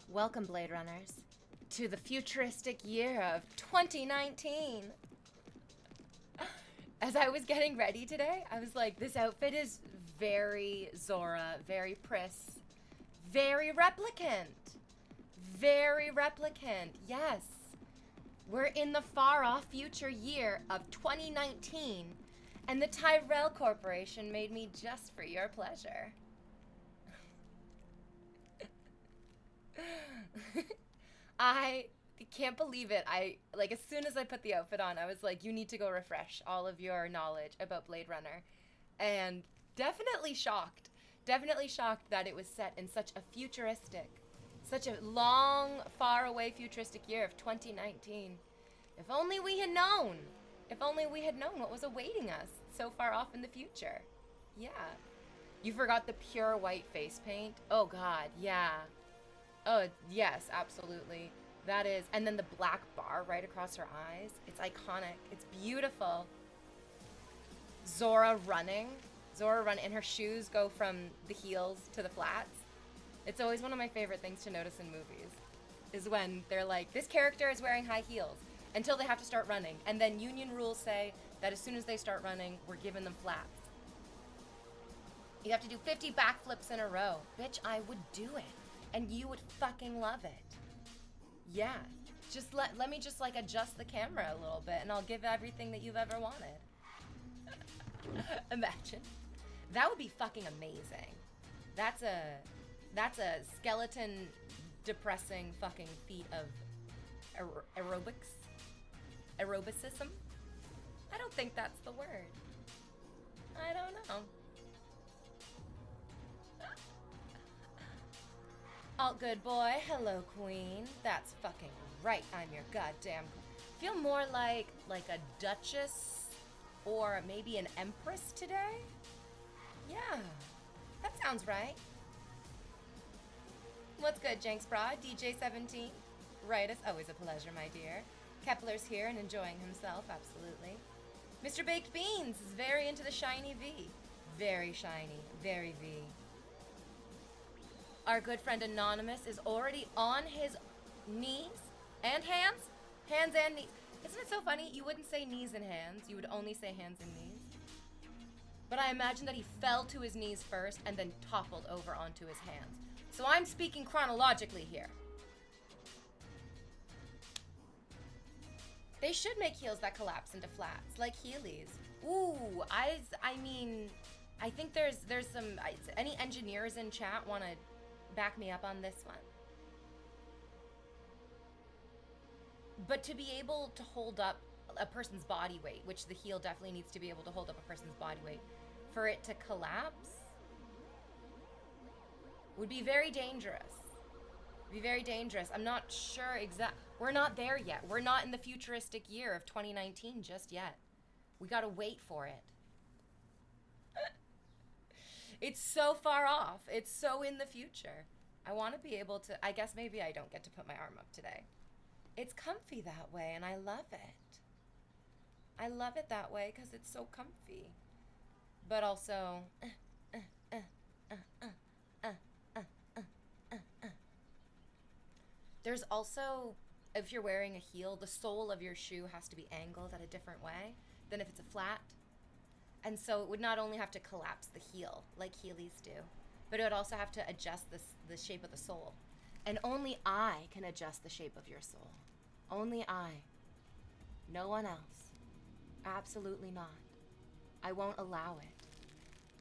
Welcome, Blade Runners, to the futuristic year of 2019. As I was getting ready today, I was like, this outfit is very Zora, very Pris, very replicant. Very replicant, yes. We're in the far-off future year of 2019, and the Tyrell Corporation made me just for your pleasure. I can't believe it. As soon as I put the outfit on, I was like, you need to go refresh all of your knowledge about Blade Runner. And definitely shocked. Definitely shocked that it was set in such a futuristic, such a long, far away futuristic year of 2019. If only we had known. If only we had known what was awaiting us so far off in the future. Yeah. You forgot the pure white face paint? Oh god, yeah. Oh, yes, absolutely. That is. And then the black bar right across her eyes. It's iconic. It's beautiful. Zora running. And her shoes go from the heels to the flats. It's always one of my favorite things to notice in movies. Is when they're like, this character is wearing high heels. Until they have to start running. And then union rules say that as soon as they start running, we're giving them flats. You have to do 50 backflips in a row. Bitch, I would do it. And you would fucking love it. Yeah. Just let me just like adjust the camera a little bit and I'll give everything that you've ever wanted. Imagine. That would be fucking amazing. That's a skeleton depressing fucking feat of aerobics. Aerobicism? I don't think that's the word. I don't know. Alt good boy, hello queen. That's fucking right, I'm your goddamn feel more like a duchess or maybe an empress today? Yeah, that sounds right. What's good, Jenks Broad? DJ17? Right, it's always a pleasure, my dear. Kepler's here and enjoying himself, absolutely. Mr. Baked Beans is very into the shiny V. Very shiny, very V. Our good friend Anonymous is already on his knees and hands. Hands and knees. Isn't it so funny? You wouldn't say knees and hands. You would only say hands and knees. But I imagine that he fell to his knees first and then toppled over onto his hands. So I'm speaking chronologically here. They should make heels that collapse into flats, like Heelys. Ooh, I mean, I think there's some, any engineers in chat want to back me up on this one? But to be able to hold up a person's body weight, which the heel definitely needs to be able to hold up a person's body weight, for it to collapse would be very dangerous. Be very dangerous. I'm not sure we're not there yet. We're not in the futuristic year of 2019 just yet. We gotta wait for it. It's so far off. It's so in the future. I want to be able to, I guess maybe I don't get to put my arm up today. It's comfy that way and I love it. I love it that way because it's so comfy. But also, there's also, if you're wearing a heel, the sole of your shoe has to be angled at a different way than if it's a flat. And so it would not only have to collapse the heel, like Heelys do, but it would also have to adjust the shape of the sole. And only I can adjust the shape of your sole. Only I. No one else. Absolutely not. I won't allow it.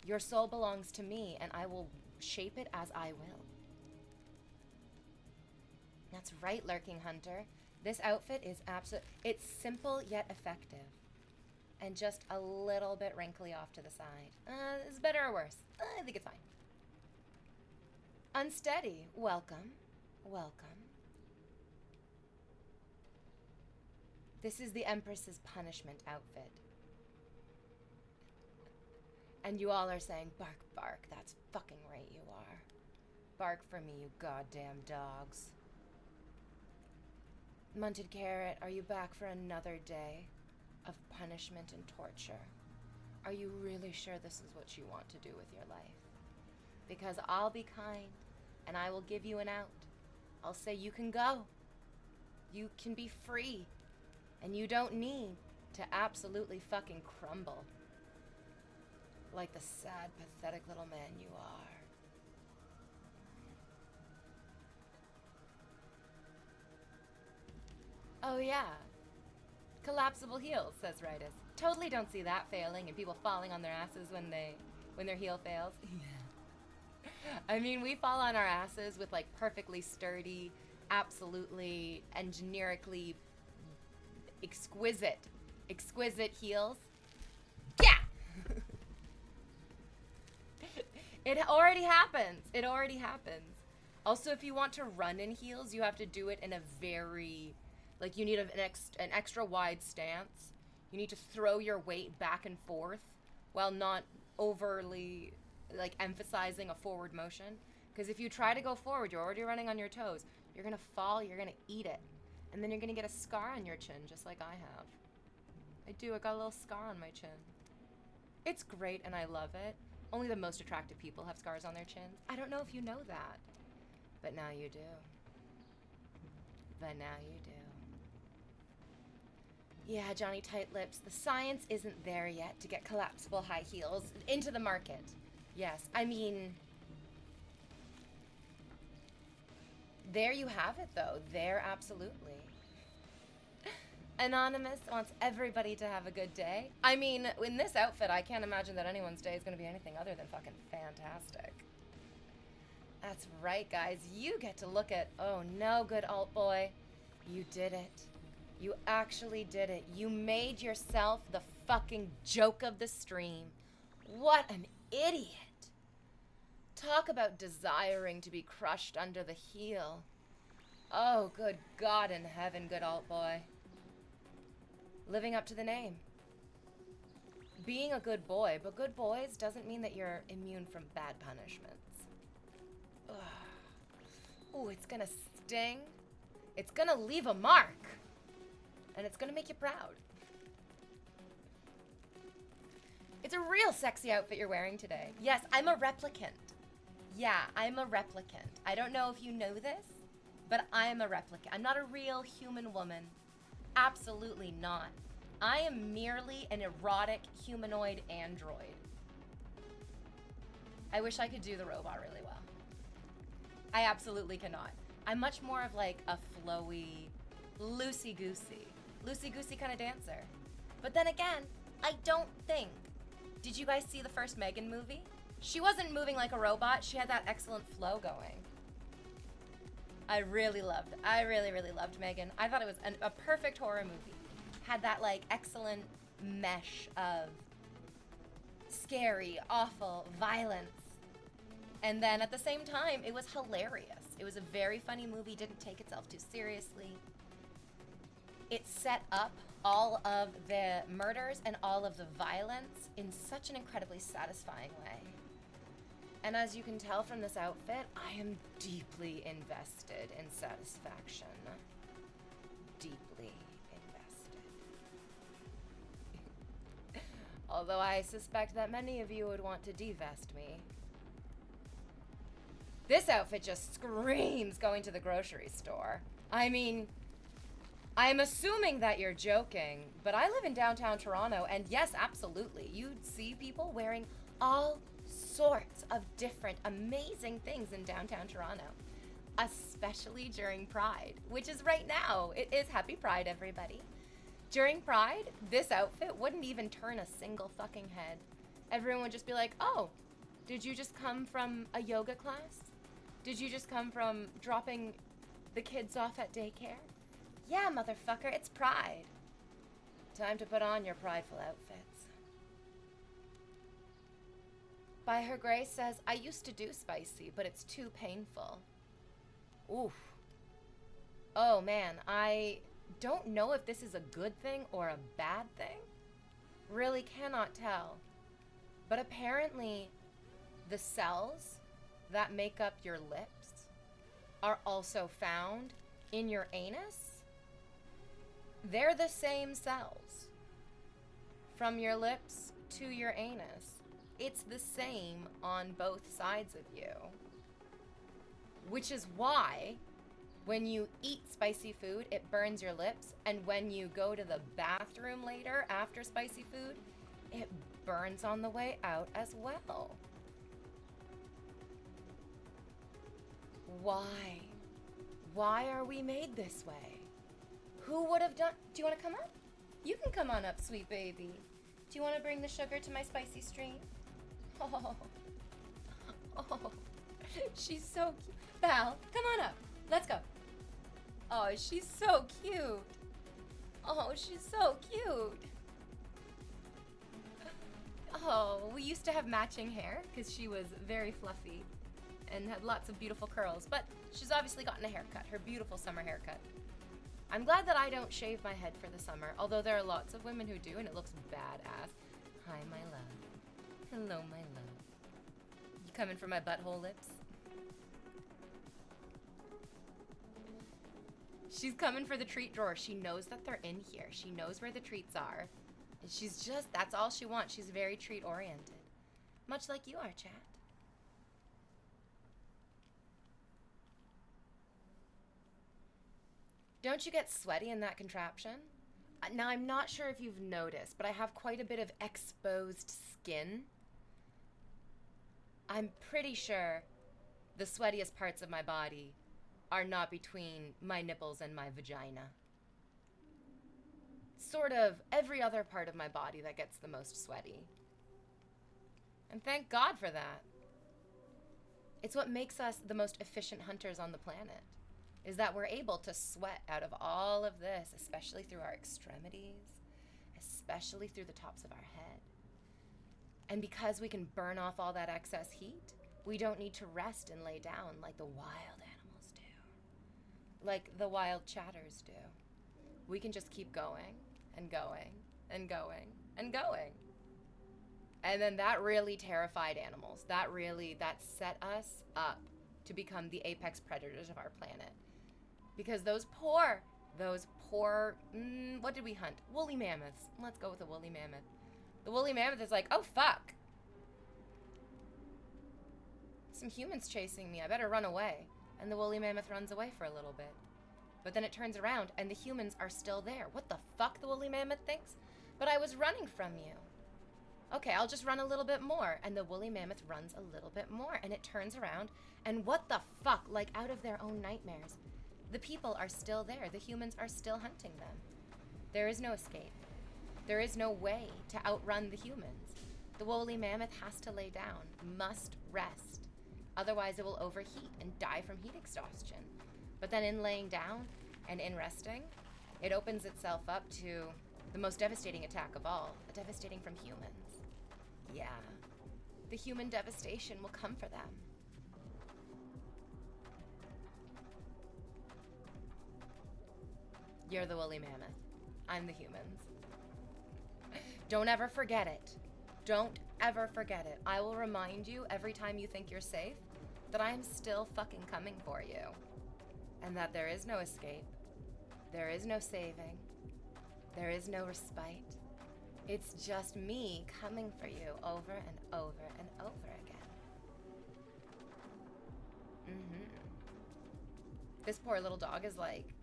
Your soul belongs to me, and I will shape it as I will. That's right, Lurking Hunter. This outfit is it's simple yet effective. And just a little bit wrinkly off to the side. Is it better or worse? I think it's fine. Unsteady, welcome. Welcome. This is the Empress's punishment outfit. And you all are saying, bark, bark. That's fucking right you are. Bark for me, you goddamn dogs. Munted Carrot, are you back for another day of punishment and torture? Are you really sure this is what you want to do with your life? Because I'll be kind, and I will give you an out. I'll say you can go. You can be free. And you don't need to absolutely fucking crumble. Like the sad, pathetic little man you are. Oh yeah. Collapsible heels, says Ritus. Totally don't see that failing and people falling on their asses when their heel fails. Yeah. I mean, we fall on our asses with like perfectly sturdy, absolutely engineerically exquisite heels. Yeah. It already happens. It already happens. Also, if you want to run in heels, you have to do it in a very, like, you need an extra wide stance. You need to throw your weight back and forth while not overly, like, emphasizing a forward motion. Because if you try to go forward, you're already running on your toes. You're going to fall, you're going to eat it. And then you're going to get a scar on your chin, just like I have. I do. I got a little scar on my chin. It's great, and I love it. Only the most attractive people have scars on their chins. I don't know if you know that. But now you do. But now you do. Yeah, Johnny Tight Lips. The science isn't there yet to get collapsible high heels into the market. Yes, I mean... There you have it, though. There, absolutely. Anonymous wants everybody to have a good day. I mean, in this outfit, I can't imagine that anyone's day is going to be anything other than fucking fantastic. That's right, guys. You get to look at... Oh, no, good alt boy. You did it. You actually did it. You made yourself the fucking joke of the stream. What an idiot. Talk about desiring to be crushed under the heel. Oh, good God in heaven, good alt boy. Living up to the name. Being a good boy, but good boys doesn't mean that you're immune from bad punishments. Ugh. Ooh, it's gonna sting. It's gonna leave a mark. And it's gonna make you proud. It's a real sexy outfit you're wearing today. Yes, I'm a replicant. Yeah, I'm a replicant. I don't know if you know this, but I'm a replicant. I'm not a real human woman. Absolutely not. I am merely an erotic humanoid android. I wish I could do the robot really well. I absolutely cannot. I'm much more of like a flowy, loosey-goosey kind of dancer. But then again, I don't think. Did you guys see the first Megan movie? She wasn't moving like a robot. She had that excellent flow going. I really loved Megan. I thought it was a perfect horror movie. Had that like excellent mesh of scary, awful, violence. And then at the same time, it was hilarious. It was a very funny movie, didn't take itself too seriously. It set up all of the murders and all of the violence in such an incredibly satisfying way. And as you can tell from this outfit, I am deeply invested in satisfaction. Deeply invested. Although I suspect that many of you would want to divest me. This outfit just screams going to the grocery store. I mean, I'm assuming that you're joking, but I live in downtown Toronto, and yes, absolutely, you'd see people wearing all sorts of different amazing things in downtown Toronto, especially during Pride, which is right now. It is Happy Pride, everybody. During Pride, this outfit wouldn't even turn a single fucking head. Everyone would just be like, oh, did you just come from a yoga class? Did you just come from dropping the kids off at daycare? Yeah, motherfucker, it's Pride. Time to put on your prideful outfits. By Her Grace says, I used to do spicy, but it's too painful. Oof. Oh man, I don't know if this is a good thing or a bad thing. Really cannot tell. But apparently, the cells that make up your lips are also found in your anus. They're the same cells. From your lips to your anus. It's the same on both sides of you. Which is why When you eat spicy food, it burns your lips, and when you go to the bathroom later after spicy food, it burns on the way out as well. Why? Why are we made this way? Who would have done... Do you want to come up? You can come on up, sweet baby. Do you want to bring the sugar to my spicy stream? Oh. Oh. She's so cute. Val, come on up. Let's go. Oh, she's so cute. Oh, she's so cute. Oh, we used to have matching hair because she was very fluffy and had lots of beautiful curls, but she's obviously gotten a haircut, her beautiful summer haircut. I'm glad that I don't shave my head for the summer, although there are lots of women who do, and it looks badass. Hi, my love. Hello, my love. You coming for my butthole lips? She's coming for the treat drawer. She knows that they're in here. She knows where the treats are. And she's just, that's all she wants. She's very treat oriented. Much like you are, chat. Don't you get sweaty in that contraption? Now, I'm not sure if you've noticed, but I have quite a bit of exposed skin. I'm pretty sure the sweatiest parts of my body are not between my nipples and my vagina. Sort of every other part of my body that gets the most sweaty. And thank God for that. It's what makes us the most efficient hunters on the planet, is that we're able to sweat out of all of this, especially through our extremities, especially through the tops of our head. And because we can burn off all that excess heat, we don't need to rest and lay down like the wild animals do, like the wild chatters do. We can just keep going and going and going and going. And then that really terrified animals. That set us up to become the apex predators of our planet. Because those poor, what did we hunt? Woolly mammoths. Let's go with a woolly mammoth. The woolly mammoth is like, oh fuck. Some humans chasing me, I better run away. And the woolly mammoth runs away for a little bit. But then it turns around and the humans are still there. What the fuck, the woolly mammoth thinks? But I was running from you. Okay, I'll just run a little bit more. And the woolly mammoth runs a little bit more. And it turns around. And what the fuck, like out of their own nightmares, the people are still there. The humans are still hunting them. There is no escape. There is no way to outrun the humans. The woolly mammoth has to lay down, must rest. Otherwise it will overheat and die from heat exhaustion. But then in laying down and in resting, it opens itself up to the most devastating attack of all, devastating from humans. Yeah, the human devastation will come for them. You're the woolly mammoth. I'm the humans. Don't ever forget it. Don't ever forget it. I will remind you every time you think you're safe that I am still fucking coming for you. And that there is no escape. There is no saving. There is no respite. It's just me coming for you over and over and over again. This poor little dog is like,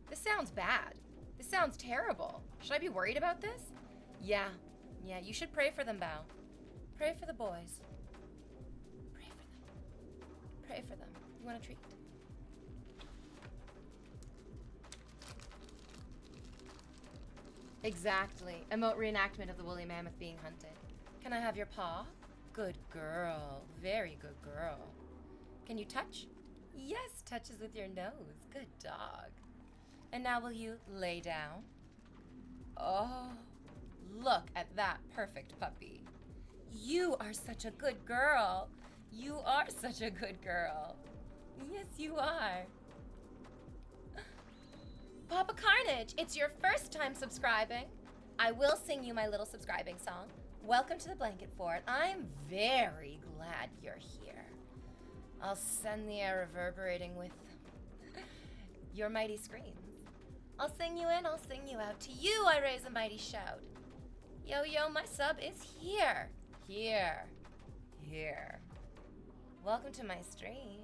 this sounds bad. This sounds terrible. Should I be worried about this? Yeah, you should pray for them, Bao. Pray for the boys. Pray for them. Pray for them. You want a treat? Exactly. Emote reenactment of the woolly mammoth being hunted. Can I have your paw? Good girl. Very good girl. Can you touch? Yes, touches with your nose. Good dog. And now will you lay down? Oh, look at that perfect puppy. You are such a good girl. You are such a good girl. Yes, you are. Papa Carnage, it's your first time subscribing. I will sing you my little subscribing song. Welcome to the Blanket Fort. I'm very glad you're here. I'll send the air reverberating with your mighty screams. I'll sing you in, I'll sing you out. To you I raise a mighty shout. Yo, yo, my sub is here. Here. Welcome to my stream.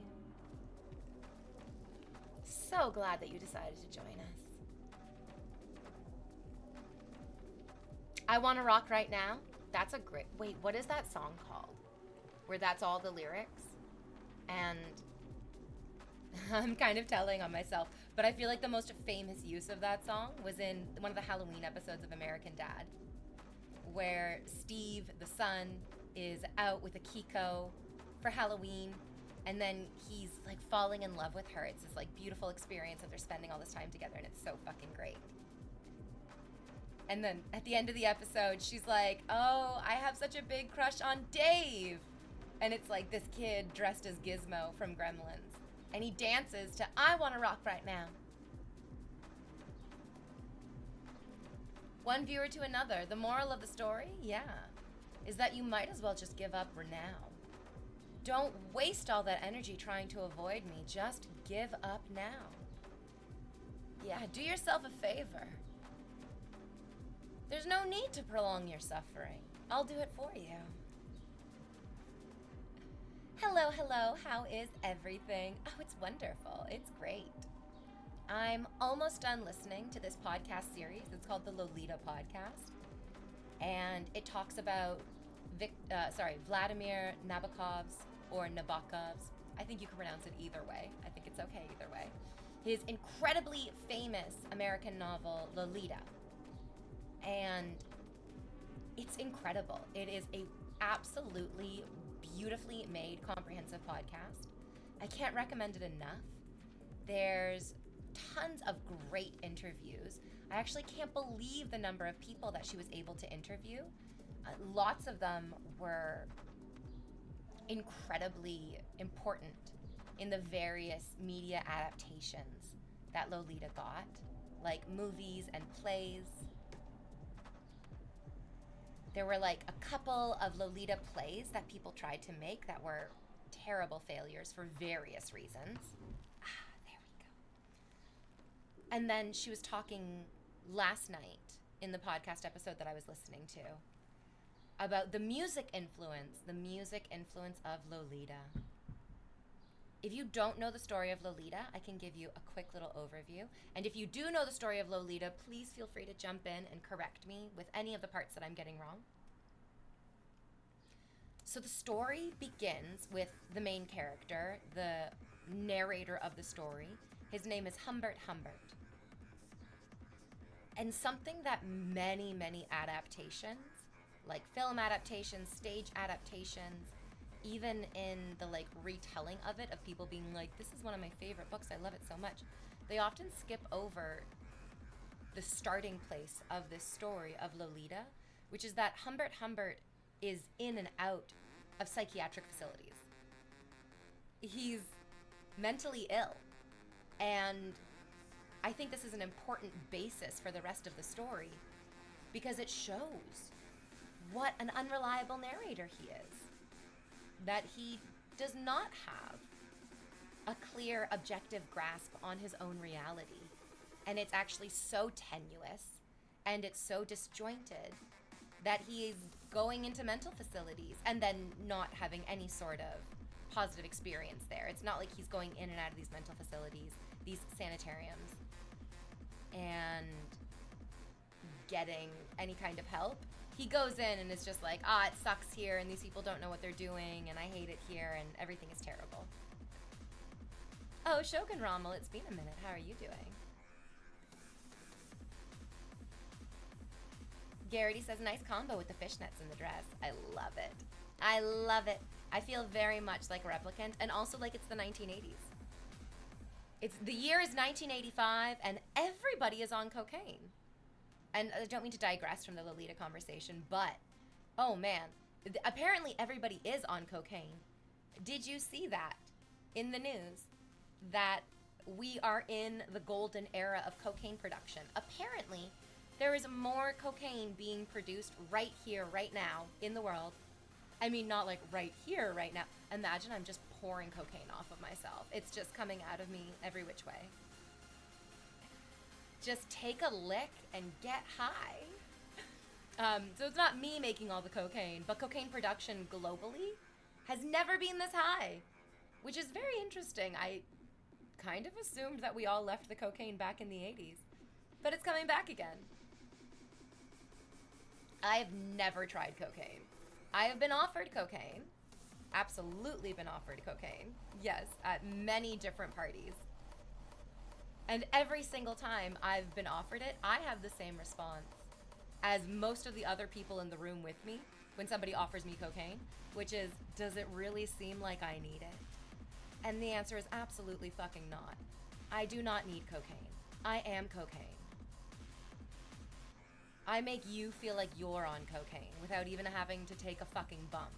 So glad that you decided to join us. I Wanna Rock Right Now. That's a great. Wait, what is that song called? Where that's all the lyrics? And I'm kind of telling on myself, but I feel like the most famous use of that song was in one of the Halloween episodes of American Dad, where Steve, the son, is out with Akiko for Halloween, and then he's like falling in love with her. It's this like beautiful experience that they're spending all this time together, and it's so fucking great. And then at the end of the episode, she's like, "Oh, I have such a big crush on Dave." And it's like this kid dressed as Gizmo from Gremlins. And he dances to I Wanna Rock Right Now. One viewer to another. The moral of the story, is that you might as well just give up now. Don't waste all that energy trying to avoid me. Just give up now. Yeah, do yourself a favor. There's no need to prolong your suffering. I'll do it for you. Hello, hello, how is everything? Oh, it's wonderful. It's great. I'm almost done listening to this podcast series. It's called the Lolita Podcast. And it talks about Vladimir Nabokov's or Nabokov's. I think you can pronounce it either way. I think it's okay either way. His incredibly famous American novel, Lolita. And it's incredible. It is a absolutely beautifully made, comprehensive podcast. I can't recommend it enough. There's tons of great interviews. I actually can't believe the number of people that she was able to interview. Lots of them were incredibly important in the various media adaptations that Lolita got, like movies and plays. There were like a couple of Lolita plays that people tried to make that were terrible failures for various reasons. There we go. And then she was talking last night in the podcast episode that I was listening to about the music influence of Lolita. If you don't know the story of Lolita, I can give you a quick little overview. And if you do know the story of Lolita, please feel free to jump in and correct me with any of the parts that I'm getting wrong. So the story begins with the main character, the narrator of the story. His name is Humbert Humbert. And something that many, many adaptations, like film adaptations, stage adaptations, even in the like retelling of it, of people being like, this is one of my favorite books, I love it so much, they often skip over the starting place of this story of Lolita, which is that Humbert Humbert is in and out of psychiatric facilities. He's mentally ill, and I think this is an important basis for the rest of the story because it shows what an unreliable narrator he is. That he does not have a clear, objective grasp on his own reality. And it's actually so tenuous and it's so disjointed that he is going into mental facilities and then not having any sort of positive experience there. It's not like he's going in and out of these mental facilities, these sanitariums, and getting any kind of help. He goes in and is just like, it sucks here, and these people don't know what they're doing, and I hate it here, and everything is terrible. Oh, Shogun Rommel, it's been a minute. How are you doing? Garrity says, nice combo with the fishnets in the dress. I love it. I love it. I feel very much like a replicant, and also like it's the 1980s. The year is 1985, and everybody is on cocaine. And I don't mean to digress from the Lolita conversation, but, oh man, apparently everybody is on cocaine. Did you see that in the news? That we are in the golden era of cocaine production. Apparently, there is more cocaine being produced right here, right now, in the world. I mean, not like right here, right now. Imagine I'm just pouring cocaine off of myself. It's just coming out of me every which way. Just take a lick and get high. So it's not me making all the cocaine, but cocaine production globally has never been this high, which is very interesting. kind of assumed that we all left the cocaine back in the 80s. But it's coming back again. I have never tried cocaine. I have been offered cocaine. Absolutely been offered cocaine. Yes, at many different parties. And every single time I've been offered it, I have the same response as most of the other people in the room with me when somebody offers me cocaine, which is, does it really seem like I need it? And the answer is absolutely fucking not. I do not need cocaine. I am cocaine. I make you feel like you're on cocaine without even having to take a fucking bump.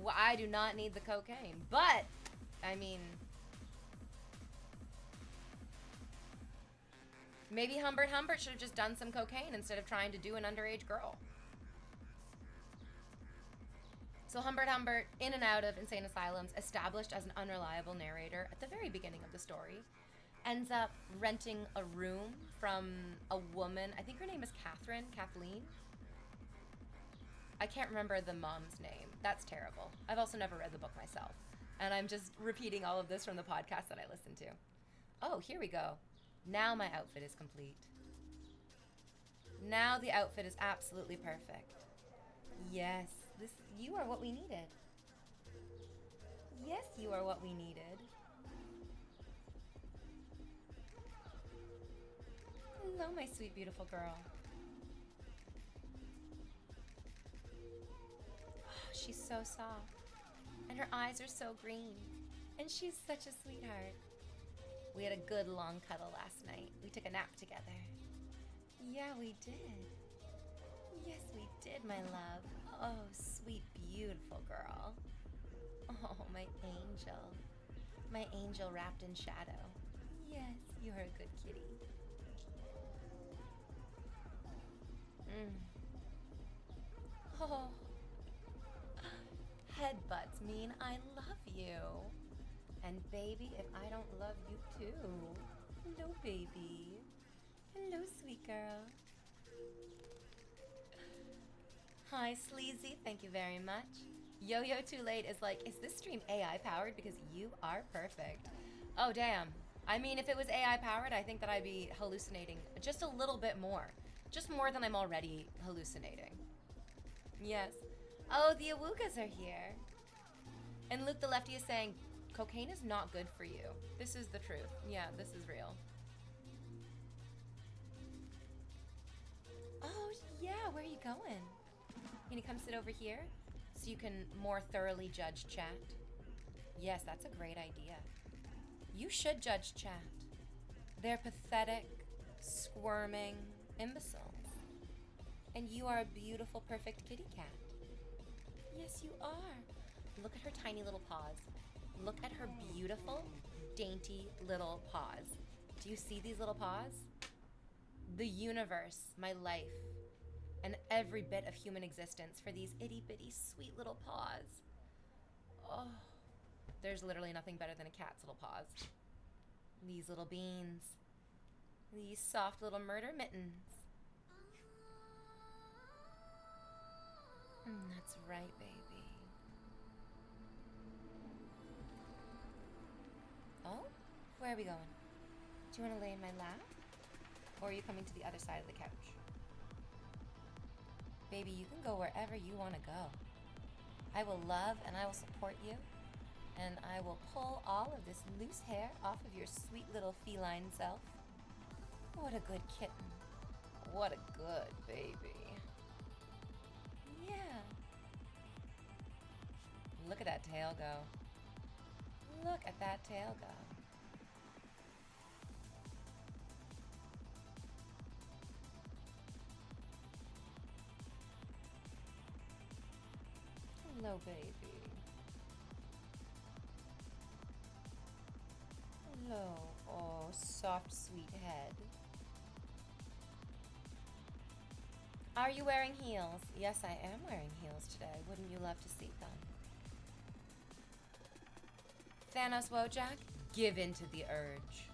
Well, I do not need the cocaine, but, I mean, maybe Humbert should have just done some cocaine instead of trying to do an underage girl. So Humbert, in and out of insane asylums, established as an unreliable narrator at the very beginning of the story, ends up renting a room from a woman, I think her name is Kathleen. I can't remember the mom's name. That's terrible. I've also never read the book myself. And I'm just repeating all of this from the podcast that I listen to. Oh, here we go. Now my outfit is complete. Now the outfit is absolutely perfect. Yes, you are what we needed. Yes, you are what we needed. Hello, my sweet, beautiful girl. Oh, she's so soft. And her eyes are so green. And she's such a sweetheart. We had a good long cuddle last night. We took a nap together. Yeah, we did. Yes, we did, my love. Oh, sweet, beautiful girl. Oh, my angel. My angel wrapped in shadow. Yes, you're a good kitty. Oh. Headbutts mean I love you. And baby, if I don't love you too. Hello, baby. Hello, sweet girl. Hi, Sleazy. Thank you very much. Yo-Yo Too Late is like, is this stream AI powered? Because you are perfect. Oh, damn. I mean, if it was AI powered, I think that I'd be hallucinating just a little bit more. Just more than I'm already hallucinating. Yes. Oh, the Awugas are here. And Luke the Lefty is saying, cocaine is not good for you. This is the truth. Yeah, this is real. Oh, yeah, where are you going? Can you come sit over here so you can more thoroughly judge chat? Yes, that's a great idea. You should judge chat. They're pathetic, squirming imbeciles. And you are a beautiful, perfect kitty cat. Yes, you are. Look at her tiny little paws. Look at her beautiful, dainty little paws. Do you see these little paws? The universe, my life, and every bit of human existence for these itty-bitty, sweet little paws. Oh, there's literally nothing better than a cat's little paws. These little beans. These soft little murder mittens. That's right, baby. Oh? Where are we going? Do you want to lay in my lap? Or are you coming to the other side of the couch? Baby, you can go wherever you want to go. I will love and I will support you. And I will pull all of this loose hair off of your sweet little feline self. What a good kitten. What a good baby. Yeah. Look at that tail go. Look at that tail go. Hello, baby. Hello. Oh, soft, sweet head. Are you wearing heels? Yes, I am wearing heels today. Wouldn't you love to see them? Thanos Wojak, give in to the urge.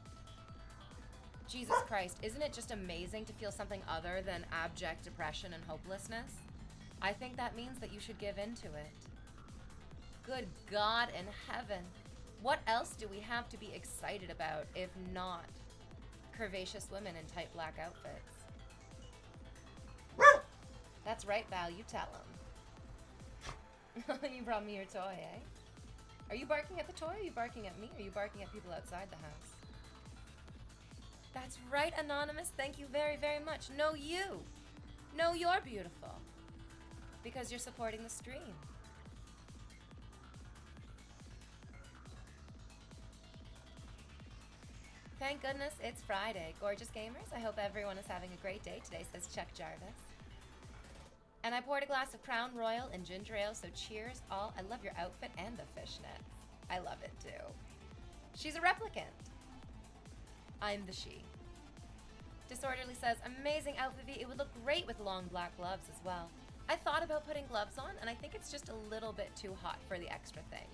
Jesus Christ, isn't it just amazing to feel something other than abject depression and hopelessness? I think that means that you should give in to it. Good God in heaven. What else do we have to be excited about if not curvaceous women in tight black outfits? That's right, Val, you tell him. You brought me your toy, eh? Are you barking at the toy, or are you barking at me, or are you barking at people outside the house? That's right, Anonymous, thank you very, very much. No, you. No, you're beautiful. Because you're supporting the stream. Thank goodness it's Friday. Gorgeous gamers, I hope everyone is having a great day today, says Chuck Jarvis. And I poured a glass of Crown Royal and ginger ale, so cheers all. I love your outfit and the fishnets. I love it too. She's a replicant. I'm the she. Disorderly says, amazing outfit, V. It would look great with long black gloves as well. I thought about putting gloves on, and I think it's just a little bit too hot for the extra thing.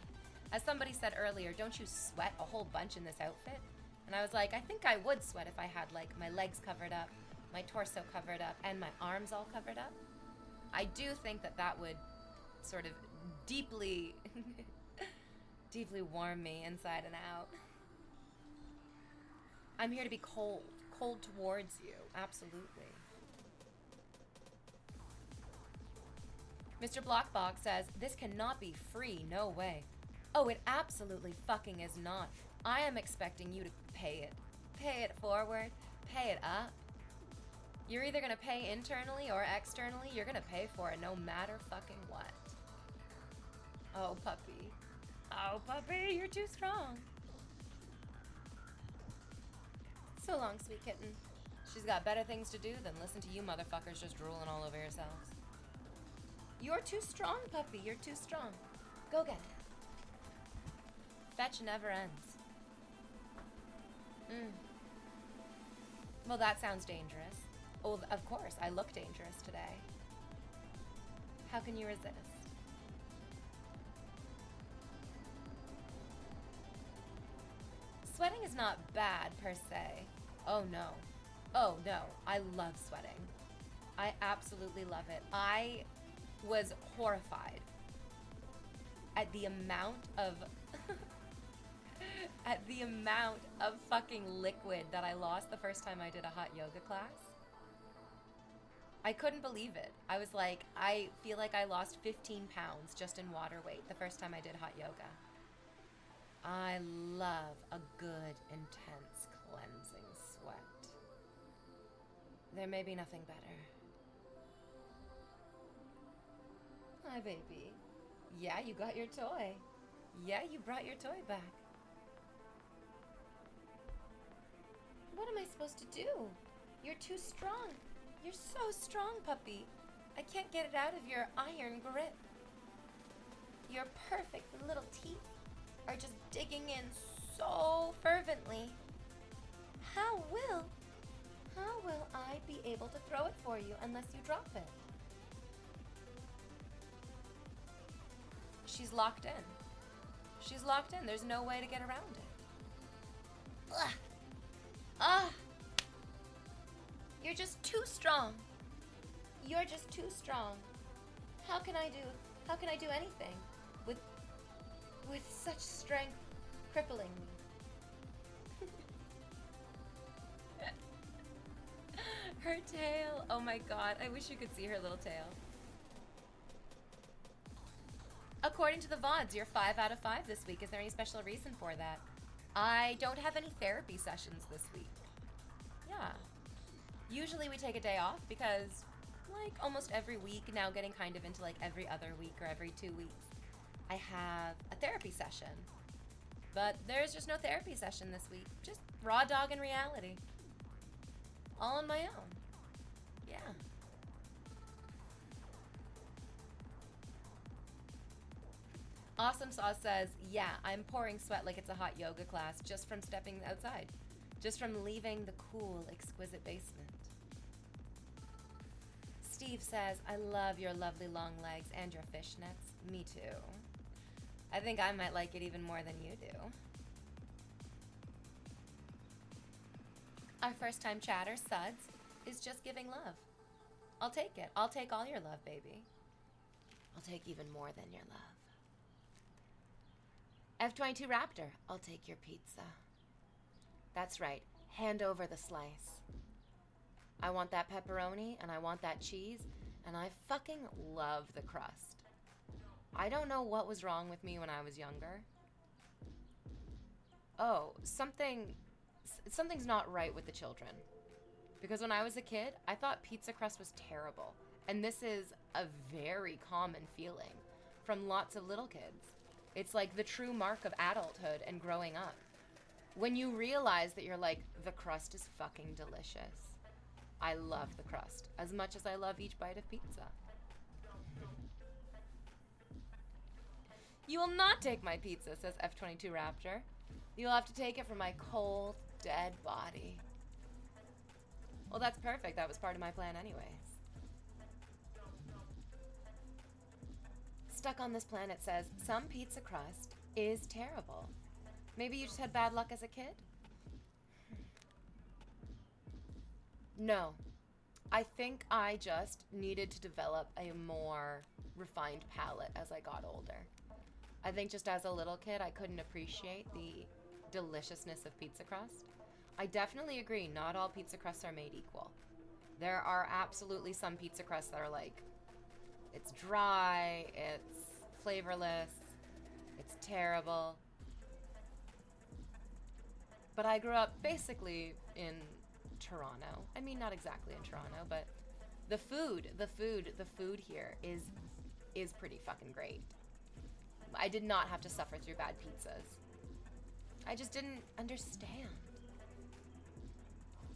As somebody said earlier, don't you sweat a whole bunch in this outfit? And I was like, I think I would sweat if I had like my legs covered up, my torso covered up, and my arms all covered up. I do think that that would sort of deeply, deeply warm me inside and out. I'm here to be cold towards you, absolutely. Mr. Blockbox says, this cannot be free, no way. Oh, it absolutely fucking is not. I am expecting you to pay it. Pay it forward, pay it up. You're either gonna pay internally or externally, you're gonna pay for it no matter fucking what. Oh, puppy. Oh, puppy, you're too strong. So long, sweet kitten. She's got better things to do than listen to you motherfuckers just drooling all over yourselves. You're too strong, puppy. You're too strong. Go get it. Fetch never ends. Well, that sounds dangerous. Oh, of course, I look dangerous today. How can you resist? Sweating is not bad, per se. Oh, no. Oh, no. I love sweating. I absolutely love it. I was horrified at the amount of at the amount of fucking liquid that I lost the first time I did a hot yoga class. I couldn't believe it. I was like, I feel like I lost 15 pounds just in water weight the first time I did hot yoga. I love a good, intense, cleansing sweat. There may be nothing better. Hi, baby. Yeah, you got your toy. Yeah, you brought your toy back. What am I supposed to do? You're too strong. You're so strong, puppy. I can't get it out of your iron grip. Your perfect little teeth are just digging in so fervently. How will I be able to throw it for you unless you drop it? She's locked in. She's locked in. There's no way to get around it. Ugh. Ah! You're just too strong. You're just too strong. How can I do anything with such strength crippling me? Her tail. Oh my god. I wish you could see her little tail. According to the VODs, you're 5 out of 5 this week. Is there any special reason for that? I don't have any therapy sessions this week. Yeah. Usually we take a day off because, like, almost every week, now getting kind of into, like, every other week or every 2 weeks, I have a therapy session. But there's just no therapy session this week. Just raw dog in reality. All on my own. Yeah. Awesome Sauce says, yeah, I'm pouring sweat like it's a hot yoga class just from stepping outside. Just from leaving the cool, exquisite basement. Steve says, I love your lovely long legs and your fishnets. Me too. I think I might like it even more than you do. Our first time chatter, Suds, is just giving love. I'll take it. I'll take all your love, baby. I'll take even more than your love. F-22 Raptor, I'll take your pizza. That's right. Hand over the slice. I want that pepperoni, and I want that cheese, and I fucking love the crust. I don't know what was wrong with me when I was younger. Oh, something's not right with the children. Because when I was a kid, I thought pizza crust was terrible. And this is a very common feeling from lots of little kids. It's like the true mark of adulthood and growing up. When you realize that you're like, the crust is fucking delicious. I love the crust as much as I love each bite of pizza. You will not take my pizza, says F-22 Raptor. You'll have to take it from my cold, dead body. Well, that's perfect. That was part of my plan anyways. Stuck on This Planet says, some pizza crust is terrible. Maybe you just had bad luck as a kid? No. I think I just needed to develop a more refined palate as I got older. I think just as a little kid, I couldn't appreciate the deliciousness of pizza crust. I definitely agree, not all pizza crusts are made equal. There are absolutely some pizza crusts that are like, it's dry, it's flavorless, it's terrible. But I grew up basically in Toronto. I mean, not exactly in Toronto, but the food here is pretty fucking great. I did not have to suffer through bad pizzas. I just didn't understand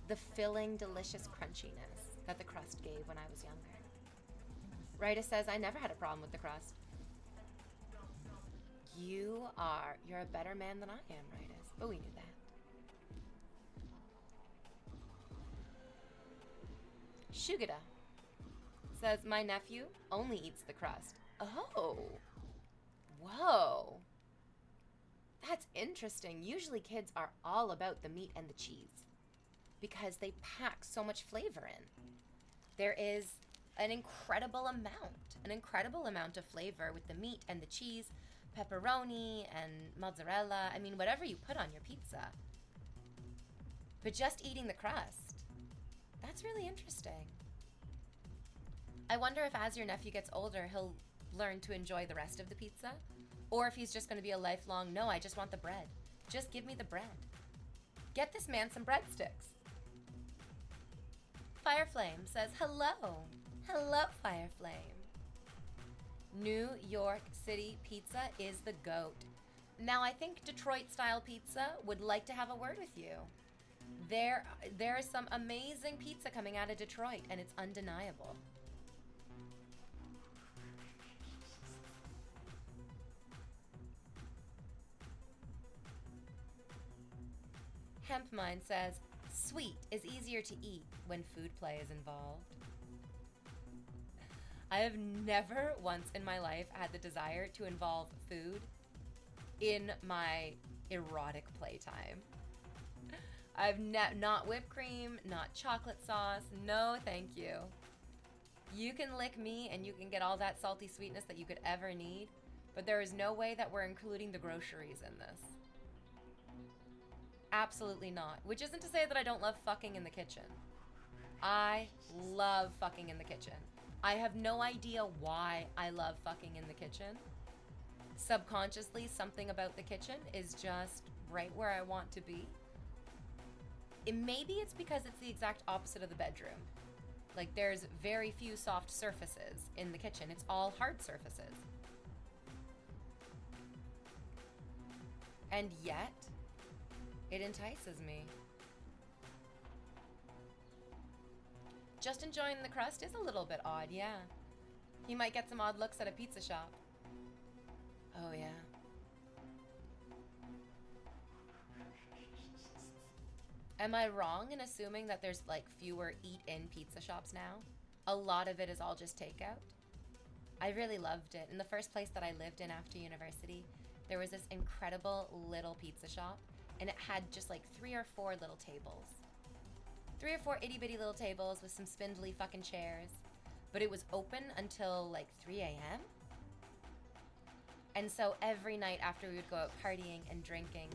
the filling, delicious crunchiness that the crust gave when I was younger. Rita says, I never had a problem with the crust. You're a better man than I am, Rita. But we knew that. Shugada says, my nephew only eats the crust. Oh. Whoa. That's interesting. Usually kids are all about the meat and the cheese because they pack so much flavor in. There is an incredible amount of flavor with the meat and the cheese, pepperoni and mozzarella. I mean, whatever you put on your pizza. But just eating the crust, that's really interesting. I wonder if as your nephew gets older, he'll learn to enjoy the rest of the pizza, or if he's just going to be a lifelong, no, I just want the bread. Just give me the bread. Get this man some breadsticks. Fireflame says, hello. Hello, Fireflame. New York City pizza is the GOAT. Now, I think Detroit-style pizza would like to have a word with you. There is some amazing pizza coming out of Detroit, and it's undeniable. Hempmine says, sweet is easier to eat when food play is involved. I have never once in my life had the desire to involve food in my erotic playtime. I've not whipped cream, not chocolate sauce. No, thank you. You can lick me and you can get all that salty sweetness that you could ever need, but there is no way that we're including the groceries in this. Absolutely not. Which isn't to say that I don't love fucking in the kitchen. I love fucking in the kitchen. I have no idea why I love fucking in the kitchen. Subconsciously, something about the kitchen is just right where I want to be. Maybe it's because it's the exact opposite of the bedroom. Like, there's very few soft surfaces in the kitchen. It's all hard surfaces. And yet, it entices me. Just enjoying the crust is a little bit odd, yeah. You might get some odd looks at a pizza shop. Oh, yeah. Am I wrong in assuming that there's like fewer eat-in pizza shops now? A lot of it is all just takeout. I really loved it. In the first place that I lived in after university, there was this incredible little pizza shop, and it had just like 3 or 4 little tables. 3 or 4 itty-bitty little tables with some spindly fucking chairs. But it was open until like 3 a.m.? And so every night after we would go out partying and drinking,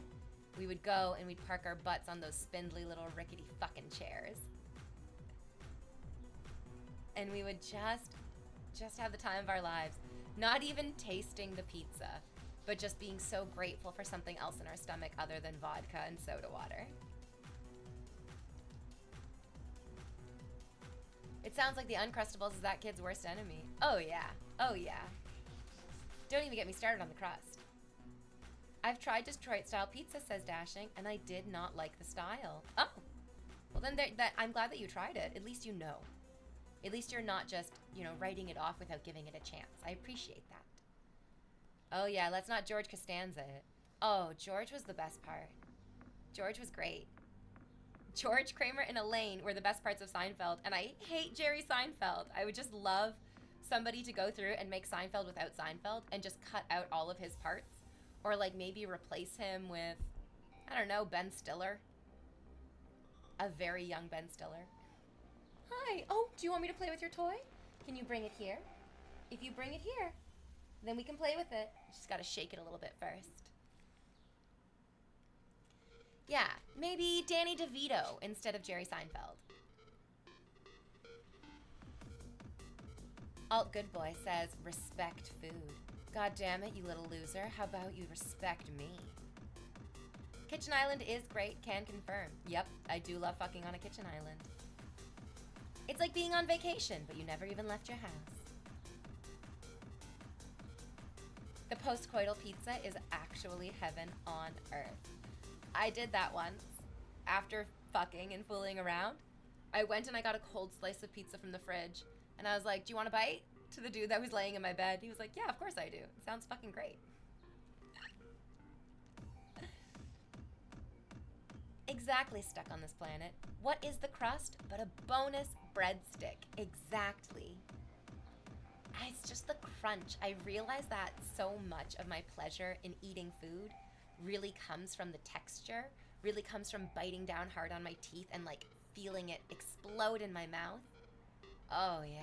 we would go and we'd park our butts on those spindly little rickety fucking chairs. And we would just have the time of our lives. Not even tasting the pizza, but just being so grateful for something else in our stomach other than vodka and soda water. It sounds like the Uncrustables is that kid's worst enemy. Oh yeah, oh yeah. Don't even get me started on the crust. I've tried Detroit-style pizza, says Dashing, and I did not like the style. Oh, well then I'm glad that you tried it. At least you know. At least you're not just, writing it off without giving it a chance. I appreciate that. Oh yeah, let's not George Costanza it. Oh, George was the best part. George was great. George, Kramer, and Elaine were the best parts of Seinfeld, and I hate Jerry Seinfeld. I would just love somebody to go through and make Seinfeld without Seinfeld and just cut out all of his parts. Or like maybe replace him with, I don't know, Ben Stiller. A very young Ben Stiller. Hi. Oh, do you want me to play with your toy? Can you bring it here? If you bring it here, then we can play with it. Just gotta shake it a little bit first. Yeah, maybe Danny DeVito instead of Jerry Seinfeld. Alt Good Boy says, respect food. God damn it, you little loser. How about you respect me? Kitchen Island is great, can confirm. Yep, I do love fucking on a kitchen island. It's like being on vacation, but you never even left your house. The post-coital pizza is actually heaven on earth. I did that once. After fucking and fooling around, I went and I got a cold slice of pizza from the fridge, and I was like, do you want a bite? To the dude that was laying in my bed. He was like, yeah, of course I do. It sounds fucking great. Exactly, stuck on this planet. What is the crust but a bonus breadstick? Exactly. It's just the crunch. I realize that so much of my pleasure in eating food really comes from the texture, really comes from biting down hard on my teeth and like feeling it explode in my mouth. Oh yeah.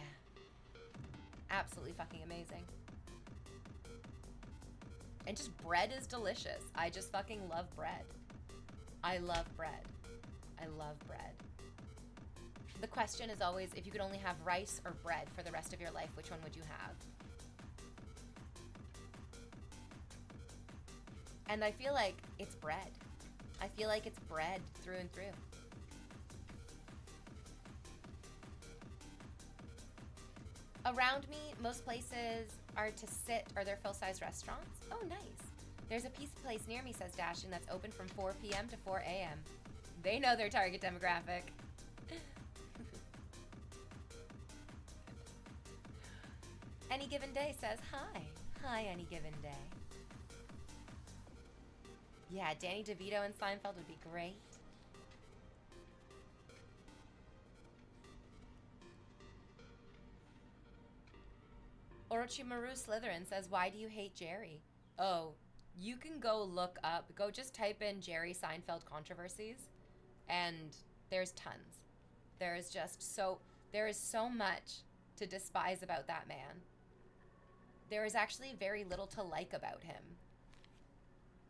Absolutely fucking amazing. And just bread is delicious. I just fucking love bread. I love bread. I love bread. The question is always, if you could only have rice or bread for the rest of your life, which one would you have? And I feel like it's bread. I feel like it's bread through and through. Around me, most places are to sit or they're full-size restaurants. Oh, nice. There's a pizza place near me, says Dashin, that's open from 4 p.m. to 4 a.m. They know their target demographic. Any Given Day says hi. Hi, Any Given Day. Yeah, Danny DeVito and Seinfeld would be great. Orochimaru Slytherin says, why do you hate Jerry? Oh, you can go look up, go just type in Jerry Seinfeld controversies, and there's tons. There is so much to despise about that man. There is actually very little to like about him.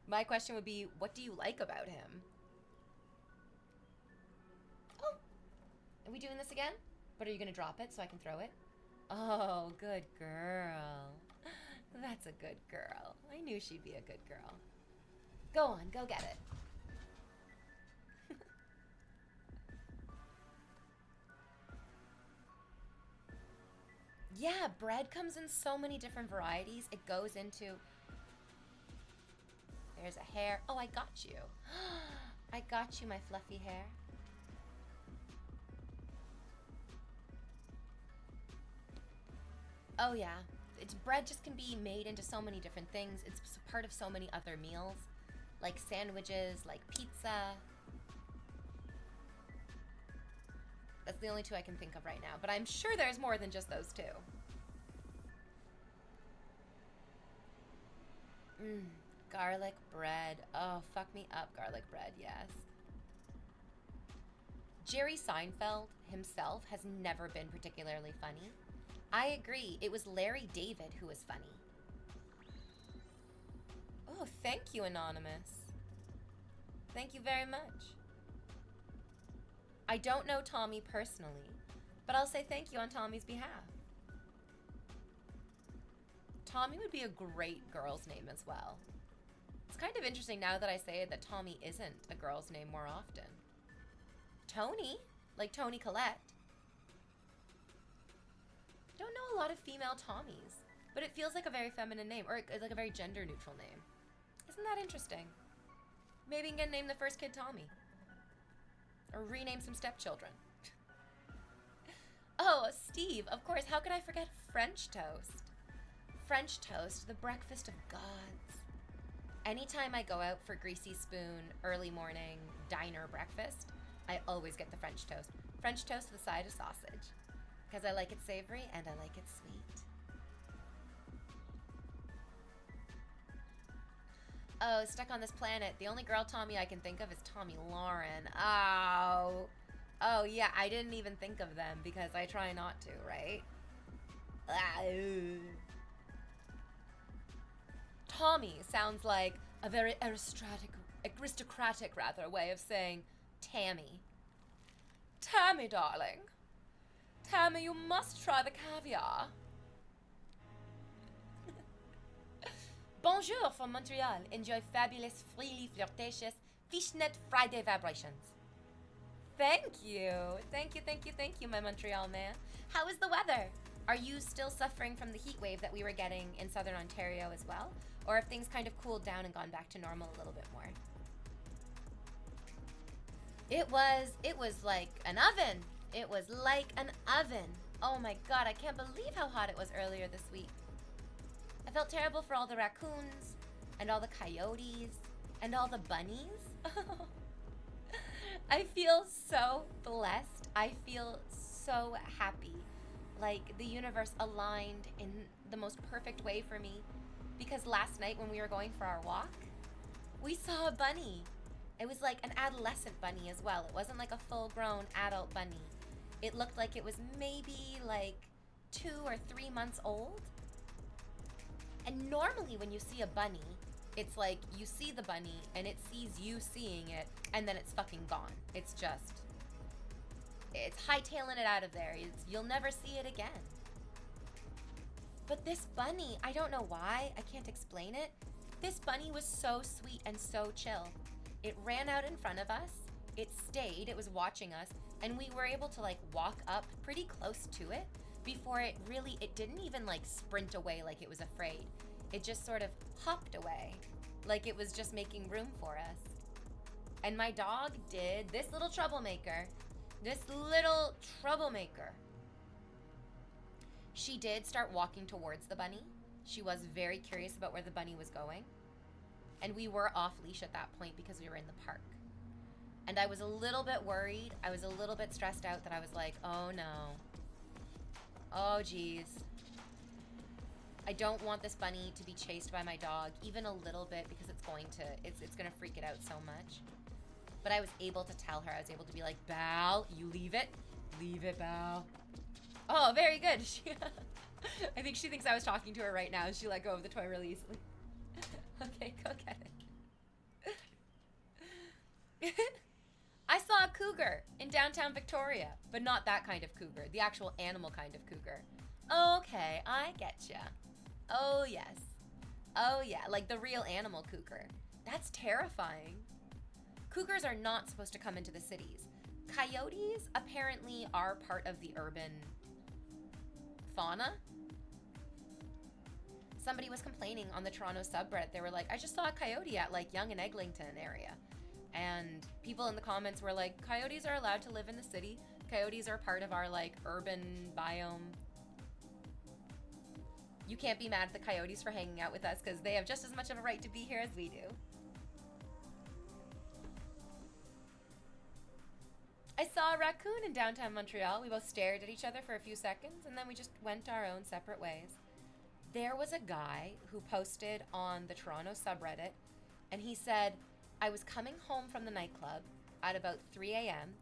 My question would be, what do you like about him? Oh, are we doing this again? But are you gonna drop it so I can throw it? Oh, good girl. That's a good girl. I knew she'd be a good girl. Go on, go get it. Yeah, bread comes in so many different varieties. It goes into... There's a hair. Oh, I got you. I got you, my fluffy hair. Oh yeah, bread just can be made into so many different things. It's part of so many other meals, like sandwiches, like pizza. That's the only two I can think of right now, but I'm sure there's more than just those two. Garlic bread. Oh, fuck me up, garlic bread, yes. Jerry Seinfeld himself has never been particularly funny. I agree. It was Larry David who was funny. Oh, thank you, Anonymous. Thank you very much. I don't know Tommy personally, but I'll say thank you on Tommy's behalf. Tommy would be a great girl's name as well. It's kind of interesting now that I say that Tommy isn't a girl's name more often. Tony, like Toni Collette. Don't know a lot of female Tommies, but it feels like a very feminine name, or like a very gender neutral name. Isn't that interesting? Maybe you can name the first kid Tommy. Or rename some stepchildren. Oh, Steve, of course, how could I forget French toast? French toast, the breakfast of gods. Anytime I go out for Greasy Spoon, early morning, diner breakfast, I always get the French toast. French toast with a side of sausage. Because I like it savory and I like it sweet. Oh, stuck on this planet. The only girl Tommy I can think of is Tommy Lauren. Oh. Oh, yeah, I didn't even think of them because I try not to, right? Tommy sounds like a very aristocratic way of saying Tammy. Tammy, darling. Tammy, you must try the caviar. Bonjour from Montreal. Enjoy fabulous, freely flirtatious fishnet Friday vibrations. Thank you. Thank you, my Montreal man. How is the weather? Are you still suffering from the heat wave that we were getting in southern Ontario as well? Or have things kind of cooled down and gone back to normal a little bit more? It was like an oven. It was like an oven. Oh my God, I can't believe how hot it was earlier this week. I felt terrible for all the raccoons and all the coyotes and all the bunnies. I feel so blessed. I feel so happy. Like the universe aligned in the most perfect way for me. Because last night when we were going for our walk, we saw a bunny. It was like an adolescent bunny as well. It wasn't like a full-grown adult bunny. It looked like it was maybe like 2 or 3 months old. And normally when you see a bunny, it's like you see the bunny and it sees you seeing it and then it's fucking gone. It's hightailing it out of there. You'll never see it again. But this bunny, I don't know why, I can't explain it. This bunny was so sweet and so chill. It ran out in front of us, it stayed, it was watching us, and we were able to like walk up pretty close to it before it didn't even like sprint away like it was afraid. It just sort of hopped away, like it was just making room for us. And my dog did, this little troublemaker, she did start walking towards the bunny. She was very curious about where the bunny was going. And we were off leash at that point because we were in the park. And I was a little bit worried. I was a little bit stressed out that I was like, oh no. Oh geez. I don't want this bunny to be chased by my dog, even a little bit, because it's gonna freak it out so much. But I was able to tell her, I was able to be like, Bal, you leave it. Leave it, Bal. Oh, very good. I think she thinks I was talking to her right now. She let go of the toy really easily. Okay, go get it. I saw a cougar in downtown Victoria, but not that kind of cougar, the actual animal kind of cougar. Okay, I getcha. Oh yes. Oh yeah, like the real animal cougar. That's terrifying. Cougars are not supposed to come into the cities. Coyotes apparently are part of the urban fauna. Somebody was complaining on the Toronto subreddit. They were like, I just saw a coyote at like Yonge and Eglinton area. And people in the comments were like, coyotes are allowed to live in the city. Coyotes are part of our like urban biome. You can't be mad at the coyotes for hanging out with us because they have just as much of a right to be here as we do. I saw a raccoon in downtown Montreal. We both stared at each other for a few seconds and then we just went our own separate ways. There was a guy who posted on the Toronto subreddit and he said, I was coming home from the nightclub at about 3 a.m.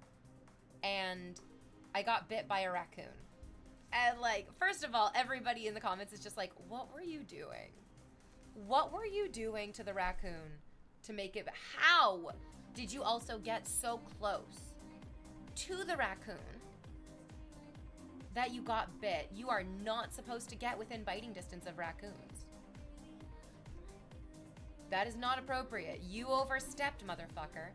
and I got bit by a raccoon. And like, first of all, everybody in the comments is just like, what were you doing? What were you doing to the raccoon to make it? How did you also get so close to the raccoon that you got bit? You are not supposed to get within biting distance of raccoons. That is not appropriate. You overstepped, motherfucker.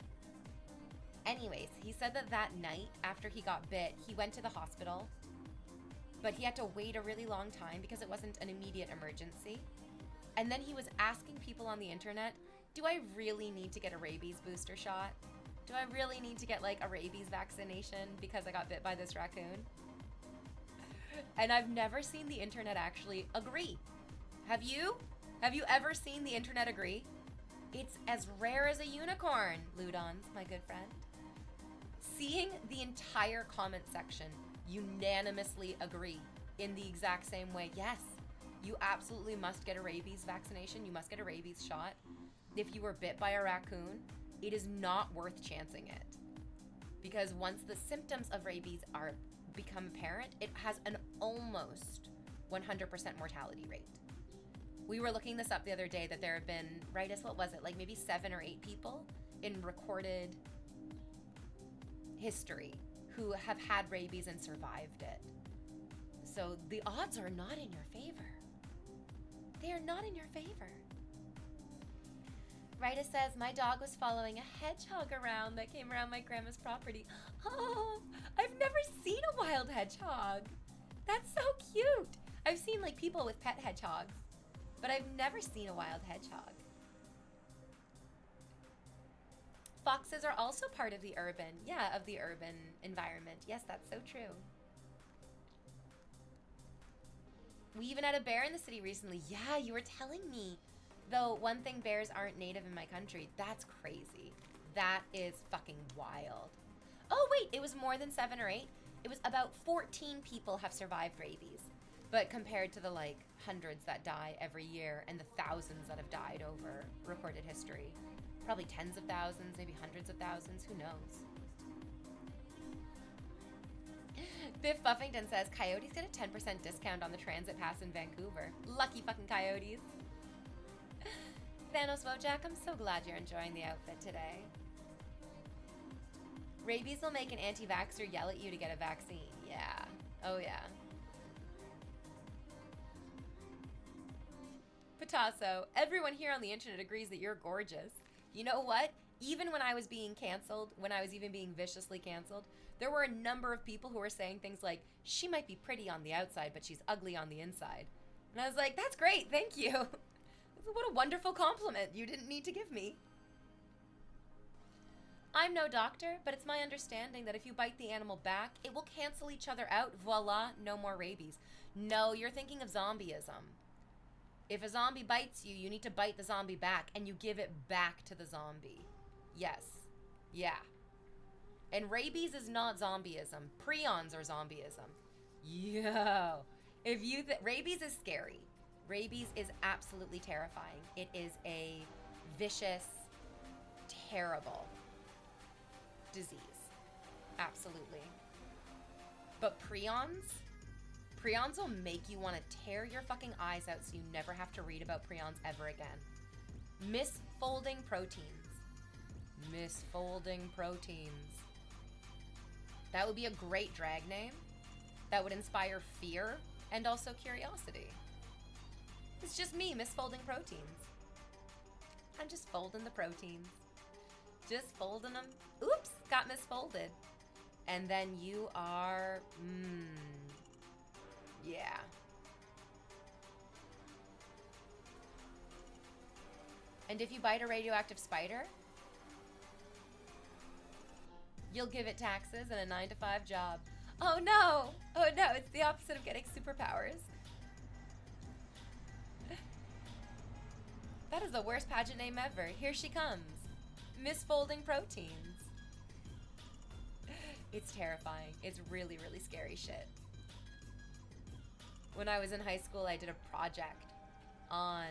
Anyways, he said that night after he got bit, he went to the hospital, but he had to wait a really long time because it wasn't an immediate emergency. And then he was asking people on the internet, do I really need to get a rabies booster shot? Do I really need to get like a rabies vaccination because I got bit by this raccoon? And I've never seen the internet actually agree. Have you? Have you ever seen the internet agree? It's as rare as a unicorn, Ludons, my good friend. Seeing the entire comment section unanimously agree in the exact same way. Yes, you absolutely must get a rabies vaccination. You must get a rabies shot. If you were bit by a raccoon, it is not worth chancing it. Because once the symptoms of rabies become apparent, it has an almost 100% mortality rate. We were looking this up the other day that there have been, what was it, like maybe 7 or 8 people in recorded history who have had rabies and survived it. So the odds are not in your favor. They are not in your favor. Rita says, my dog was following a hedgehog around that came around my grandma's property. Oh, I've never seen a wild hedgehog. That's so cute. I've seen like people with pet hedgehogs, but I've never seen a wild hedgehog. Foxes are also part of the urban environment. Yes, that's so true. We even had a bear in the city recently. Yeah, you were telling me. Though one thing, bears aren't native in my country. That's crazy. That is fucking wild. Oh wait, it was more than 7 or 8. It was about 14 people have survived rabies. But compared to the like hundreds that die every year and the thousands that have died over recorded history, probably tens of thousands, maybe hundreds of thousands, who knows? Biff Buffington says, Coyotes get a 10% discount on the transit pass in Vancouver. Lucky fucking Coyotes. Thanos Wojak, I'm so glad you're enjoying the outfit today. Rabies will make an anti-vaxxer yell at you to get a vaccine. Yeah. Oh yeah. Picasso, everyone here on the internet agrees that you're gorgeous. You know what? Even when I was being canceled, when I was even being viciously canceled, there were a number of people who were saying things like, she might be pretty on the outside, but she's ugly on the inside. And I was like, that's great, thank you. What a wonderful compliment you didn't need to give me. I'm no doctor, but it's my understanding that if you bite the animal back, it will cancel each other out. Voila, no more rabies. No, you're thinking of zombieism. If a zombie bites you, you need to bite the zombie back, and you give it back to the zombie. Yes. Yeah. And rabies is not zombieism. Prions are zombieism. Yo. If you rabies is scary. Rabies is absolutely terrifying. It is a vicious, terrible disease. Absolutely. But prions will make you want to tear your fucking eyes out so you never have to read about prions ever again. Misfolding proteins. Misfolding proteins. That would be a great drag name. That would inspire fear and also curiosity. It's just me misfolding proteins. I'm just folding the proteins. Just folding them. Oops, got misfolded. And then you are, yeah. And if you bite a radioactive spider, you'll give it taxes and a 9-to-5 job. Oh no! Oh no, it's the opposite of getting superpowers. That is the worst pageant name ever. Here she comes. Misfolding proteins. It's terrifying. It's really, really scary shit. When I was in high school, I did a project on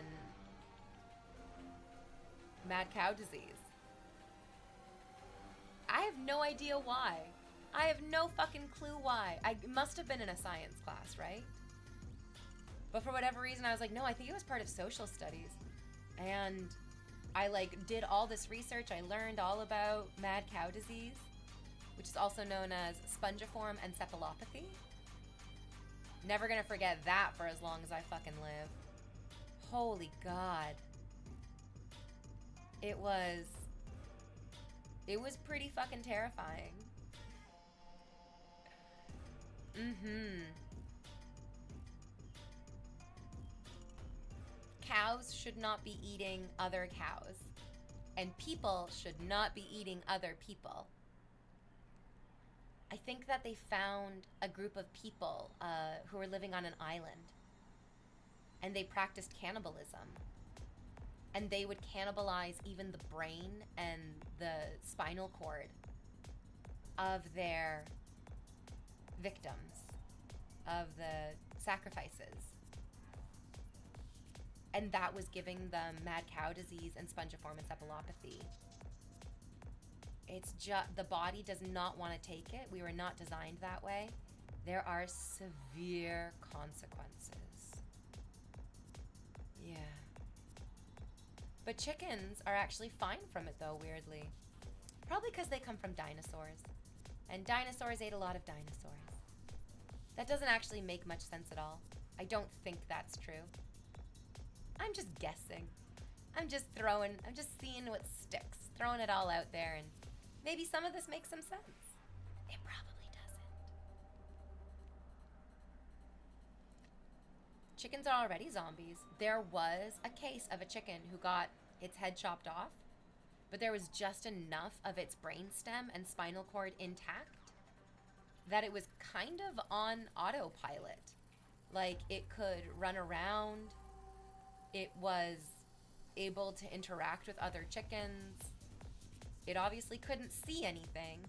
mad cow disease. I have no idea why. I have no fucking clue why. I must have been in a science class, right? But for whatever reason, I was like, no, I think it was part of social studies. And I like did all this research. I learned all about mad cow disease, which is also known as spongiform encephalopathy. Never gonna forget that for as long as I fucking live. Holy God. It was pretty fucking terrifying. Cows should not be eating other cows, and people should not be eating other people. I think that they found a group of people who were living on an island, and they practiced cannibalism. And they would cannibalize even the brain and the spinal cord of their victims, of the sacrifices. And that was giving them mad cow disease and spongiform encephalopathy. It's just, the body does not want to take it. We were not designed that way. There are severe consequences. Yeah. But chickens are actually fine from it though, weirdly. Probably because they come from dinosaurs. And dinosaurs ate a lot of dinosaurs. That doesn't actually make much sense at all. I don't think that's true. I'm just guessing. I'm just seeing what sticks. Throwing it all out there, and maybe some of this makes some sense. It probably doesn't. Chickens are already zombies. There was a case of a chicken who got its head chopped off, but there was just enough of its brainstem and spinal cord intact that it was kind of on autopilot. Like, it could run around. It was able to interact with other chickens. It obviously couldn't see anything,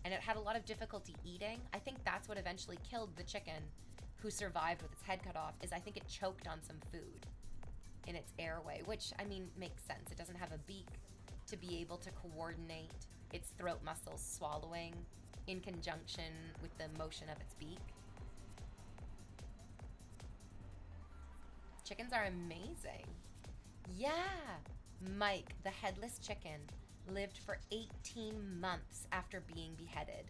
and it had a lot of difficulty eating. I think that's what eventually killed the chicken who survived with its head cut off, is I think it choked on some food in its airway, which, I mean, makes sense. It doesn't have a beak to be able to coordinate its throat muscles swallowing in conjunction with the motion of its beak. Chickens are amazing. Yeah, Mike, the headless chicken, lived for 18 months after being beheaded.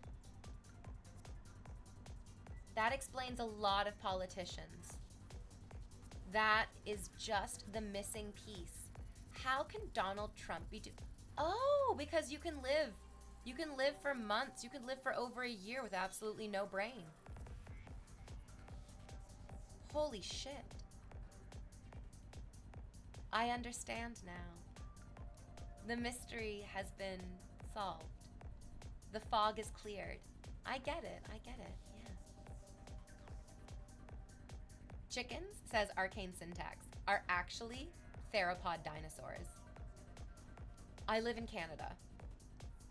That explains a lot of politicians. That is just the missing piece. How can Donald Trump be Oh, because you can live for months. You can live for over a year with absolutely no brain. Holy shit. I understand now. The mystery has been solved. The fog is cleared. I get it, yeah. Chickens, says Arcane Syntax, are actually theropod dinosaurs. I live in Canada.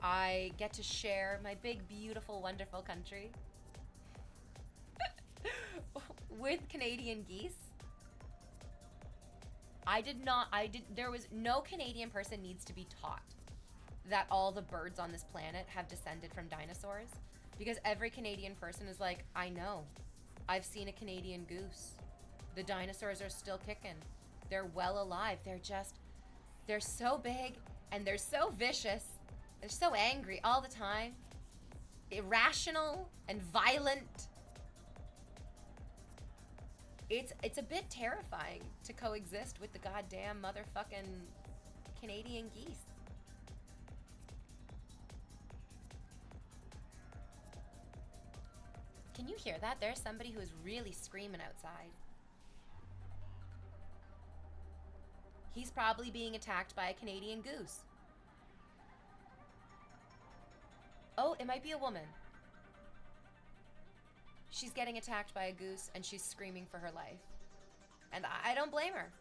I get to share my big, beautiful, wonderful country with Canadian geese. There was no Canadian person needs to be taught that all the birds on this planet have descended from dinosaurs, because every Canadian person is like, I know. I've seen a Canadian goose. The dinosaurs are still kicking. They're well alive. They're so big and they're so vicious. They're so angry all the time. Irrational and violent. It's a bit terrifying to coexist with the goddamn motherfucking Canadian geese. Can you hear that? There's somebody who is really screaming outside. He's probably being attacked by a Canadian goose. Oh, it might be a woman. She's getting attacked by a goose and she's screaming for her life. And I don't blame her.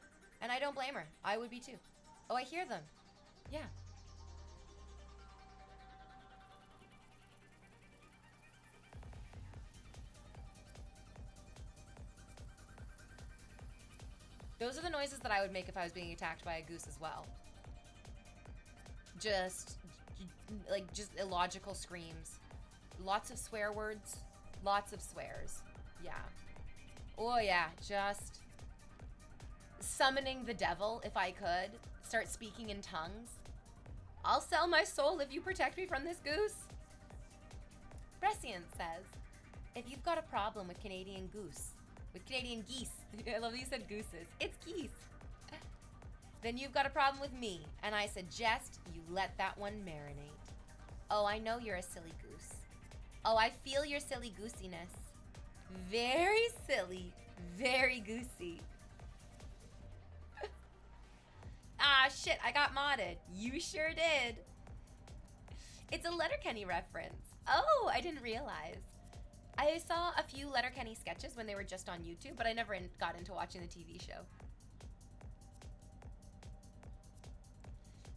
And I don't blame her. I would be too. Oh, I hear them. Yeah. Those are the noises that I would make if I was being attacked by a goose as well. Just illogical screams. Lots of swear words. Lots of swears. Yeah. Oh yeah, just summoning the devil if I could. Start speaking in tongues. I'll sell my soul if you protect me from this goose. Prescient says, if you've got a problem with Canadian geese, I love that you said gooses, it's geese, then you've got a problem with me, and I suggest you let that one marinate. Oh, I know you're a silly goose. Oh, I feel your silly goosiness. Very silly, very goosey. Ah, shit, I got modded. You sure did. It's a Letterkenny reference. Oh, I didn't realize. I saw a few Letterkenny sketches when they were just on YouTube, but I never got into watching the TV show.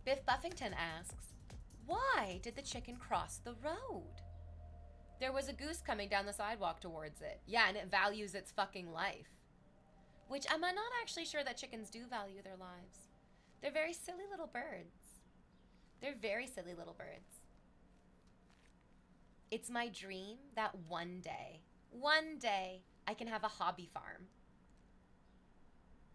Biff Buffington asks, why did the chicken cross the road? There was a goose coming down the sidewalk towards it. Yeah, and it values its fucking life. Which I'm not actually sure that chickens do value their lives. They're very silly little birds. They're very silly little birds. It's my dream that one day, I can have a hobby farm.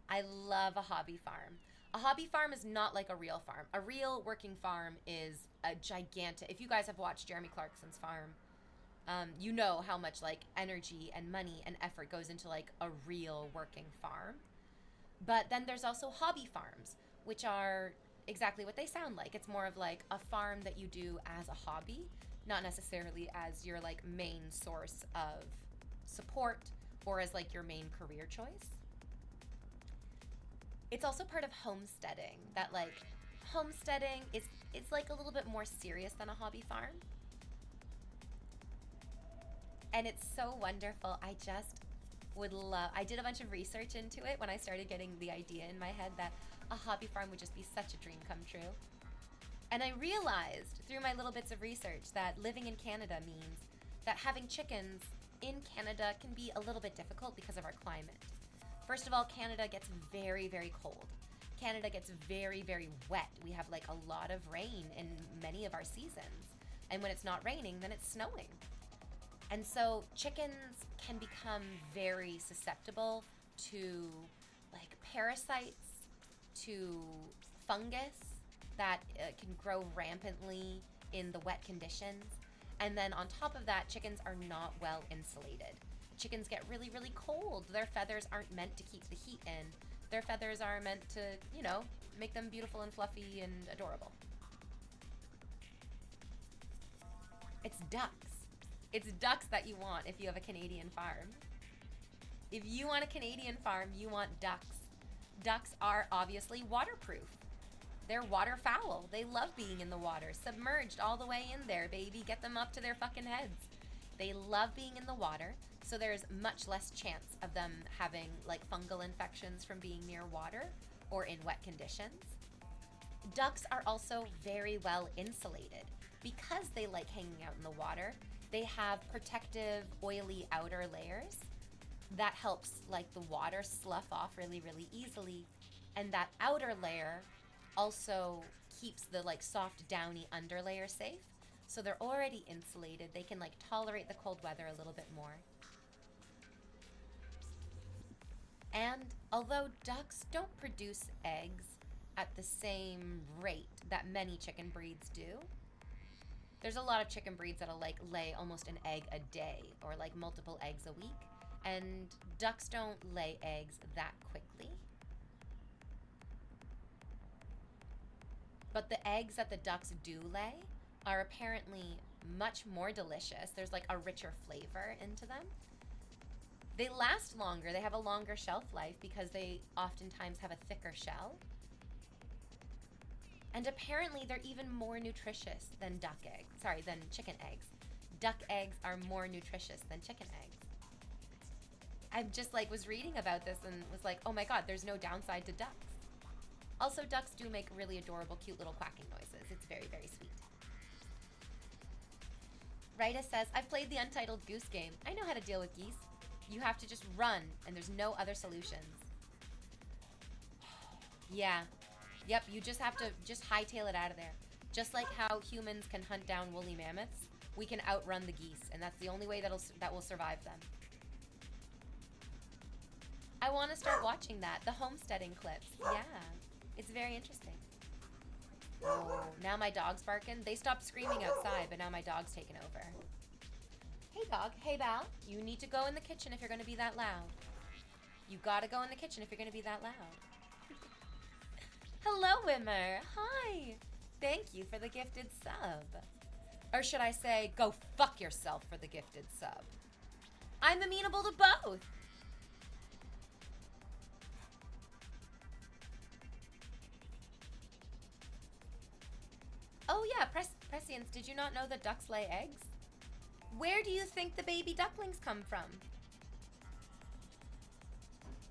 I love a hobby farm. A hobby farm is not like a real farm. A real working farm is a gigantic, if you guys have watched Jeremy Clarkson's farm, you know how much like energy and money and effort goes into like a real working farm. But then there's also hobby farms, which are exactly what they sound like. It's more of like a farm that you do as a hobby, not necessarily as your like main source of support or as like your main career choice. It's also part of homesteading, that like homesteading it's like a little bit more serious than a hobby farm. And it's so wonderful. I just would love, I did a bunch of research into it when I started getting the idea in my head that a hobby farm would just be such a dream come true. And I realized through my little bits of research that living in Canada means that having chickens in Canada can be a little bit difficult because of our climate. First of all, Canada gets very, very cold. Canada gets very, very wet. We have like a lot of rain in many of our seasons. And when it's not raining, then it's snowing. And so chickens can become very susceptible to like parasites, to fungus that can grow rampantly in the wet conditions. And then on top of that, chickens are not well insulated. Chickens get really, really cold. Their feathers aren't meant to keep the heat in. Their feathers are meant to, you know, make them beautiful and fluffy and adorable. It's ducks. It's ducks that you want if you have a Canadian farm. If you want a Canadian farm, you want ducks. Ducks are obviously waterproof. They're waterfowl. They love being in the water, submerged all the way in there, baby. Get them up to their fucking heads. They love being in the water, so there's much less chance of them having like fungal infections from being near water or in wet conditions. Ducks are also very well insulated. Because they like hanging out in the water, they have protective, oily outer layers that helps like the water slough off really, really easily. And that outer layer also keeps the like soft, downy underlayer safe. So they're already insulated. They can like tolerate the cold weather a little bit more. And although ducks don't produce eggs at the same rate that many chicken breeds do, there's a lot of chicken breeds that'll like lay almost an egg a day or like multiple eggs a week. And ducks don't lay eggs that quickly. But the eggs that the ducks do lay are apparently much more delicious. There's like a richer flavor into them. They last longer. They have a longer shelf life because they oftentimes have a thicker shell. And apparently they're even more nutritious than than chicken eggs. Duck eggs are more nutritious than chicken eggs. I just like was reading about this and was like, oh my god, there's no downside to ducks. Also, ducks do make really adorable, cute little quacking noises. It's very, very sweet. Rita says, I've played the Untitled Goose Game. I know how to deal with geese. You have to just run, and there's no other solutions. Yeah. Yep, you just have to just hightail it out of there. Just like how humans can hunt down woolly mammoths, we can outrun the geese, and that's the only way that will survive them. I want to start watching that, the homesteading clips. Yeah. It's very interesting. Oh, now my dog's barking. They stopped screaming outside, but now my dog's taken over. Hey, dog. Hey, Val. You need to go in the kitchen if you're going to be that loud. You gotta go in the kitchen if you're going to be that loud. Hello, Wimmer. Hi. Thank you for the gifted sub. Or should I say, go fuck yourself for the gifted sub. I'm amenable to both. Oh yeah, Prescience, did you not know that ducks lay eggs? Where do you think the baby ducklings come from?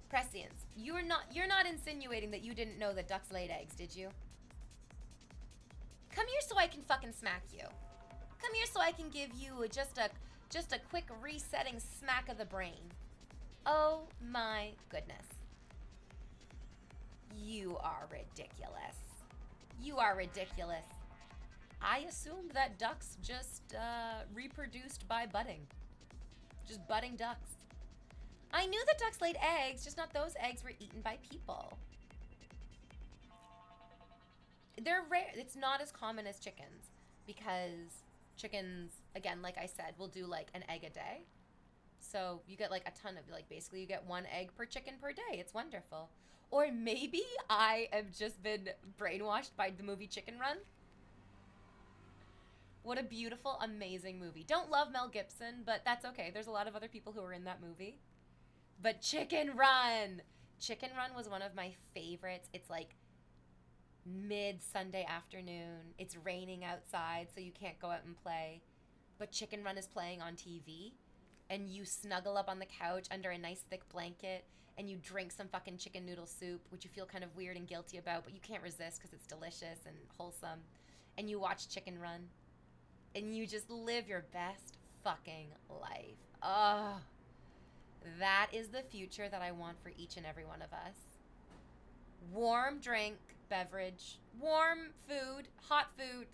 Prescience, you're not insinuating that you didn't know that ducks laid eggs, did you? Come here so I can fucking smack you. Come here so I can give you just a quick resetting smack of the brain. Oh my goodness. You are ridiculous. You are ridiculous. I assumed that ducks just reproduced by budding. Just budding ducks. I knew that ducks laid eggs, just not those eggs were eaten by people. They're rare. It's not as common as chickens because chickens, again, like I said, will do like an egg a day. So you get like a ton of, like, basically you get one egg per chicken per day. It's wonderful. Or maybe I have just been brainwashed by the movie Chicken Run. What a beautiful, amazing movie. Don't love Mel Gibson, but that's okay. There's a lot of other people who are in that movie. But Chicken Run! Chicken Run was one of my favorites. It's like mid-Sunday afternoon. It's raining outside, so you can't go out and play. But Chicken Run is playing on TV, and you snuggle up on the couch under a nice thick blanket, and you drink some fucking chicken noodle soup, which you feel kind of weird and guilty about, but you can't resist because it's delicious and wholesome. And you watch Chicken Run, and you just live your best fucking life. Oh, that is the future that I want for each and every one of us. Warm drink, beverage, warm food, hot food,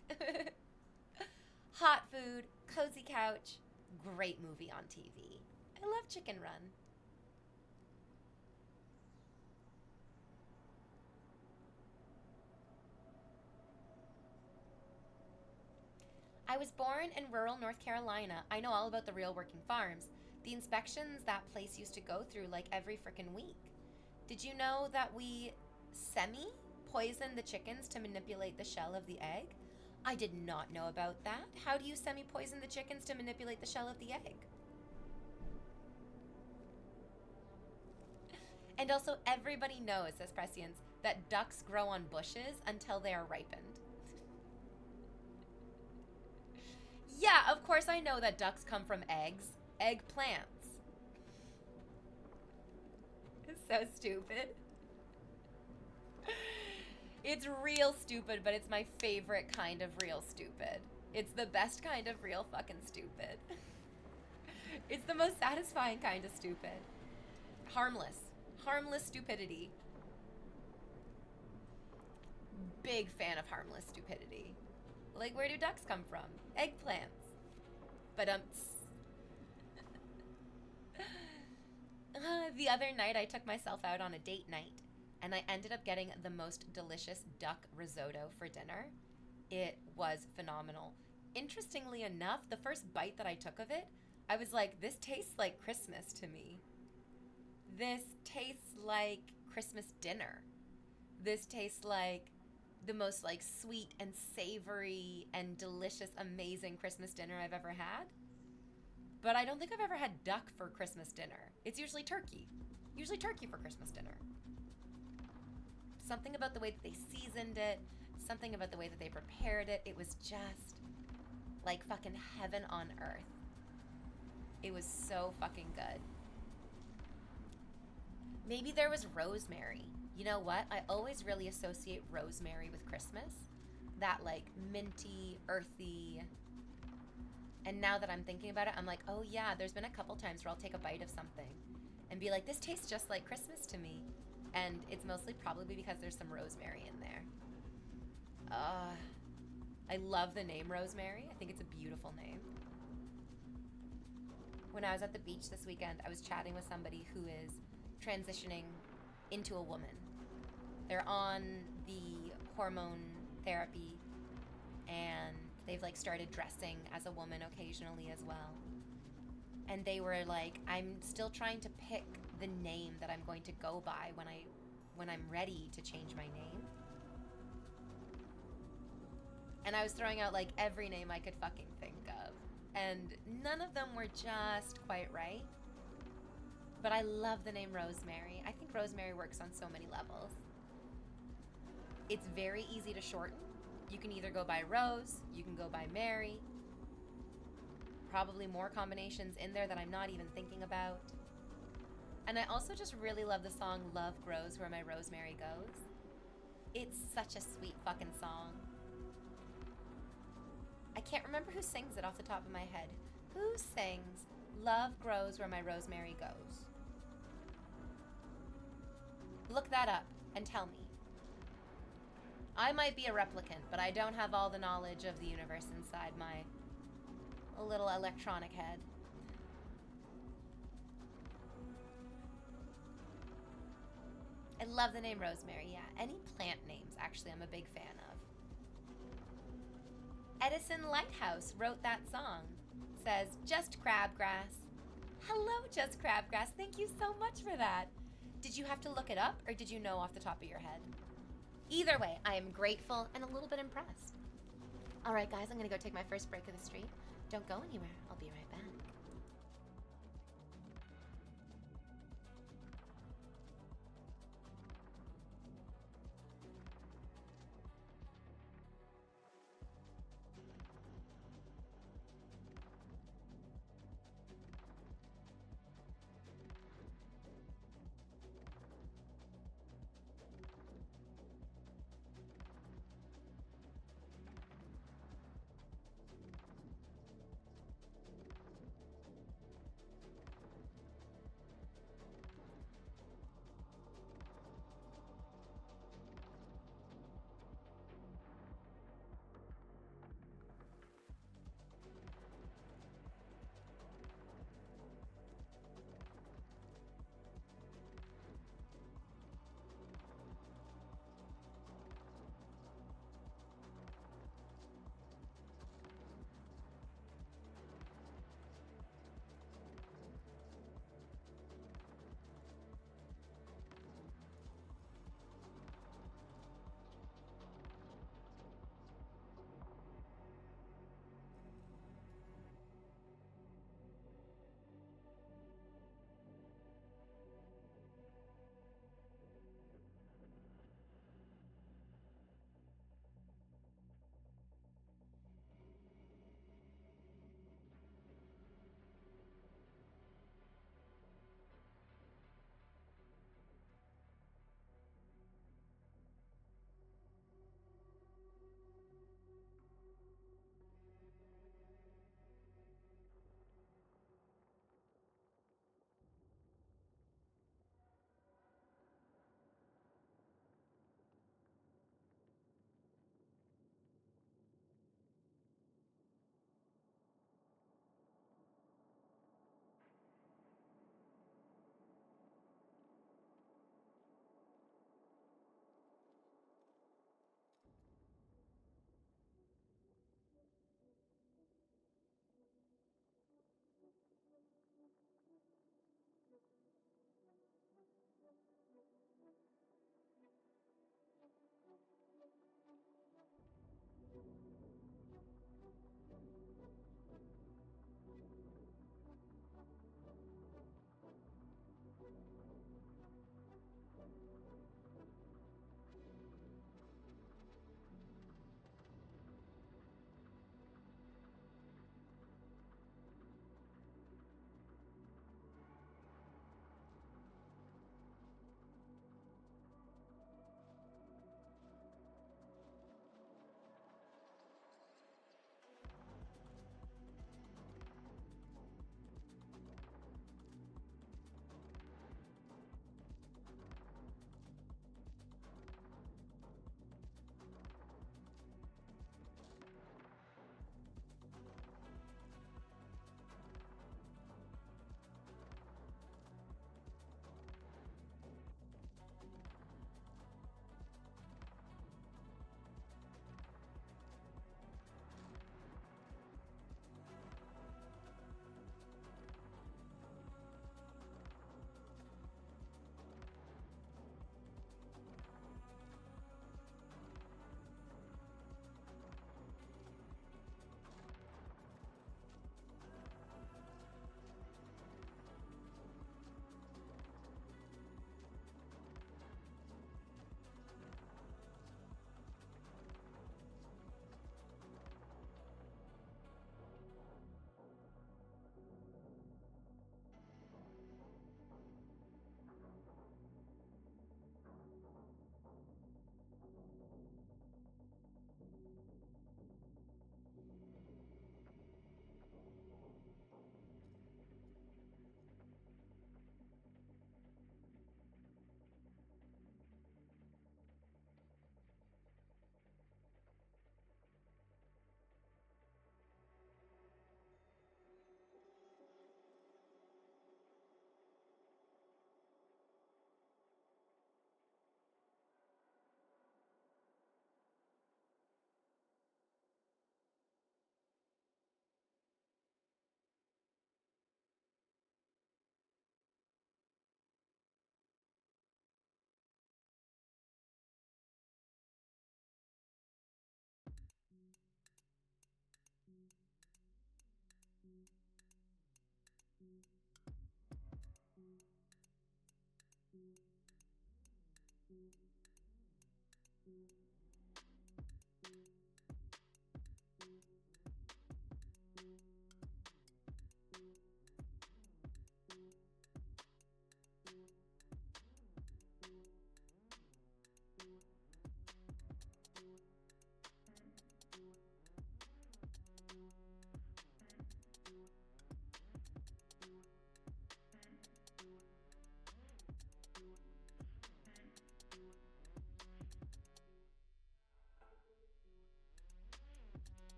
hot food, cozy couch, great movie on TV. I love Chicken Run. I was born in rural North Carolina. I know all about the real working farms. The inspections that place used to go through like every frickin' week. Did you know that we semi-poison the chickens to manipulate the shell of the egg? I did not know about that. How do you semi-poison the chickens to manipulate the shell of the egg? And also, everybody knows, says Prescience, that ducks grow on bushes until they are ripened. Yeah, of course I know that ducks come from eggs. Eggplants. It's so stupid. It's real stupid, but it's my favorite kind of real stupid. It's the best kind of real fucking stupid. It's the most satisfying kind of stupid. Harmless. Harmless stupidity. Big fan of harmless stupidity. Like, where do ducks come from? Eggplants. The other night, I took myself out on a date night, and I ended up getting the most delicious duck risotto for dinner. It was phenomenal. Interestingly enough, the first bite that I took of it, I was like, this tastes like Christmas to me. This tastes like Christmas dinner. This tastes like the most like sweet and savory and delicious, amazing Christmas dinner I've ever had. But I don't think I've ever had duck for Christmas dinner. It's usually turkey. Usually turkey for Christmas dinner. Something about the way that they seasoned it, something about the way that they prepared it, it was just like fucking heaven on earth. It was so fucking good. Maybe there was rosemary. You know what? I always really associate rosemary with Christmas. That like minty, earthy. And now that I'm thinking about it, I'm like, oh yeah, there's been a couple times where I'll take a bite of something and be like, this tastes just like Christmas to me. And it's mostly probably because there's some rosemary in there. I love the name Rosemary. I think it's a beautiful name. When I was at the beach this weekend, I was chatting with somebody who is transitioning into a woman. They're on the hormone therapy, and they've like started dressing as a woman occasionally as well. And they were like, I'm still trying to pick the name that I'm going to go by when I'm ready to change my name. And I was throwing out like every name I could fucking think of, and none of them were just quite right. But I love the name Rosemary. I think Rosemary works on so many levels. It's very easy to shorten. You can either go by Rose, you can go by Mary. Probably more combinations in there that I'm not even thinking about. And I also just really love the song Love Grows Where My Rosemary Goes. It's such a sweet fucking song. I can't remember who sings it off the top of my head. Who sings Love Grows Where My Rosemary Goes? Look that up and tell me. I might be a replicant, but I don't have all the knowledge of the universe inside my little electronic head. I love the name Rosemary, yeah. Any plant names, actually, I'm a big fan of. Edison Lighthouse wrote that song. Says, just crabgrass. Hello, Just Crabgrass. Thank you so much for that. Did you have to look it up, or did you know off the top of your head? Either way, I am grateful and a little bit impressed. All right, guys, I'm going to go take my first break of the stream. Don't go anywhere. I'll be right back.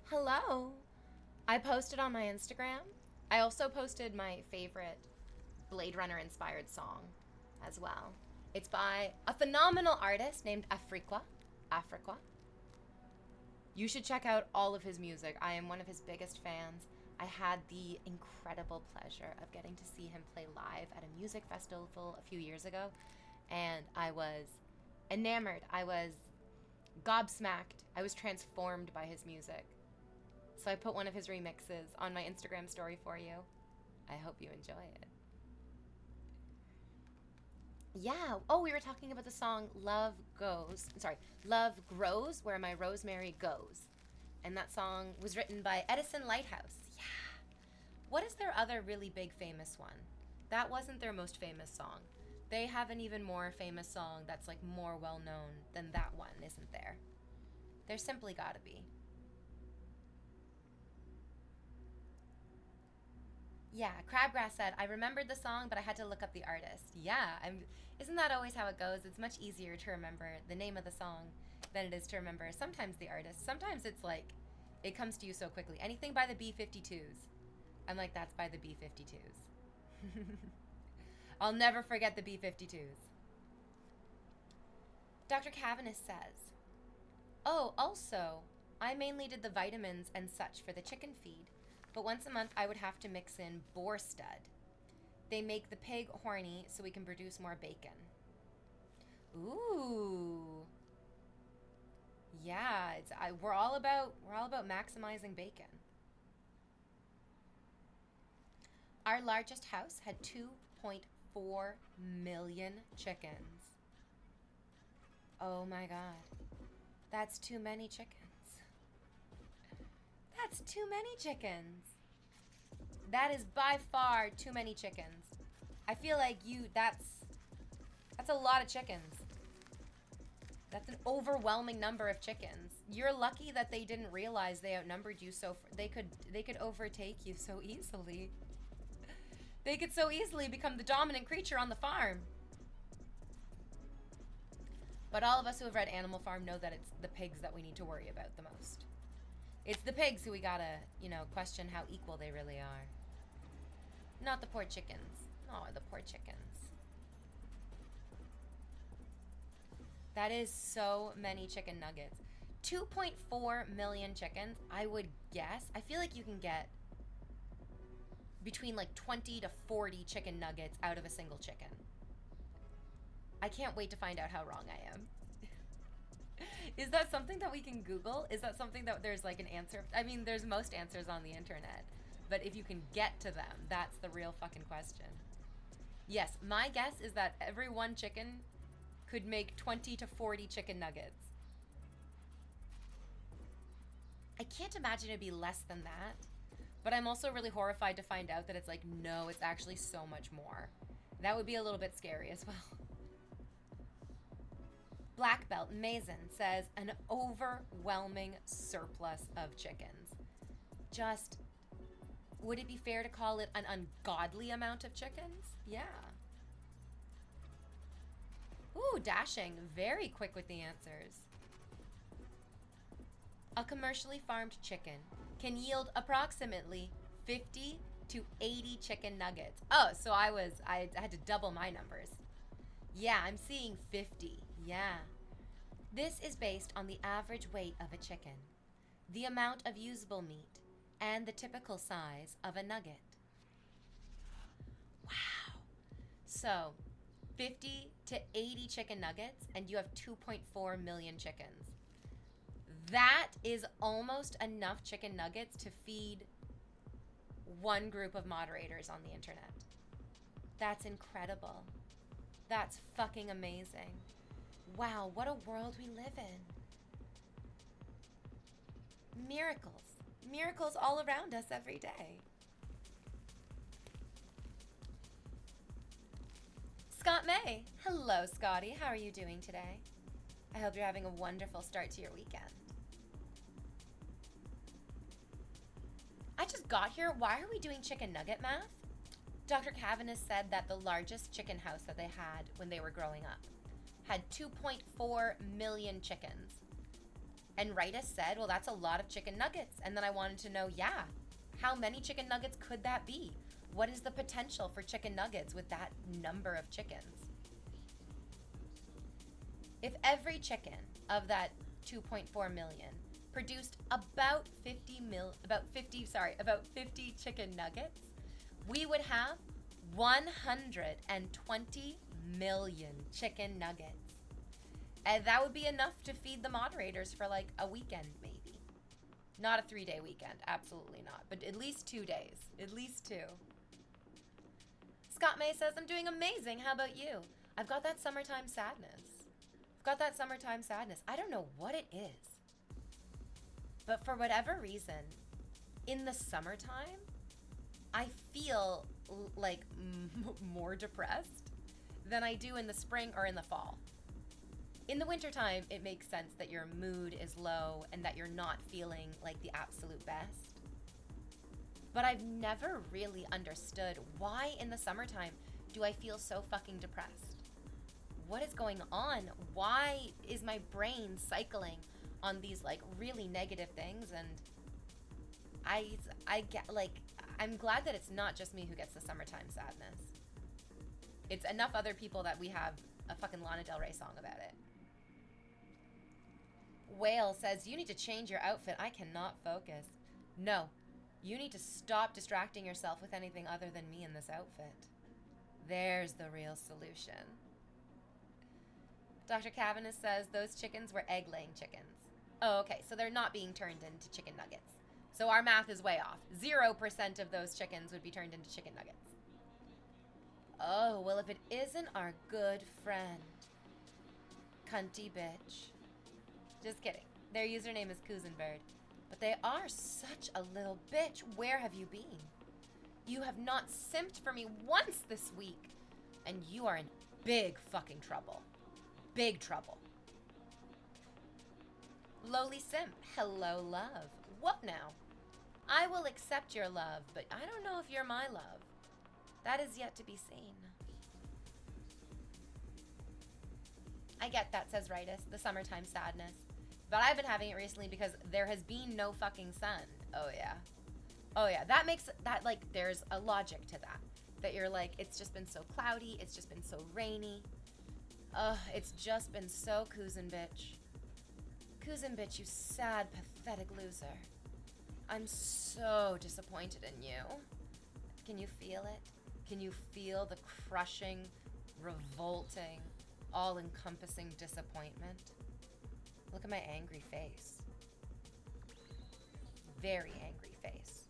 Hello. I posted on my Instagram. I also posted my favorite Blade Runner inspired song as well. It's by a phenomenal artist named Afriqua. Afriqua. You should check out all of his music. I am one of his biggest fans. I had the incredible pleasure of getting to see him play live at a music festival a few years ago, and I was enamored. I was gobsmacked. I was transformed by his music. So I put one of his remixes on my Instagram story for you. I hope you enjoy it. Yeah. Oh, we were talking about the song Love Grows Where My Rosemary Goes. And that song was written by Edison Lighthouse. Yeah. What is their other really big famous one? That wasn't their most famous song. They have an even more famous song that's like more well known than that one, isn't there? There's simply gotta be. Yeah, Crabgrass said, I remembered the song, but I had to look up the artist. Yeah, isn't that always how it goes? It's much easier to remember the name of the song than it is to remember sometimes the artist. Sometimes it's like, it comes to you so quickly. Anything by the B-52s. I'm like, that's by the B-52s. I'll never forget the B-52s. Dr. Cavanis says, oh, also, I mainly did the vitamins and such for the chicken feed. But once a month, I would have to mix in boar stud. They make the pig horny so we can produce more bacon. Ooh. Yeah, we're all about maximizing bacon. Our largest house had 2.4 million chickens. Oh my God. That's too many chickens. That's too many chickens. That is by far too many chickens. I feel like that's a lot of chickens. That's an overwhelming number of chickens. You're lucky that they didn't realize they outnumbered you they could overtake you so easily. They could so easily become the dominant creature on the farm. But all of us who have read Animal Farm know that it's the pigs that we need to worry about the most. It's the pigs who we gotta, question how equal they really are. Not the poor chickens. Oh, the poor chickens. That is so many chicken nuggets. 2.4 million chickens, I would guess. I feel like you can get between like 20 to 40 chicken nuggets out of a single chicken. I can't wait to find out how wrong I am. Is that something that we can Google? Is that something that there's like an answer? I mean, there's most answers on the internet, but if you can get to them, that's the real fucking question. Yes, my guess is that every one chicken could make 20 to 40 chicken nuggets. I can't imagine it'd be less than that, but I'm also really horrified to find out that it's like, no, it's actually so much more. That would be a little bit scary as well. Black Belt Mason says an overwhelming surplus of chickens. Just, would it be fair to call it an ungodly amount of chickens? Yeah. Ooh, Dashing, very quick with the answers. A commercially farmed chicken can yield approximately 50 to 80 chicken nuggets. Oh, so I had to double my numbers. Yeah, I'm seeing 50. Yeah. This is based on the average weight of a chicken, the amount of usable meat, and the typical size of a nugget. Wow. So, 50 to 80 chicken nuggets, and you have 2.4 million chickens. That is almost enough chicken nuggets to feed one group of moderators on the internet. That's incredible. That's fucking amazing. Wow, what a world we live in. Miracles. Miracles all around us every day. Scott May. Hello, Scotty. How are you doing today? I hope you're having a wonderful start to your weekend. I just got here. Why are we doing chicken nugget math? Dr. Cavanis said that the largest chicken house that they had when they were growing up had 2.4 million chickens. And Rita said, well, that's a lot of chicken nuggets. And then I wanted to know, yeah, how many chicken nuggets could that be? What is the potential for chicken nuggets with that number of chickens? If every chicken of that 2.4 million produced about 50 chicken nuggets, we would have 120 million chicken nuggets. And that would be enough to feed the moderators for like a weekend, maybe. Not a 3-day weekend, absolutely not. But at least 2 days, at least 2. Scott May says, I'm doing amazing. How about you? I've got that summertime sadness. I don't know what it is. But for whatever reason, in the summertime, I feel like more depressed than I do in the spring or in the fall. In the wintertime, it makes sense that your mood is low and that you're not feeling like the absolute best. But I've never really understood why in the summertime do I feel so fucking depressed? What is going on? Why is my brain cycling on these like really negative things? And I get like, I'm glad that it's not just me who gets the summertime sadness. It's enough other people that we have a fucking Lana Del Rey song about it. Whale says, you need to change your outfit. I cannot focus. No, you need to stop distracting yourself with anything other than me in this outfit. There's the real solution. Dr. Cavanis says those chickens were egg-laying chickens. Oh, okay, so they're not being turned into chicken nuggets. So our math is way off. 0% of those chickens would be turned into chicken nuggets. Oh, well, if it isn't our good friend, cunty bitch. Just kidding. Their username is Kuzenbird. But they are such a little bitch. Where have you been? You have not simped for me once this week. And you are in big fucking trouble. Big trouble. Lowly simp. Hello, love. What now? I will accept your love, but I don't know if you're my love. That is yet to be seen. I get that, says Ritus, the summertime sadness. But I've been having it recently because there has been no fucking sun. Oh, yeah. Oh, yeah. That makes that, like, there's a logic to that. That you're like, it's just been so cloudy. It's just been so rainy. Ugh, it's just been so Kuzin bitch. Kuzin bitch, you sad, pathetic loser. I'm so disappointed in you. Can you feel it? Can you feel the crushing, revolting, all-encompassing disappointment? Look at my angry face. Very angry face.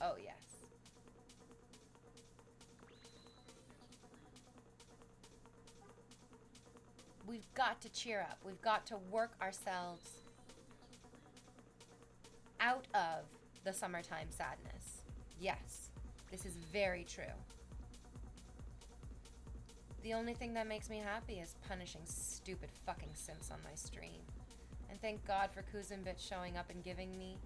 Oh, yes. We've got to cheer up. We've got to work ourselves out of the summertime sadness. Yes, this is very true. The only thing that makes me happy is punishing stupid fucking simps on my stream. And thank God for Kuzenbit showing up and giving me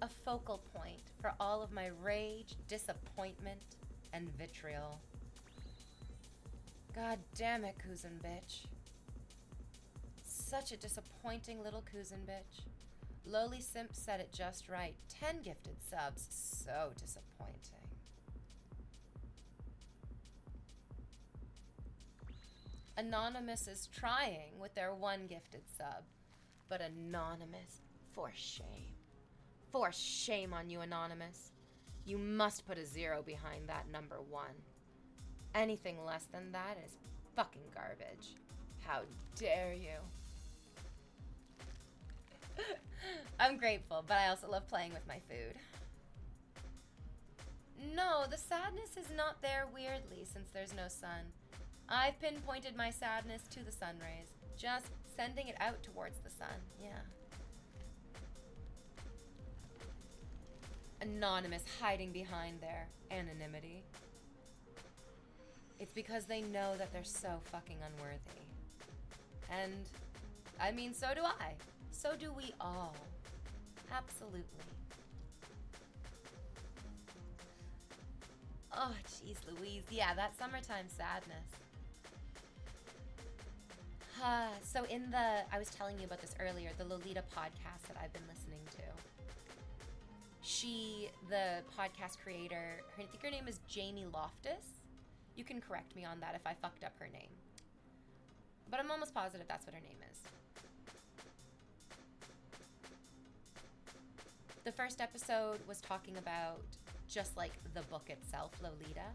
a focal point for all of my rage, disappointment, and vitriol. God damn it, Kuzin bitch. Such a disappointing little Kuzin bitch. Lowly Simp said it just right. 10 gifted subs. So disappointing. Anonymous is trying with their 1 gifted sub. But Anonymous, for shame. For shame on you, Anonymous. You must put a 0 behind that number 1. Anything less than that is fucking garbage. How dare you? I'm grateful, but I also love playing with my food. No, the sadness is not there weirdly since there's no sun. I've pinpointed my sadness to the sun rays, just sending it out towards the sun, yeah. Anonymous hiding behind their anonymity. It's because they know that they're so fucking unworthy. And, I mean, so do I. So do we all. Absolutely. Oh, jeez Louise. Yeah, that summertime sadness. So I was telling you about this earlier, the Lolita podcast that I've been listening to. The podcast creator, I think her name is Jamie Loftus. You can correct me on that if I fucked up her name. But I'm almost positive that's what her name is. The first episode was talking about just like the book itself, Lolita.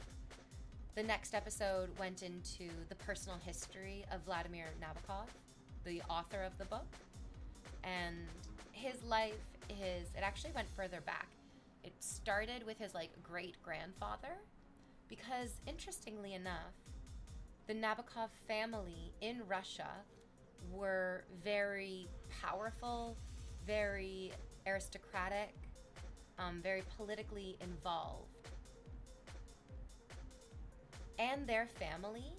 The next episode went into the personal history of Vladimir Nabokov, the author of the book. And his life, it actually went further back. It started with his like great-grandfather, because interestingly enough, the Nabokov family in Russia were very powerful, very aristocratic, very politically involved. And their family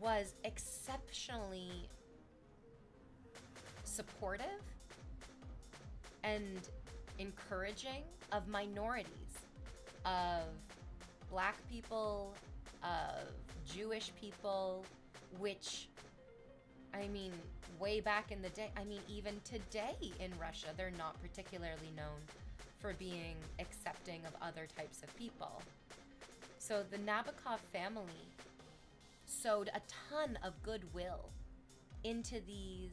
was exceptionally supportive and encouraging of minorities, of Black people, of Jewish people, which, I mean, way back in the day, I mean, even today in Russia, they're not particularly known for being accepting of other types of people. So the Nabokov family sowed a ton of goodwill into these,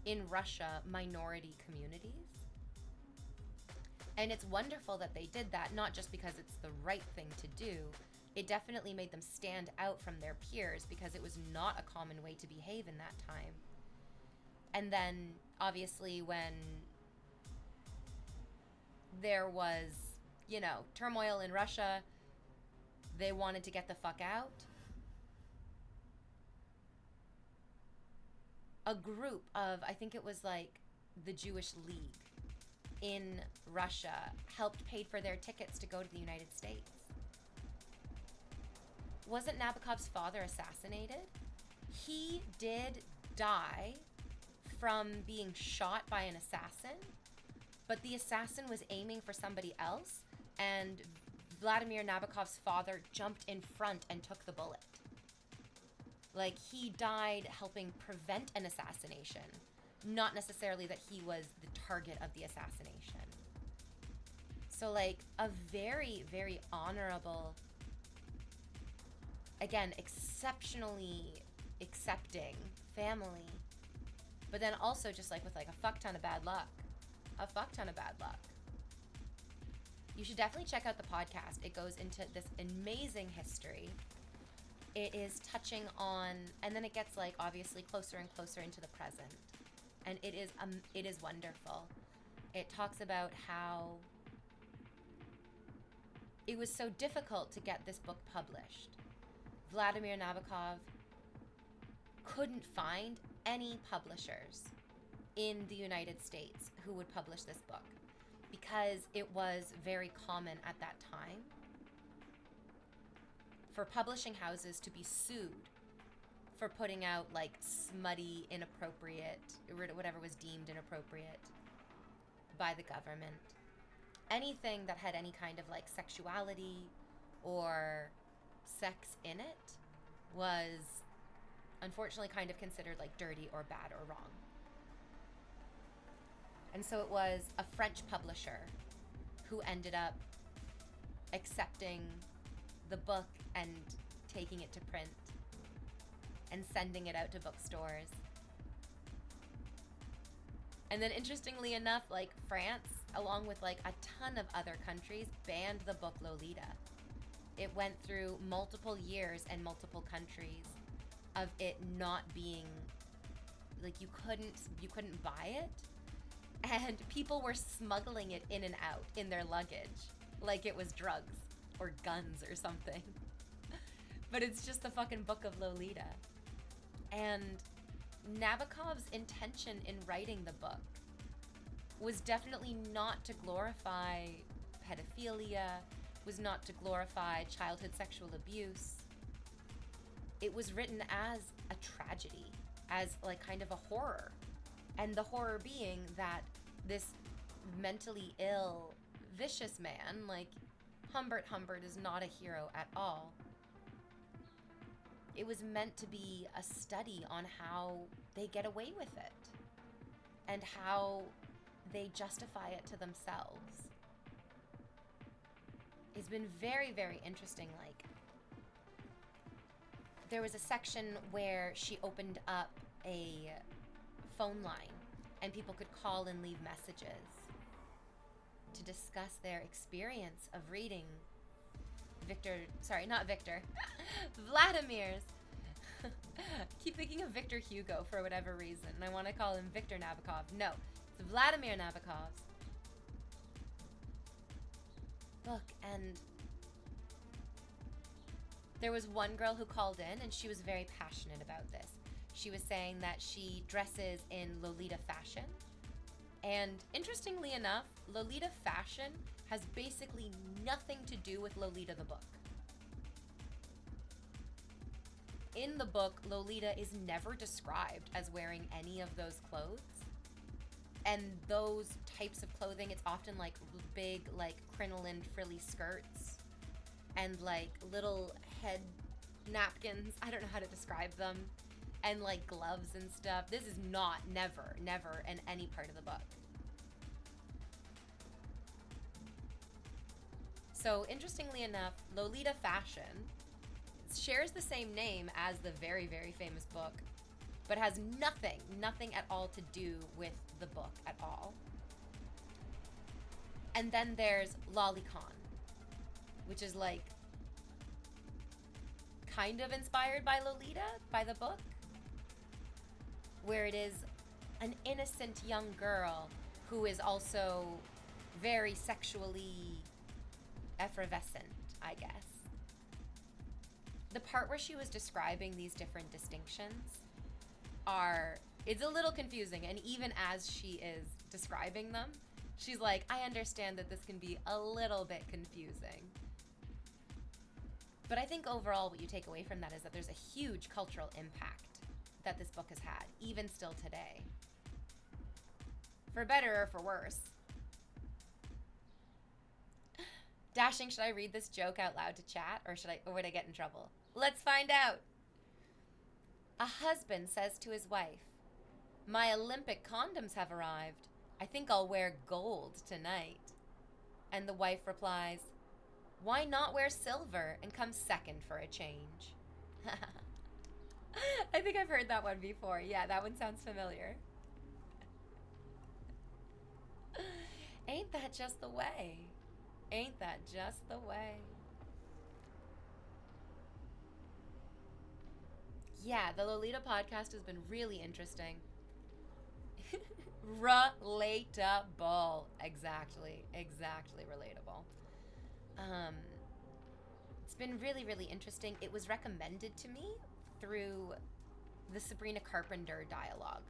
in Russia, minority communities. And it's wonderful that they did that, not just because it's the right thing to do. It definitely made them stand out from their peers because it was not a common way to behave in that time. And then, obviously, when there was, turmoil in Russia, they wanted to get the fuck out. A group of, I think it was like the Jewish League in Russia, paid for their tickets to go to the United States. Wasn't Nabokov's father assassinated? He did die from being shot by an assassin, but the assassin was aiming for somebody else, and Vladimir Nabokov's father jumped in front and took the bullet. Like, he died helping prevent an assassination, not necessarily that he was the target of the assassination. So, like, a very, very honorable, again, exceptionally accepting family, but then also just like with like a fuck ton of bad luck. You should definitely check out the podcast. It goes into this amazing history. It is touching on, and then it gets like obviously closer and closer into the present. And it is wonderful. It talks about how it was so difficult to get this book published. Vladimir Nabokov couldn't find any publishers in the United States who would publish this book because it was very common at that time for publishing houses to be sued for putting out like smutty, inappropriate, whatever was deemed inappropriate by the government. Anything that had any kind of like sexuality or sex in it was unfortunately kind of considered like dirty or bad or wrong. And so it was a French publisher who ended up accepting the book and taking it to print and sending it out to bookstores. And then interestingly enough, like France, along with like a ton of other countries, banned the book Lolita. It went through multiple years and multiple countries of it not being, like you couldn't buy it. And people were smuggling it in and out in their luggage like it was drugs or guns or something. But it's just the fucking book of Lolita. And Nabokov's intention in writing the book was definitely not to glorify pedophilia, was not to glorify childhood sexual abuse. It was written as a tragedy, as like kind of a horror. And the horror being that this mentally ill, vicious man, like Humbert is not a hero at all. It was meant to be a study on how they get away with it and how they justify it to themselves. It's been very, very interesting. Like, there was a section where she opened up a phone line and people could call and leave messages to discuss their experience of reading Vladimir's. Keep thinking of Victor Hugo for whatever reason. I want to call him Victor Nabokov. No, it's Vladimir Nabokov's book. And there was one girl who called in and she was very passionate about this. She was saying that she dresses in Lolita fashion. And interestingly enough, Lolita fashion has basically nothing to do with Lolita the book. In the book, Lolita is never described as wearing any of those clothes. And those types of clothing, it's often like big, like crinoline frilly skirts and like little head napkins. I don't know how to describe them. And like gloves and stuff. This is never in any part of the book. So interestingly enough, Lolita fashion shares the same name as the very, very famous book, but has nothing at all to do with the book at all. And then there's Lolicon, which is like kind of inspired by Lolita, by the book, where it is an innocent young girl who is also very sexually effervescent, I guess. The part where she was describing these different distinctions it's a little confusing, and even as she is describing them, she's like, I understand that this can be a little bit confusing. But I think overall what you take away from that is that there's a huge cultural impact that this book has had, even still today. For better or for worse. Dashing, should I read this joke out loud to chat, or would I get in trouble? Let's find out. A husband says to his wife, my Olympic condoms have arrived. I think I'll wear gold tonight. And the wife replies, why not wear silver and come second for a change? I think I've heard that one before. Yeah, that one sounds familiar. Ain't that just the way? Ain't that just the way? Yeah, the Lolita podcast has been really interesting. Relatable. Exactly relatable. It's been really, really interesting. It was recommended to me through the Sabrina Carpenter dialogue.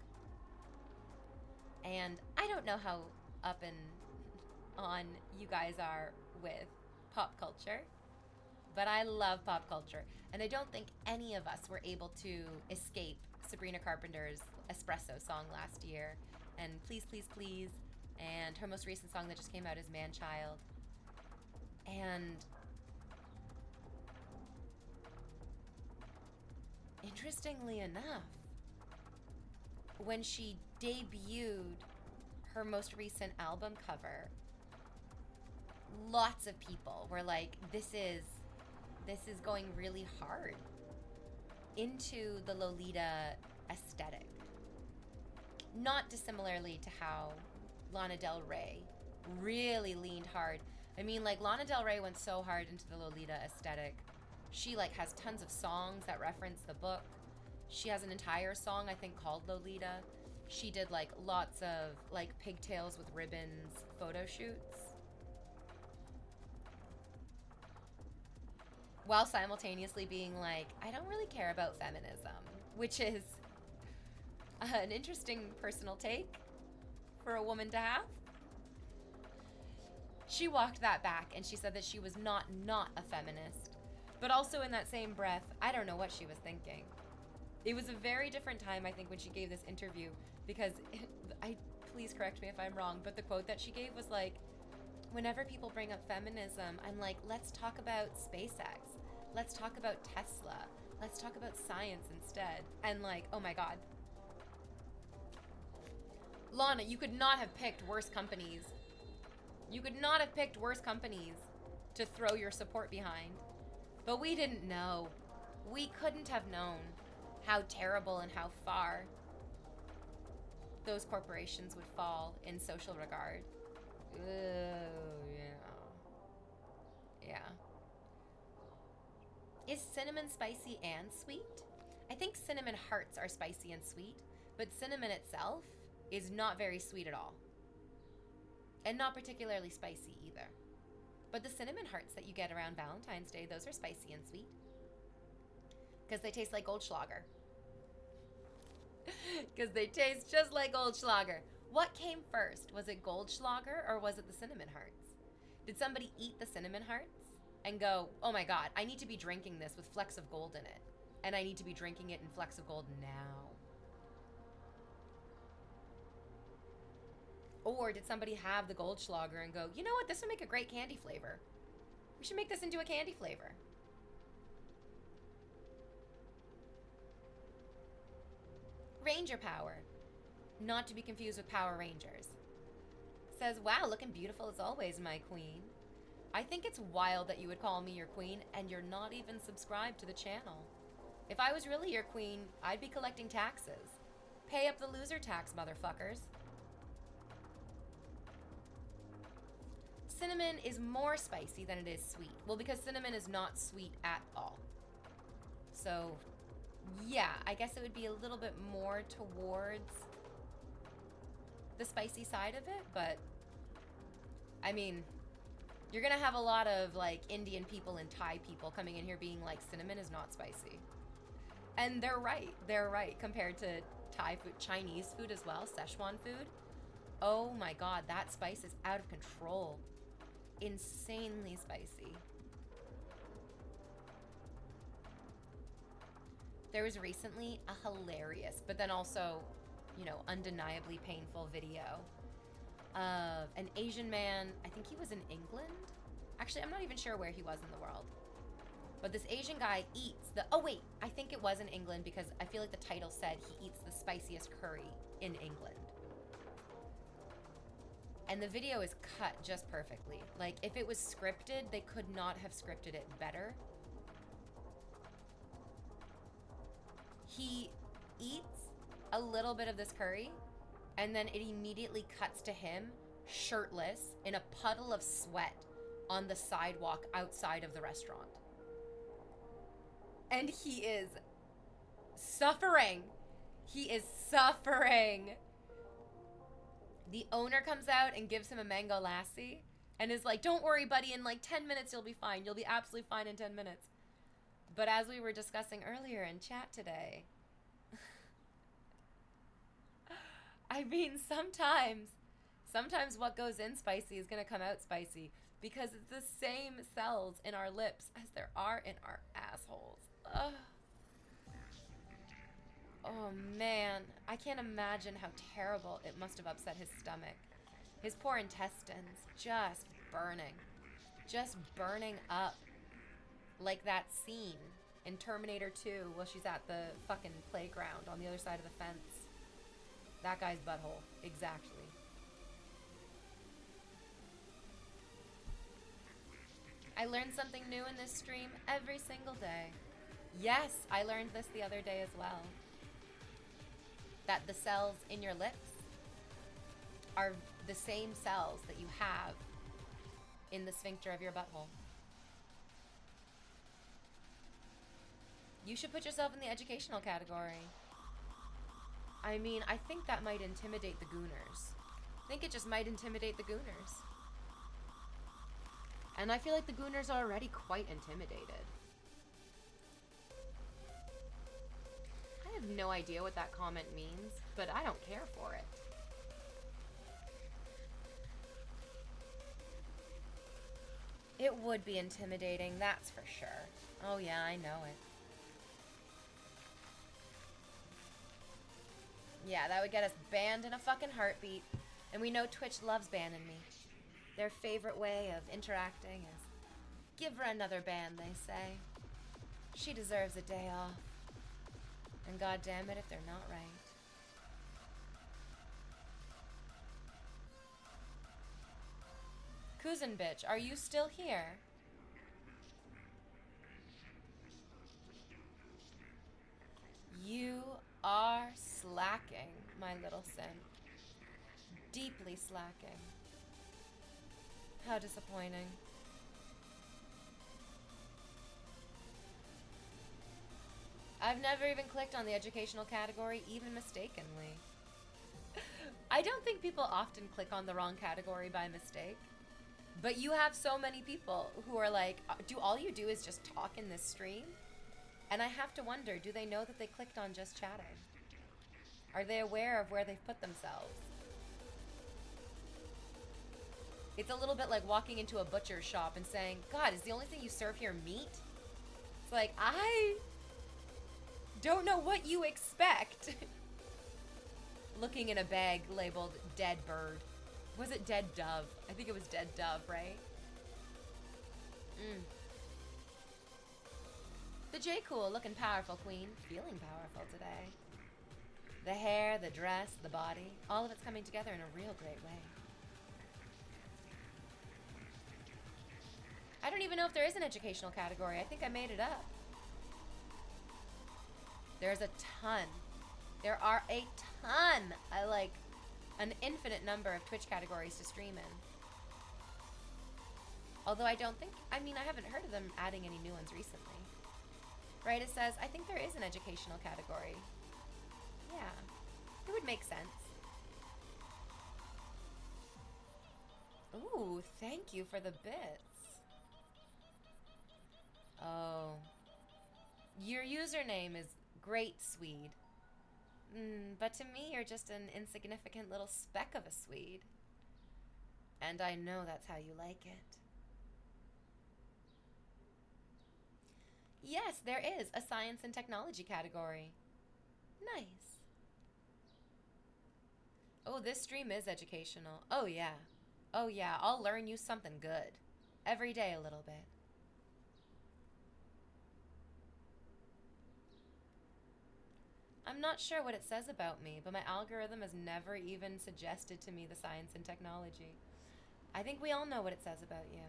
And I don't know how up and on you guys are with pop culture, but I love pop culture. And I don't think any of us were able to escape Sabrina Carpenter's Espresso song last year, and Please, Please, Please, and her most recent song that just came out is Man Child. And interestingly enough, when she debuted her most recent album cover, lots of people were like, this is going really hard into the Lolita aesthetic. Not dissimilarly to how Lana Del Rey really leaned hard. I mean, like, Lana Del Rey went so hard into the Lolita aesthetic. She, like, has tons of songs that reference the book. She has an entire song, I think, called Lolita. She did, like, lots of, like, pigtails with ribbons photo shoots, while simultaneously being like, I don't really care about feminism, which is an interesting personal take for a woman to have. She walked that back, and she said that she was not a feminist. But also in that same breath, I don't know what she was thinking. It was a very different time, I think, when she gave this interview, because please correct me if I'm wrong, but the quote that she gave was like, whenever people bring up feminism, I'm like, let's talk about SpaceX. Let's talk about Tesla. Let's talk about science instead. And like, oh my god. Lana, you could not have picked worse companies. You could not have picked worse companies to throw your support behind. But we didn't know. We couldn't have known how terrible and how far those corporations would fall in social regard. Oh, yeah. Yeah. Is cinnamon spicy and sweet? I think cinnamon hearts are spicy and sweet, but cinnamon itself is not very sweet at all. And not particularly spicy either. But the cinnamon hearts that you get around Valentine's Day, those are spicy and sweet. Because they taste like Goldschlager. Because they taste just like Goldschlager. What came first? Was it Goldschlager or was it the cinnamon hearts? Did somebody eat the cinnamon hearts and go, oh my god, I need to be drinking this with flecks of gold in it. And I need to be drinking it in flecks of gold now. Or did somebody have the Goldschlager and go, you know what, this would make a great candy flavor. We should make this into a candy flavor. Ranger Power, not to be confused with Power Rangers, says, wow, looking beautiful as always, my queen. I think it's wild that you would call me your queen and you're not even subscribed to the channel. If I was really your queen, I'd be collecting taxes. Pay up the loser tax, motherfuckers. Cinnamon is more spicy than it is sweet. Well, because cinnamon is not sweet at all. So, yeah, I guess it would be a little bit more towards the spicy side of it, but I mean, you're gonna have a lot of like Indian people and Thai people coming in here being like, cinnamon is not spicy. And they're right compared to Thai food, Chinese food as well, Szechuan food. Oh my god, that spice is out of control. Insanely spicy. There was recently a hilarious, but then also, you know, undeniably painful video of an Asian man. I think he was in England. Actually, I'm not even sure where he was in the world. But this Asian guy eats the... Oh, wait. I think it was in England because I feel like the title said he eats the spiciest curry in England. And the video is cut just perfectly. Like, if it was scripted, they could not have scripted it better. He eats a little bit of this curry, and then it immediately cuts to him, shirtless, in a puddle of sweat on the sidewalk outside of the restaurant. And he is suffering. He is suffering. The owner comes out and gives him a mango lassi and is like, don't worry, buddy, in like 10 minutes you'll be fine. You'll be absolutely fine in 10 minutes. But as we were discussing earlier in chat today, I mean, sometimes what goes in spicy is going to come out spicy because it's the same cells in our lips as there are in our assholes. Ugh. Oh man, I can't imagine how terrible it must have upset his stomach. His poor intestines just burning up. Like that scene in Terminator 2 while she's at the fucking playground on the other side of the fence. That guy's butthole, exactly. I learned something new in this stream every single day. Yes, I learned this the other day as well. That the cells in your lips are the same cells that you have in the sphincter of your butthole. You should put yourself in the educational category. I mean, I think that might intimidate the gooners. I think it just might intimidate the gooners. And I feel like the gooners are already quite intimidated. I have no idea what that comment means, but I don't care for it. It would be intimidating, that's for sure. Oh yeah, I know it. Yeah, that would get us banned in a fucking heartbeat. And we know Twitch loves banning me. Their favorite way of interacting is give her another ban, they say. She deserves a day off. And god damn it if they're not right. Kuzin bitch, are you still here? You are slacking, my little simp. Deeply slacking. How disappointing. I've never even clicked on the educational category, even mistakenly. I don't think people often click on the wrong category by mistake. But you have so many people who are like, do all you do is just talk in this stream? And I have to wonder, do they know that they clicked on just chatting? Are they aware of where they've put themselves? It's a little bit like walking into a butcher's shop and saying, God, is the only thing you serve here meat? It's like, I don't know what you expect. Looking in a bag labeled dead bird. Was it dead dove? I think it was dead dove, right? The J. Cool, looking powerful, queen. Feeling powerful today. The hair, the dress, the body, all of it's coming together in a real great way. I don't even know if there is an educational category. I think I made it up. There's a ton. There are a ton. I like an infinite number of Twitch categories to stream in. Although I haven't heard of them adding any new ones recently. Right, it says, I think there is an educational category. Yeah, it would make sense. Ooh, thank you for the bits. Oh. Your username is Great Swede. But to me, you're just an insignificant little speck of a Swede. And I know that's how you like it. Yes, there is a science and technology category. Nice. Oh, this stream is educational. Oh, yeah. Oh, yeah, I'll learn you something good. Every day a little bit. I'm not sure what it says about me, but my algorithm has never even suggested to me the science and technology. I think we all know what it says about you.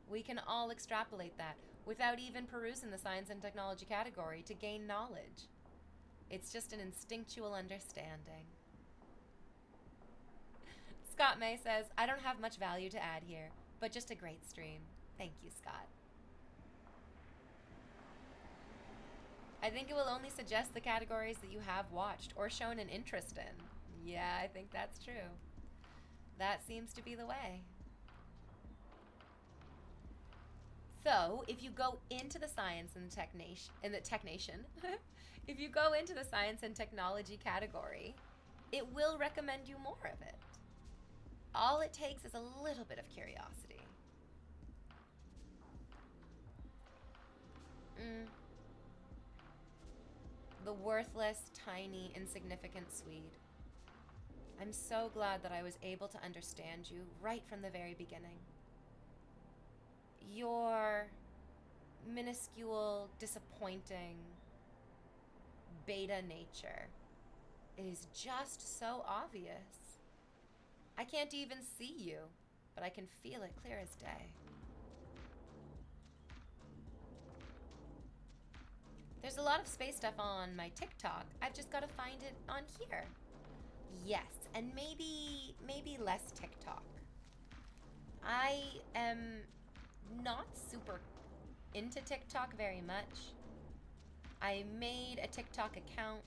We can all extrapolate that without even perusing the science and technology category to gain knowledge. It's just an instinctual understanding. Scott May says, I don't have much value to add here, but just a great stream. Thank you, Scott. I think it will only suggest the categories that you have watched or shown an interest in. Yeah, I think that's true. That seems to be the way. So, if you go into the science and technation, if you go into the science and technology category, it will recommend you more of it. All it takes is a little bit of curiosity. The worthless, tiny, insignificant Swede. I'm so glad that I was able to understand you right from the very beginning. Your minuscule, disappointing, beta nature is just so obvious. I can't even see you, but I can feel it clear as day. There's a lot of space stuff on my TikTok. I've just got to find it on here. Yes, and maybe less TikTok. I am not super into TikTok very much. I made a TikTok account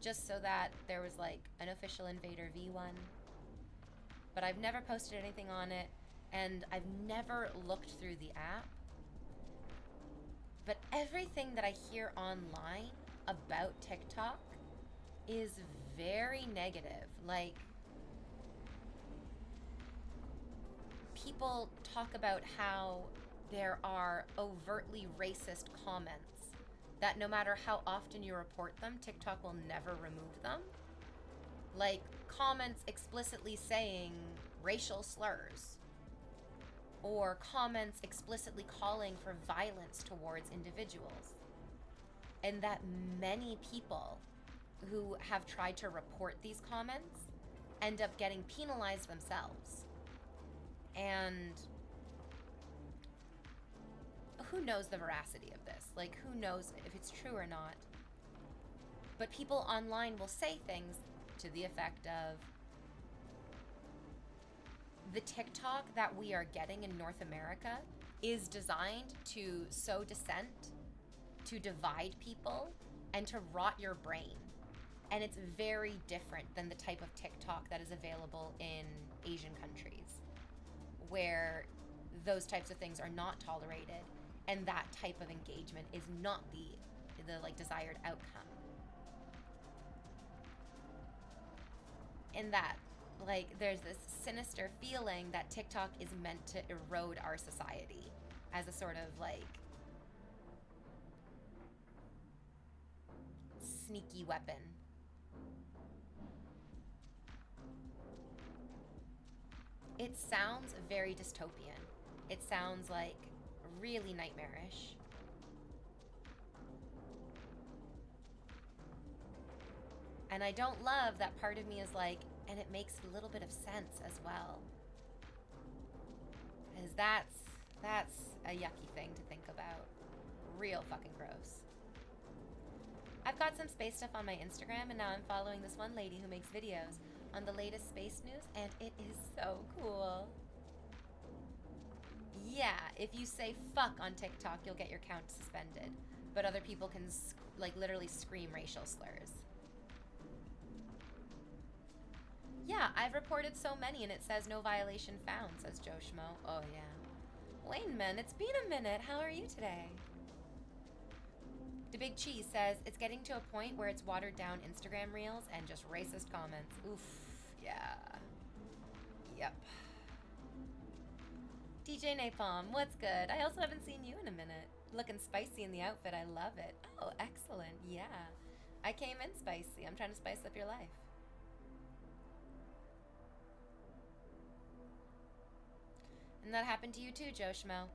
just so that there was like an official Invader V1. But I've never posted anything on it, and I've never looked through the app. But everything that I hear online about TikTok is very negative. Like, people talk about how there are overtly racist comments that no matter how often you report them, TikTok will never remove them. Like, comments explicitly saying racial slurs. or comments explicitly calling for violence towards individuals. And that many people who have tried to report these comments end up getting penalized themselves. And who knows the veracity of this? Like, who knows if it's true or not? But people online will say things to the effect of, the TikTok that we are getting in North America is designed to sow dissent, to divide people, and to rot your brain. And it's very different than the type of TikTok that is available in Asian countries, where those types of things are not tolerated, and that type of engagement is not the like desired outcome. In that, like, there's this sinister feeling that TikTok is meant to erode our society as a sort of like sneaky weapon. It sounds very dystopian. It sounds like really nightmarish. And I don't love that part of me is like, and it makes a little bit of sense as well. Because that's a yucky thing to think about. Real fucking gross. I've got some space stuff on my Instagram, and now I'm following this one lady who makes videos on the latest space news, and it is so cool. Yeah, if you say fuck on TikTok, you'll get your account suspended. But other people can, like, literally scream racial slurs. Yeah, I've reported so many, and it says no violation found, says Joe Schmo. Oh, yeah. Wayneman, it's been a minute. How are you today? The Big Cheese says, it's getting to a point where it's watered down Instagram reels and just racist comments. Oof, yeah. Yep. DJ Napalm, what's good? I also haven't seen you in a minute. Looking spicy in the outfit, I love it. Oh, excellent, yeah. I came in spicy. I'm trying to spice up your life. And that happened to you too, Joe Schmo.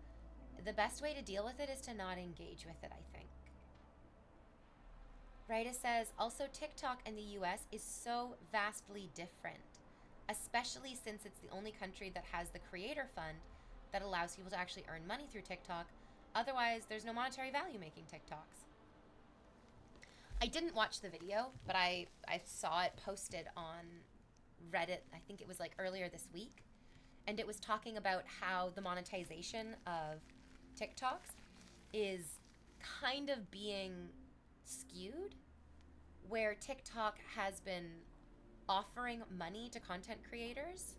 The best way to deal with it is to not engage with it, I think. Rita says, also TikTok in the US is so vastly different, especially since it's the only country that has the creator fund that allows people to actually earn money through TikTok. Otherwise, there's no monetary value making TikToks. I didn't watch the video, but I saw it posted on Reddit, I think it was like earlier this week. And it was talking about how the monetization of TikToks is kind of being skewed, where TikTok has been offering money to content creators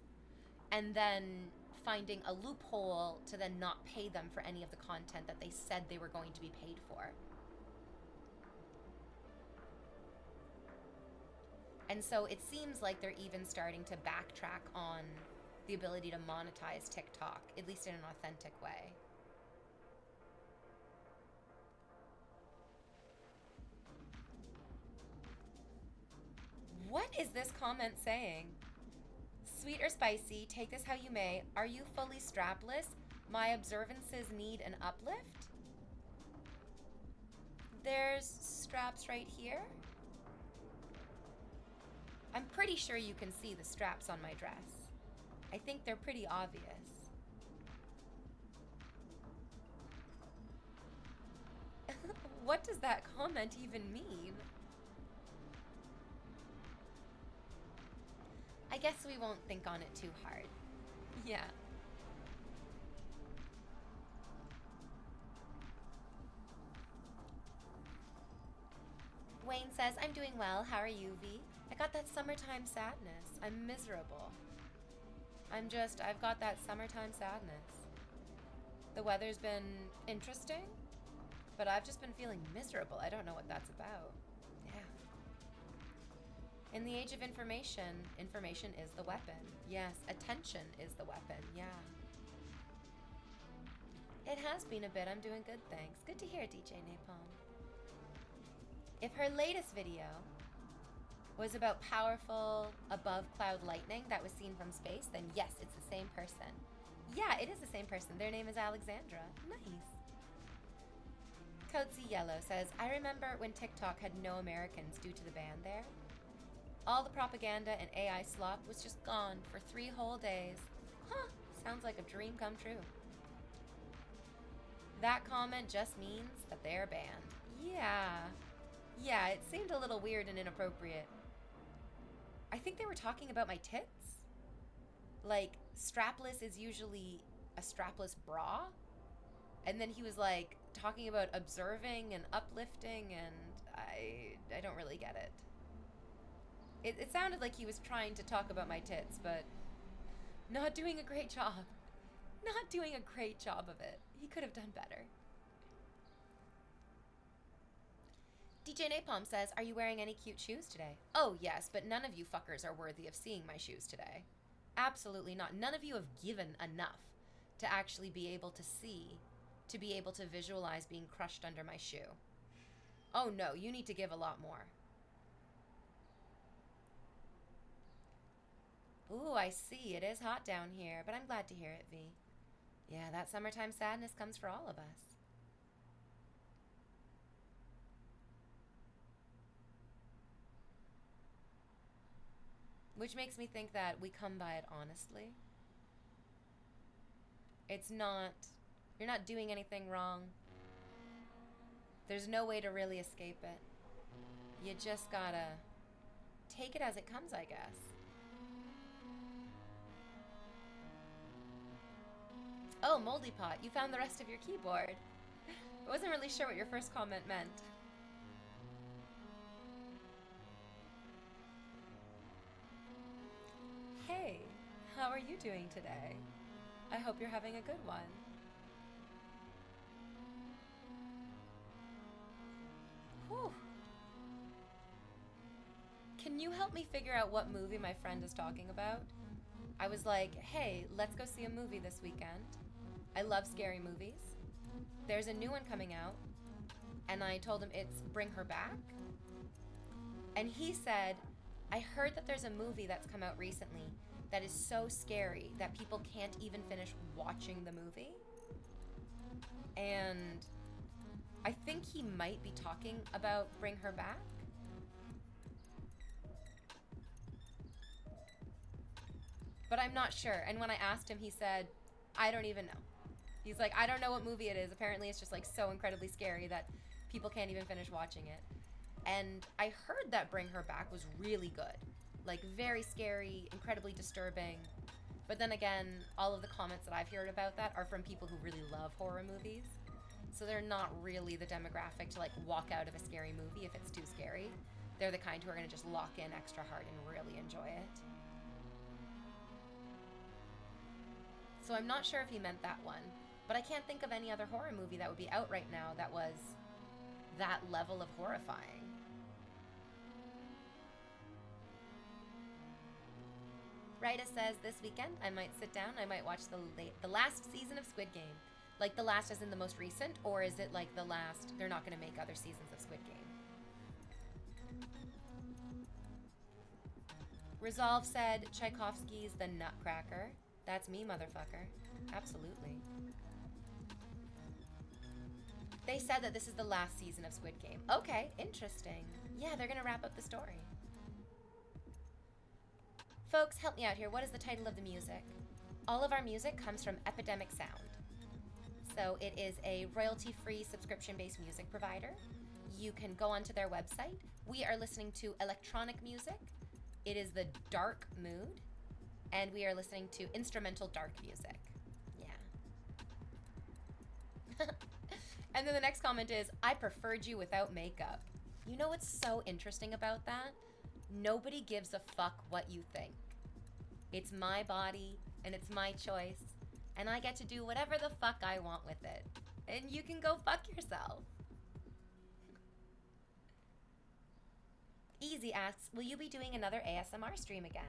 and then finding a loophole to then not pay them for any of the content that they said they were going to be paid for. And so it seems like they're even starting to backtrack on the ability to monetize TikTok, at least in an authentic way. What is this comment saying? Sweet or spicy, take this how you may. Are you fully strapless? My observances need an uplift? There's straps right here. I'm pretty sure you can see the straps on my dress. I think they're pretty obvious. What does that comment even mean? I guess we won't think on it too hard. Yeah. Wayne says, I'm doing well. How are you, V? I got that summertime sadness. I'm miserable. I've got that summertime sadness. The weather's been interesting, but I've just been feeling miserable. I don't know what that's about. Yeah. In the age of information, information is the weapon. Yes, attention is the weapon. Yeah. It has been a bit. I'm doing good, thanks. Good to hear, DJ Napalm. If her latest video was about powerful above-cloud lightning that was seen from space, then yes, it's the same person. Yeah, it is the same person. Their name is Alexandra. Nice. Coatsy Yellow says, I remember when TikTok had no Americans due to the ban there. All the propaganda and AI slop was just gone for 3 whole days. Huh, sounds like a dream come true. That comment just means that they're banned. Yeah, it seemed a little weird and inappropriate. I think they were talking about my tits. Like, strapless is usually a strapless bra. And then he was like talking about observing and uplifting, and I don't really get it. It sounded like he was trying to talk about my tits, but not doing a great job. Not doing a great job of it. He could have done better. DJ Napalm says, are you wearing any cute shoes today? Oh, yes, but none of you fuckers are worthy of seeing my shoes today. Absolutely not. None of you have given enough to actually be able to see, to be able to visualize being crushed under my shoe. Oh, no, you need to give a lot more. Ooh, I see. It is hot down here, but I'm glad to hear it, V. Yeah, that summertime sadness comes for all of us. Which makes me think that we come by it honestly. It's not, you're not doing anything wrong. There's no way to really escape it. You just gotta take it as it comes, I guess. Oh, Moldy Pot, you found the rest of your keyboard. I wasn't really sure what your first comment meant. Hey, how are you doing today? I hope you're having a good one. Whew. Can you help me figure out what movie my friend is talking about? I was like, hey, let's go see a movie this weekend. I love scary movies. There's a new one coming out. And I told him it's Bring Her Back. And he said, I heard that there's a movie that's come out recently that is so scary that people can't even finish watching the movie. And I think he might be talking about Bring Her Back. But I'm not sure. And when I asked him, he said, I don't even know. He's like, I don't know what movie it is. Apparently it's just like so incredibly scary that people can't even finish watching it. And I heard that Bring Her Back was really good. Like, very scary, incredibly disturbing. But then again, all of the comments that I've heard about that are from people who really love horror movies. So they're not really the demographic to, like, walk out of a scary movie if it's too scary. They're the kind who are going to just lock in extra hard and really enjoy it. So I'm not sure if he meant that one. But I can't think of any other horror movie that would be out right now that was that level of horrifying. Rita says, this weekend I might sit down, I might watch the last season of Squid Game. Like the last as in the most recent, or is it like the last, they're not going to make other seasons of Squid Game? Resolve said, Tchaikovsky's The Nutcracker. That's me, motherfucker. Absolutely. They said that this is the last season of Squid Game. Okay, interesting. Yeah, they're gonna wrap up the story. Folks, help me out here. What is the title of the music? All of our music comes from Epidemic Sound. So it is a royalty-free subscription-based music provider. You can go onto their website. We are listening to electronic music. It is the Dark Mood. And we are listening to instrumental dark music. Yeah. And then the next comment is, I preferred you without makeup. You know what's so interesting about that? Nobody gives a fuck what you think. It's my body, and it's my choice, and I get to do whatever the fuck I want with it. And you can go fuck yourself. Easy asks, will you be doing another ASMR stream again?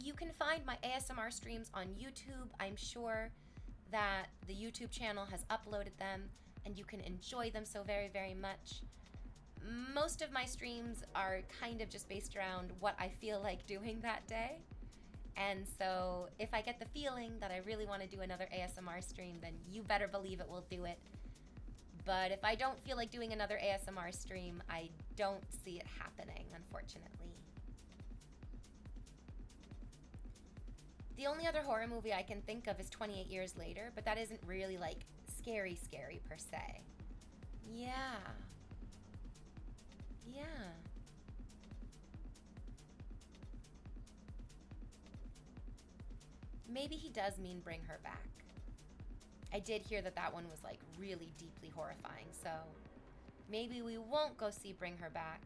You can find my ASMR streams on YouTube. I'm sure that the YouTube channel has uploaded them and you can enjoy them so very, very much. Most of my streams are kind of just based around what I feel like doing that day. And so if I get the feeling that I really want to do another ASMR stream, then you better believe it will do it. But if I don't feel like doing another ASMR stream, I don't see it happening, unfortunately. The only other horror movie I can think of is 28 Years Later, but that isn't really like scary per se. Yeah. Yeah. Maybe he does mean Bring Her Back. I did hear that that one was like really deeply horrifying, so maybe we won't go see Bring Her Back,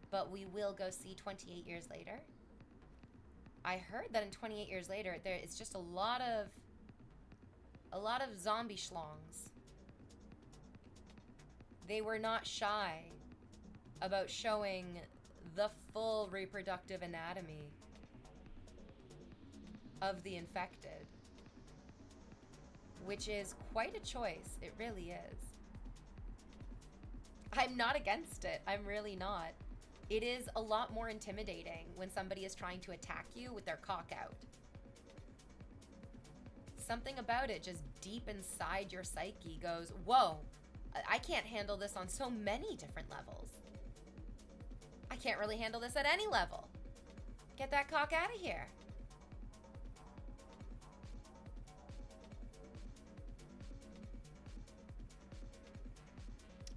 but we will go see 28 Years Later. I heard that in 28 Years Later, there is just a lot of zombie schlongs. They were not shy about showing the full reproductive anatomy of the infected, which is quite a choice. It really is. I'm not against it. I'm really not. It is a lot more intimidating when somebody is trying to attack you with their cock out. Something about it just deep inside your psyche goes, whoa, I can't handle this on so many different levels. I can't really handle this at any level. Get that cock out of here.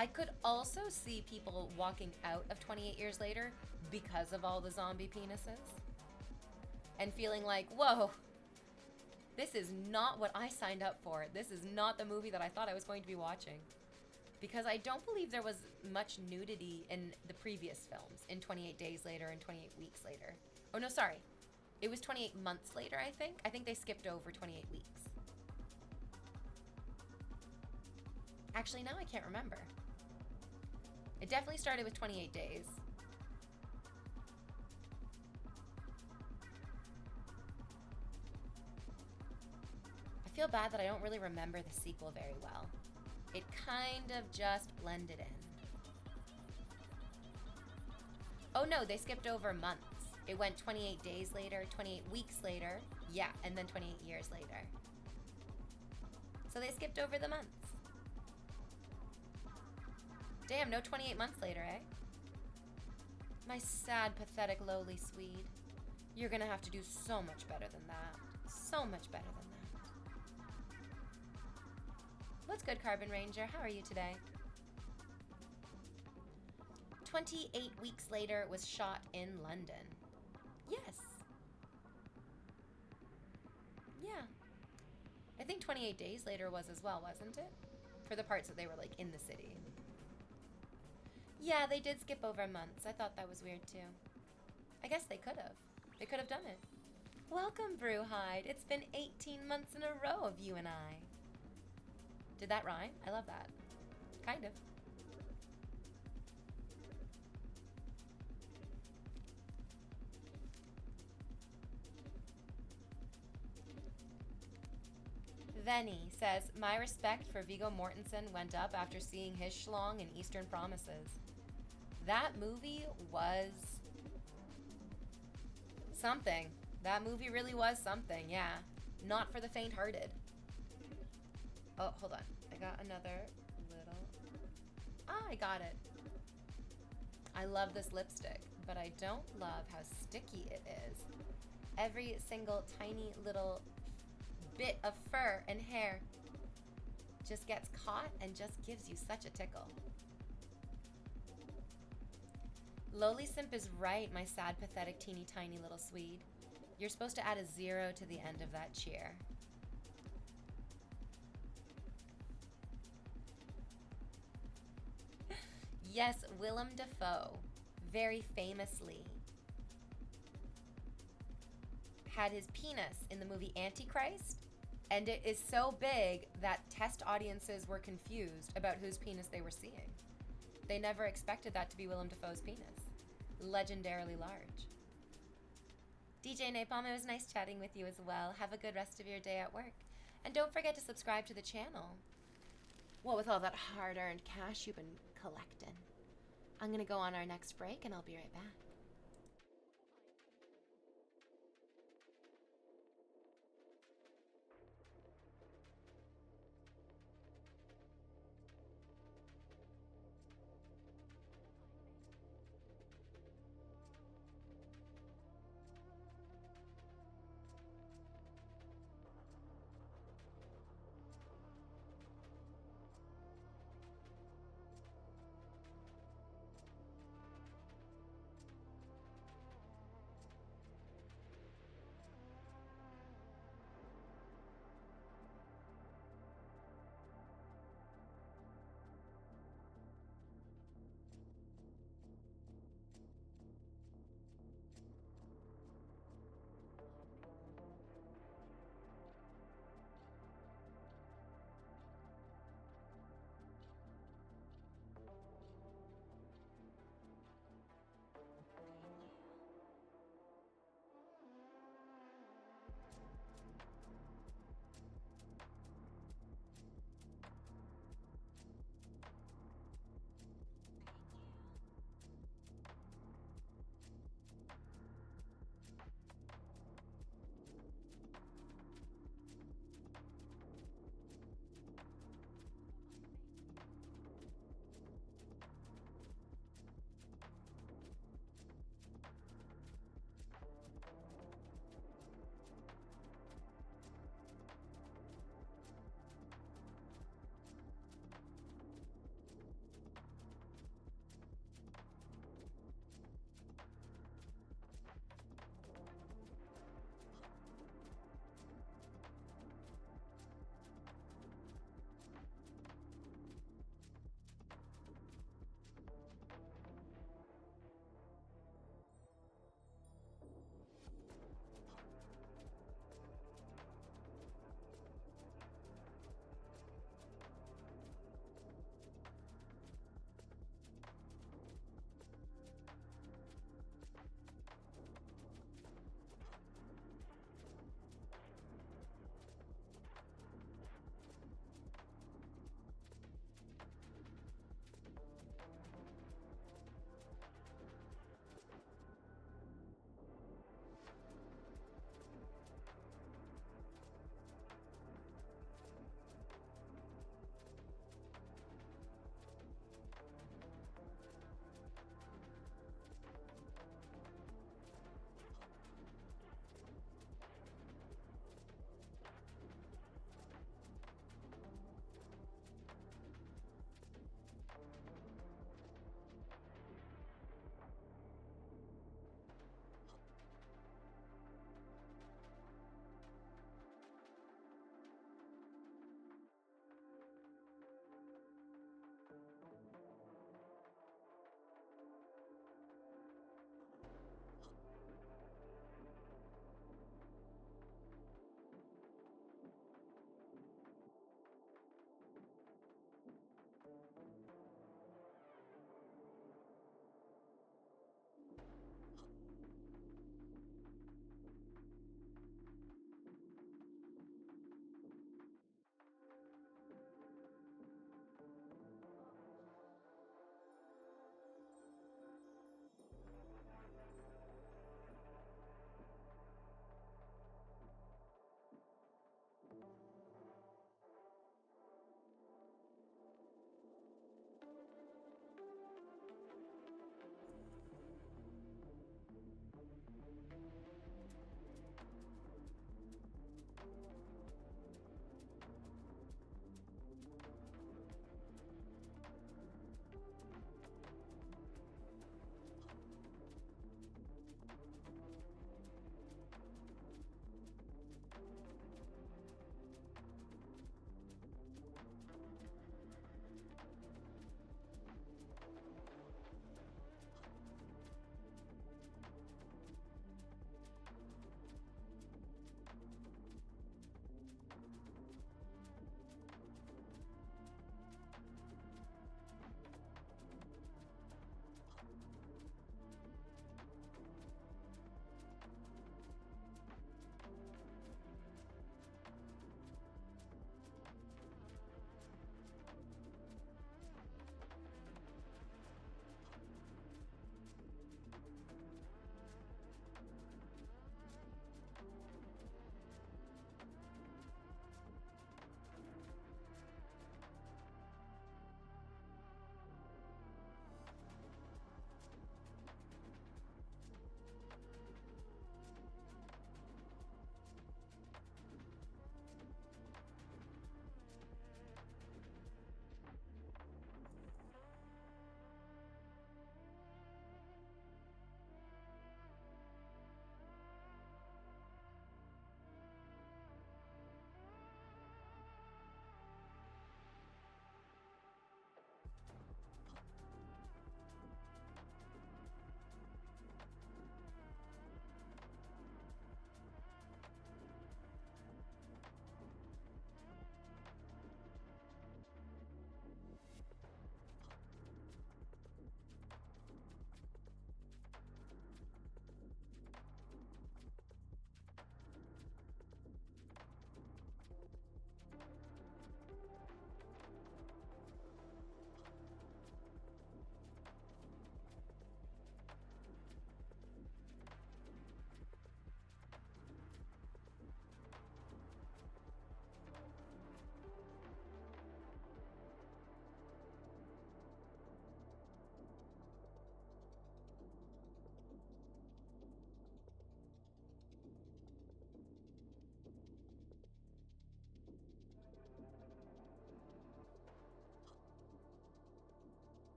I could also see people walking out of 28 Years Later because of all the zombie penises and feeling like, whoa, this is not what I signed up for. This is not the movie that I thought I was going to be watching. Because I don't believe there was much nudity in the previous films, in 28 Days Later and 28 Weeks Later. Oh, no, sorry. It was 28 months later, I think. I think they skipped over 28 weeks. Actually, now I can't remember. It definitely started with 28 days. I feel bad that I don't really remember the sequel very well. It kind of just blended in. Oh no, they skipped over months. It went 28 days later, 28 weeks later, yeah, and then 28 years later. So they skipped over the months. Damn, no 28 months later, eh? My sad, pathetic, lowly Swede. You're gonna have to do so much better than that. So much better than that. What's good, Carbon Ranger? How are you today? 28 weeks later was shot in London. Yes. Yeah. I think 28 days later was as well, wasn't it? For the parts that they were like in the city. Yeah, they did skip over months. I thought that was weird too. I guess they could have. They could have done it. Welcome, Brewhide. It's been 18 months in a row of you and I. Did that rhyme? I love that. Kind of. Venny says, my respect for Viggo Mortensen went up after seeing his schlong in Eastern Promises. That movie was something. That movie really was something, yeah. Not for the faint-hearted. Oh, hold on. I got another little... Ah, I got it. I love this lipstick, but I don't love how sticky it is. Every single tiny little bit of fur and hair just gets caught and just gives you such a tickle. Lowly Simp is right, my sad, pathetic, teeny tiny little Swede. You're supposed to add a 0 to the end of that cheer. Yes, Willem Dafoe, very famously, had his penis in the movie Antichrist, and it is so big that test audiences were confused about whose penis they were seeing. They never expected that to be Willem Dafoe's penis. Legendarily large. DJ Napalm, it was nice chatting with you as well. Have a good rest of your day at work. And don't forget to subscribe to the channel. What with all that hard-earned cash you've been collecting. I'm gonna go on our next break and I'll be right back.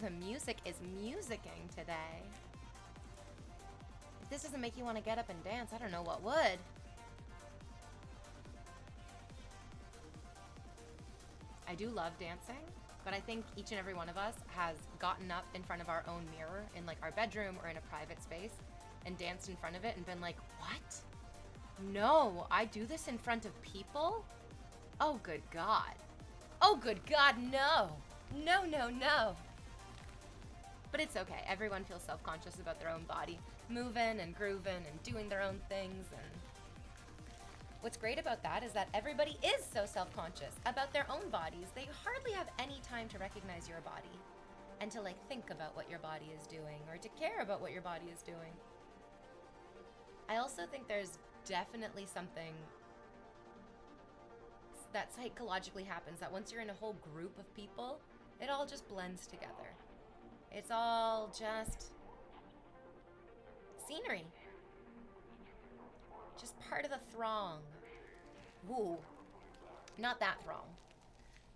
the music is musicking today. If this doesn't make you want to get up and dance, I don't know what would. I do love dancing, but I think each and every one of us has gotten up in front of our own mirror in like our bedroom or in a private space and danced in front of it and been like, what? No, I do this in front of people? Oh, good God. Oh, good God, no. No, no, no. But it's okay. Everyone feels self-conscious about their own body, moving and grooving and doing their own things. And what's great about that is that everybody is so self-conscious about their own bodies. They hardly have any time to recognize your body and to like think about what your body is doing or to care about what your body is doing. I also think there's definitely something that psychologically happens, that once you're in a whole group of people, it all just blends together. It's all just scenery. Just part of the throng. Ooh, not that throng.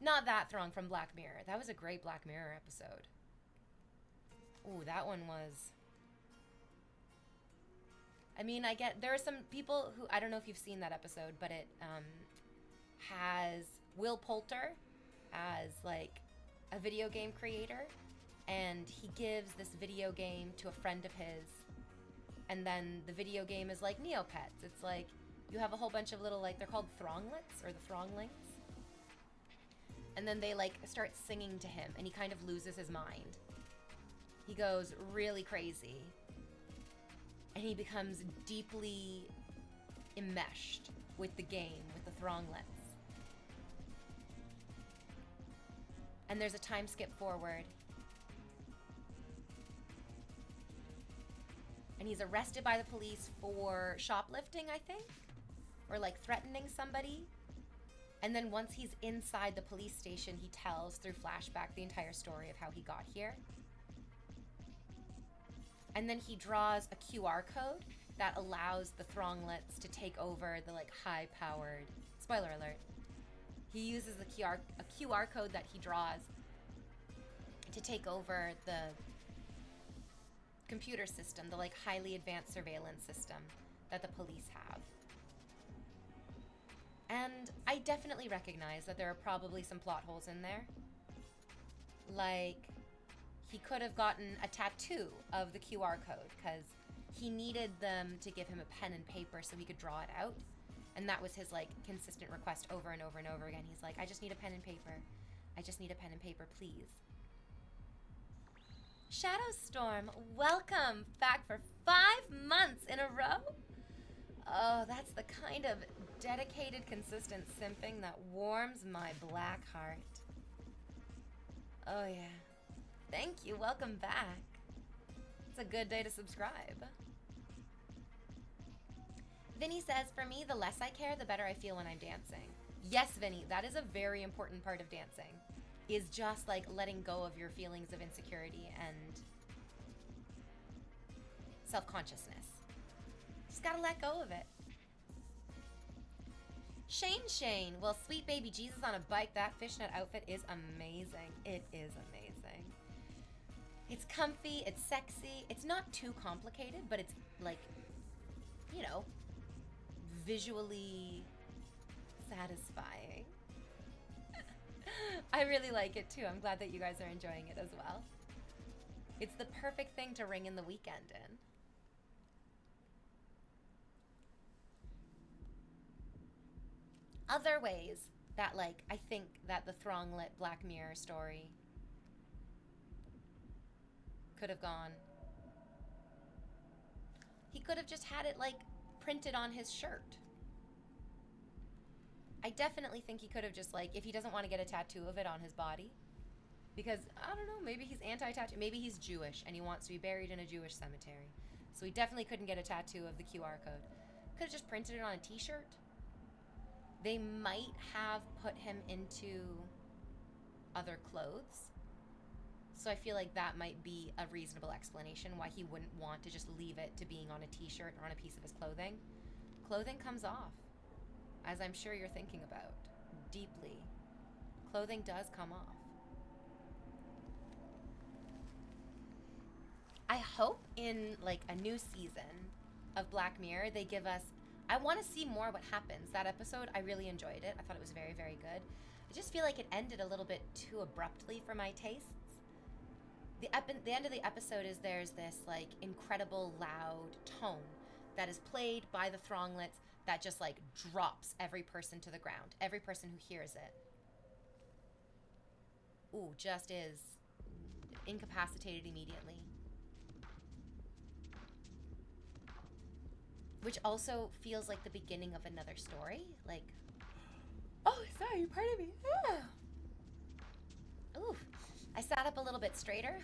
Not that throng from Black Mirror. That was a great Black Mirror episode. Ooh, that one was... I mean, there are some people who, I don't know if you've seen that episode, but it has Will Poulter as like a video game creator, and he gives this video game to a friend of his, and then the video game is like Neopets. It's like you have a whole bunch of little, like, they're called Thronglets or the Thronglings, and then they like start singing to him and he kind of loses his mind. He goes really crazy and he becomes deeply enmeshed with the game, with the Thronglets. And there's a time skip forward. And he's arrested by the police for shoplifting, I think, or like threatening somebody. And then once he's inside the police station, he tells through flashback the entire story of how he got here. And then he draws a QR code that allows the Thronglets to take over the like high-powered, spoiler alert, he uses a QR code that he draws to take over the computer system, the like highly advanced surveillance system that the police have. And I definitely recognize that there are probably some plot holes in there. Like, he could have gotten a tattoo of the QR code because he needed them to give him a pen and paper so he could draw it out. And that was his like consistent request over and over and over again. He's like, I just need a pen and paper. I just need a pen and paper, please. Shadowstorm, welcome back for 5 months in a row. Oh, that's the kind of dedicated, consistent simping that warms my black heart. Oh yeah. Thank you, welcome back. It's a good day to subscribe. Vinny says, for me, the less I care, the better I feel when I'm dancing. Yes, Vinny, that is a very important part of dancing, is just like letting go of your feelings of insecurity and self-consciousness. Just gotta let go of it. Shane, well, sweet baby Jesus on a bike, that fishnet outfit is amazing. It is amazing. It's comfy, it's sexy, it's not too complicated, but it's like, you know, visually satisfying. I really like it too. I'm glad that you guys are enjoying it as well. It's the perfect thing to ring in the weekend in. Other ways that, like, I think that the Thronglet Black Mirror story could have gone. He could have just had it, like, printed on his shirt. I definitely think he could have just, like, if he doesn't want to get a tattoo of it on his body, because, I don't know, maybe he's anti-tattoo, maybe he's Jewish and he wants to be buried in a Jewish cemetery. So he definitely couldn't get a tattoo of the QR code. Could have just printed it on a t-shirt. They might have put him into other clothes. So I feel like that might be a reasonable explanation why he wouldn't want to just leave it to being on a t-shirt or on a piece of his clothing. Clothing comes off, as I'm sure you're thinking about, deeply. Clothing does come off. I hope in like a new season of Black Mirror they give us. I want to see more what happens. That episode, I really enjoyed it. I thought it was very, very good. I just feel like it ended a little bit too abruptly for my tastes. The end of the episode is there's this like incredible loud tone that is played by the Thronglets that just like drops every person to the ground. Every person who hears it, ooh, just is incapacitated immediately. Which also feels like the beginning of another story. Like, oh, sorry, pardon me. Ooh, I sat up a little bit straighter.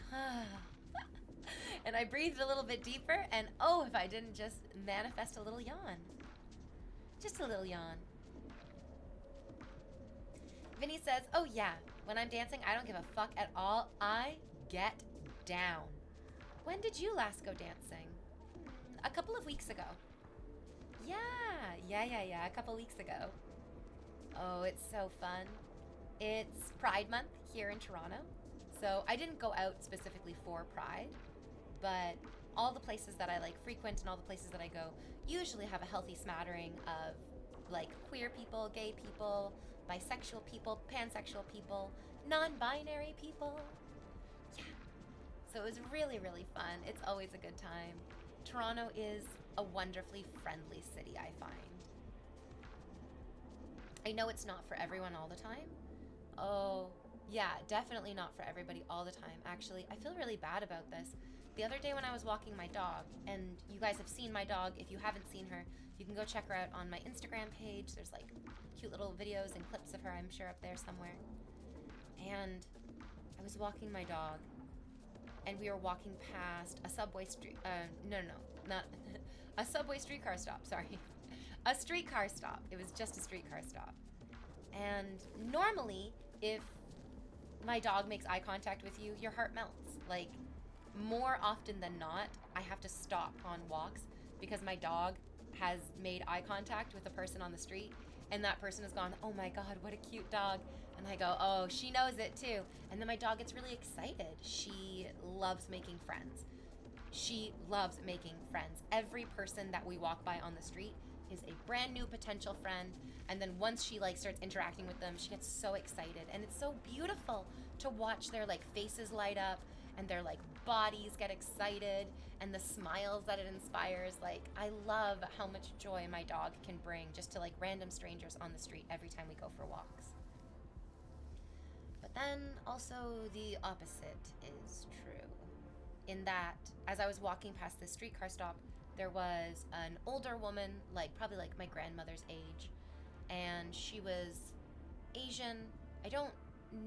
And I breathed a little bit deeper. And oh, if I didn't just manifest a little yawn. Just a little yawn. Vinny says, oh yeah, when I'm dancing, I don't give a fuck at all. I get down. When did you last go dancing? A couple of weeks ago. Yeah. A couple weeks ago. Oh, it's so fun. It's Pride Month here in Toronto. So I didn't go out specifically for Pride, but all the places that I like frequent and all the places that I go usually have a healthy smattering of like queer people, gay people, bisexual people, pansexual people, non-binary people. Yeah. So it was really, really fun. It's always a good time. Toronto is a wonderfully friendly city, I find. I know it's not for everyone all the time. Oh, yeah, definitely not for everybody all the time. Actually, I feel really bad about this. The other day when I was walking my dog, and you guys have seen my dog. If you haven't seen her, you can go check her out on my Instagram page. There's like cute little videos and clips of her, I'm sure, up there somewhere. And I was walking my dog, and we were walking past a subway street. Not a subway streetcar stop. Sorry, a streetcar stop. It was just a streetcar stop. And normally, if my dog makes eye contact with you, your heart melts. Like, more often than not, I have to stop on walks because my dog has made eye contact with a person on the street, and that person has gone, oh my God, what a cute dog. And I go, oh, she knows it too. And then my dog gets really excited. She loves making friends. She loves making friends. Every person that we walk by on the street is a brand new potential friend. And then once she like starts interacting with them, she gets so excited. And it's so beautiful to watch their like faces light up and their like bodies get excited and the smiles that it inspires. Like, I love how much joy my dog can bring just to like random strangers on the street every time we go for walks. But then also the opposite is true, in that as I was walking past this streetcar stop, there was an older woman, like probably like my grandmother's age, and she was Asian. I don't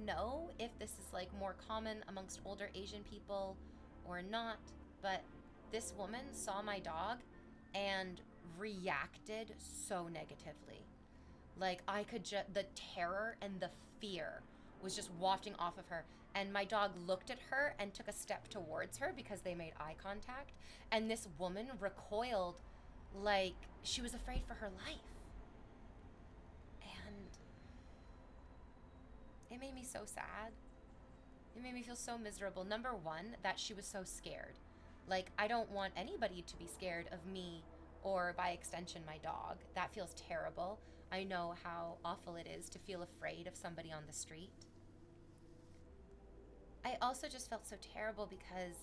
know if this is like more common amongst older Asian people or not, but this woman saw my dog and reacted so negatively. Like, I could just, the terror and the fear was just wafting off of her. And my dog looked at her and took a step towards her because they made eye contact. And this woman recoiled like she was afraid for her life. And it made me so sad. It made me feel so miserable. Number one, that she was so scared. Like, I don't want anybody to be scared of me or, by extension, my dog. That feels terrible. I know how awful it is to feel afraid of somebody on the street. I also just felt so terrible because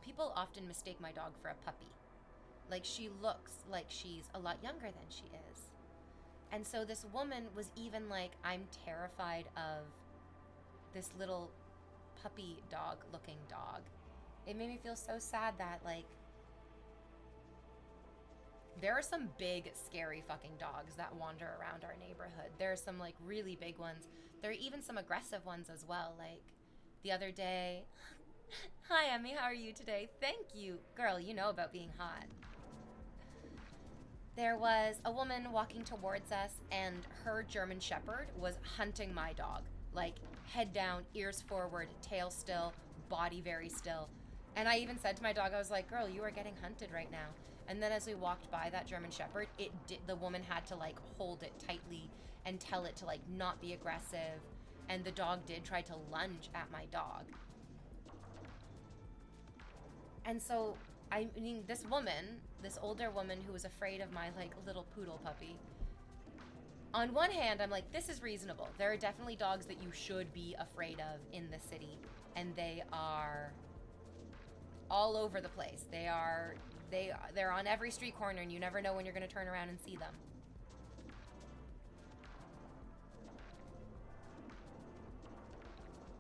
people often mistake my dog for a puppy. Like, she looks like she's a lot younger than she is. And so this woman was even like, I'm terrified of this little puppy dog looking dog. It made me feel so sad that, like, there are some big, scary fucking dogs that wander around our neighborhood. There are some, like, really big ones. There are even some aggressive ones as well. Like, the other day... Hi, Emmy. How are you today? Thank you. Girl, you know about being hot. There was a woman walking towards us, and her German Shepherd was hunting my dog. Like, head down, ears forward, tail still, body very still. And I even said to my dog, I was like, girl, you are getting hunted right now. And then as we walked by that German Shepherd, the woman had to like hold it tightly and tell it to like not be aggressive. And the dog did try to lunge at my dog. And so, I mean, this woman, this older woman who was afraid of my, like, little poodle puppy, on one hand, I'm like, this is reasonable. There are definitely dogs that you should be afraid of in the city, and they are all over the place. They're on every street corner, and you never know when you're going to turn around and see them.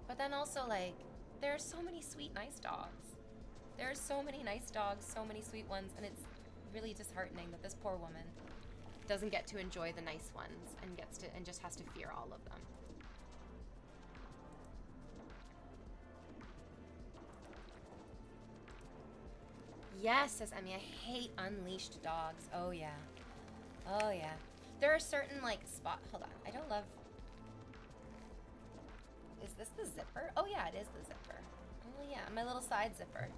But then also, like, there are so many sweet, nice dogs. There are so many nice dogs, so many sweet ones, and it's really disheartening that this poor woman doesn't get to enjoy the nice ones and just has to fear all of them. Yes, says Emmy, I hate unleashed dogs. Oh yeah. Oh yeah. There are certain like hold on. I don't love. Is this the zipper? Oh yeah, it is the zipper. Oh yeah, my little side zipper.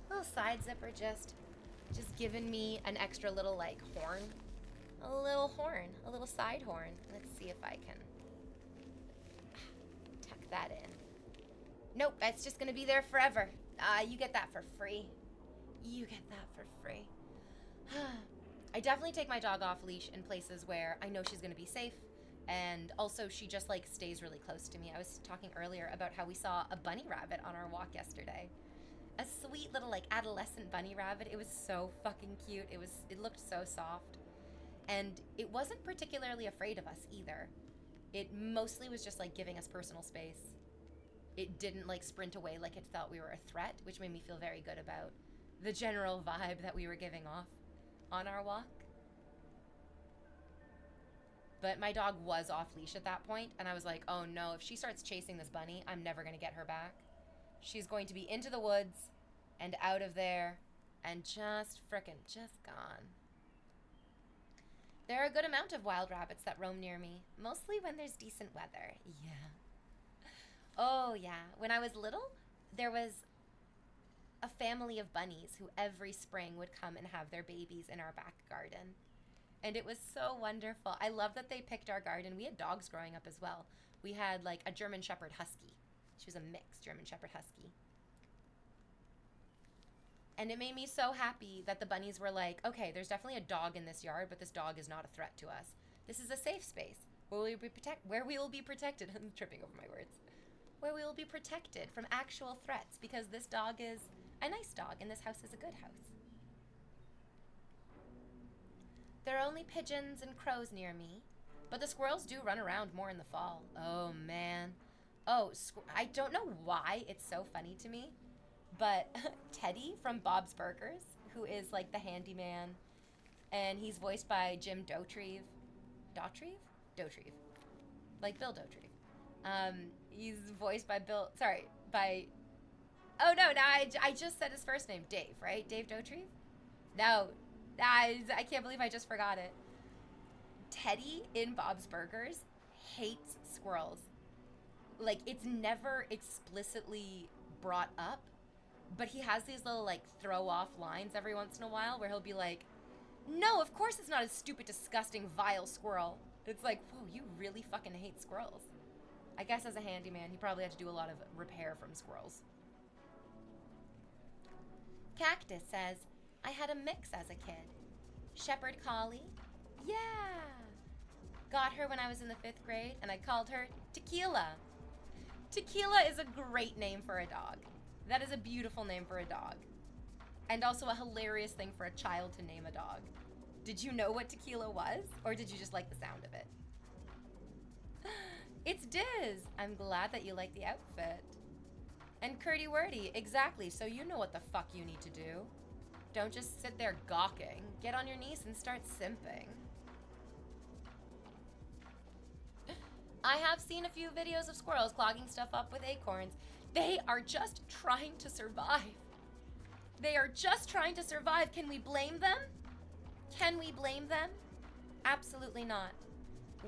Little side zipper just giving me an extra little like horn. A little horn, a little side horn. Let's see if I can tuck that in. Nope, that's just gonna be there forever. You get that for free. You get that for free. I definitely take my dog off leash in places where I know she's gonna be safe, and also she just like stays really close to me. I was talking earlier about how we saw a bunny rabbit on our walk yesterday. A sweet little like adolescent bunny rabbit. It was so fucking cute. It looked so soft. And it wasn't particularly afraid of us either. It mostly was just like giving us personal space. It didn't like sprint away like it thought we were a threat, which made me feel very good about the general vibe that we were giving off on our walk. But my dog was off leash at that point, and I was like, oh no, if she starts chasing this bunny, I'm never gonna get her back. She's going to be into the woods and out of there and just gone. There are a good amount of wild rabbits that roam near me, mostly when there's decent weather. Yeah. Oh, yeah. When I was little, there was a family of bunnies who every spring would come and have their babies in our back garden. And it was so wonderful. I love that they picked our garden. We had dogs growing up as well. We had like a German Shepherd Husky. She was a mixed German Shepherd Husky. And it made me so happy that the bunnies were like, okay, there's definitely a dog in this yard, but this dog is not a threat to us. This is a safe space where we will be protected. I'm tripping over my words. Where we will be protected from actual threats because this dog is a nice dog and this house is a good house. There are only pigeons and crows near me, but the squirrels do run around more in the fall. Oh, man. Oh, I don't know why it's so funny to me, but Teddy from Bob's Burgers, who is like the handyman, and he's voiced by Jim Dauterive. Dauterive. Like Bill Dauterive. He's voiced by oh no, I just said his first name, Dave, right? Dave Dauterive? No, I can't believe I just forgot it. Teddy in Bob's Burgers hates squirrels. Like, it's never explicitly brought up, but he has these little, like, throw-off lines every once in a while where he'll be like, no, of course it's not a stupid, disgusting, vile squirrel. It's like, whoa, you really fucking hate squirrels. I guess as a handyman, he probably had to do a lot of repair from squirrels. Cactus says, I had a mix as a kid. Shepherd Collie? Yeah! Got her when I was in the 5th grade, and I called her Tequila. Tequila is a great name for a dog. That is a beautiful name for a dog. And also a hilarious thing for a child to name a dog. Did you know what Tequila was? Or did you just like the sound of it? It's Diz! I'm glad that you like the outfit. And Curdy Wordy, exactly, so you know what the fuck you need to do. Don't just sit there gawking. Get on your knees and start simping. I have seen a few videos of squirrels clogging stuff up with acorns. They are just trying to survive. They are just trying to survive. Can we blame them? Can we blame them? Absolutely not.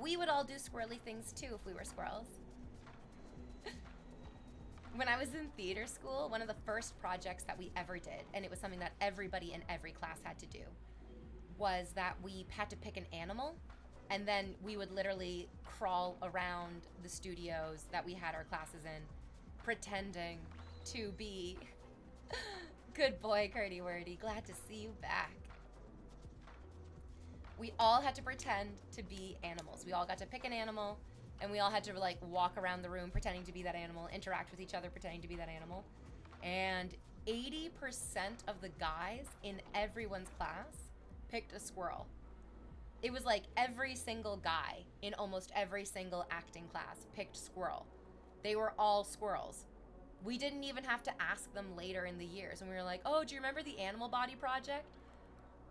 We would all do squirrely things too if we were squirrels. When I was in theater school, one of the first projects that we ever did, and it was something that everybody in every class had to do, was that we had to pick an animal, and then we would literally crawl around the studios that we had our classes in, pretending to be Good boy, Curdy Wordy. Glad to see you back. We all had to pretend to be animals. We all got to pick an animal, and we all had to like walk around the room pretending to be that animal, interact with each other pretending to be that animal. And 80% of the guys in everyone's class picked a squirrel. It was like every single guy in almost every single acting class picked squirrel. They were all squirrels. We didn't even have to ask them later in the years. And we were like, oh, do you remember the Animal Body Project?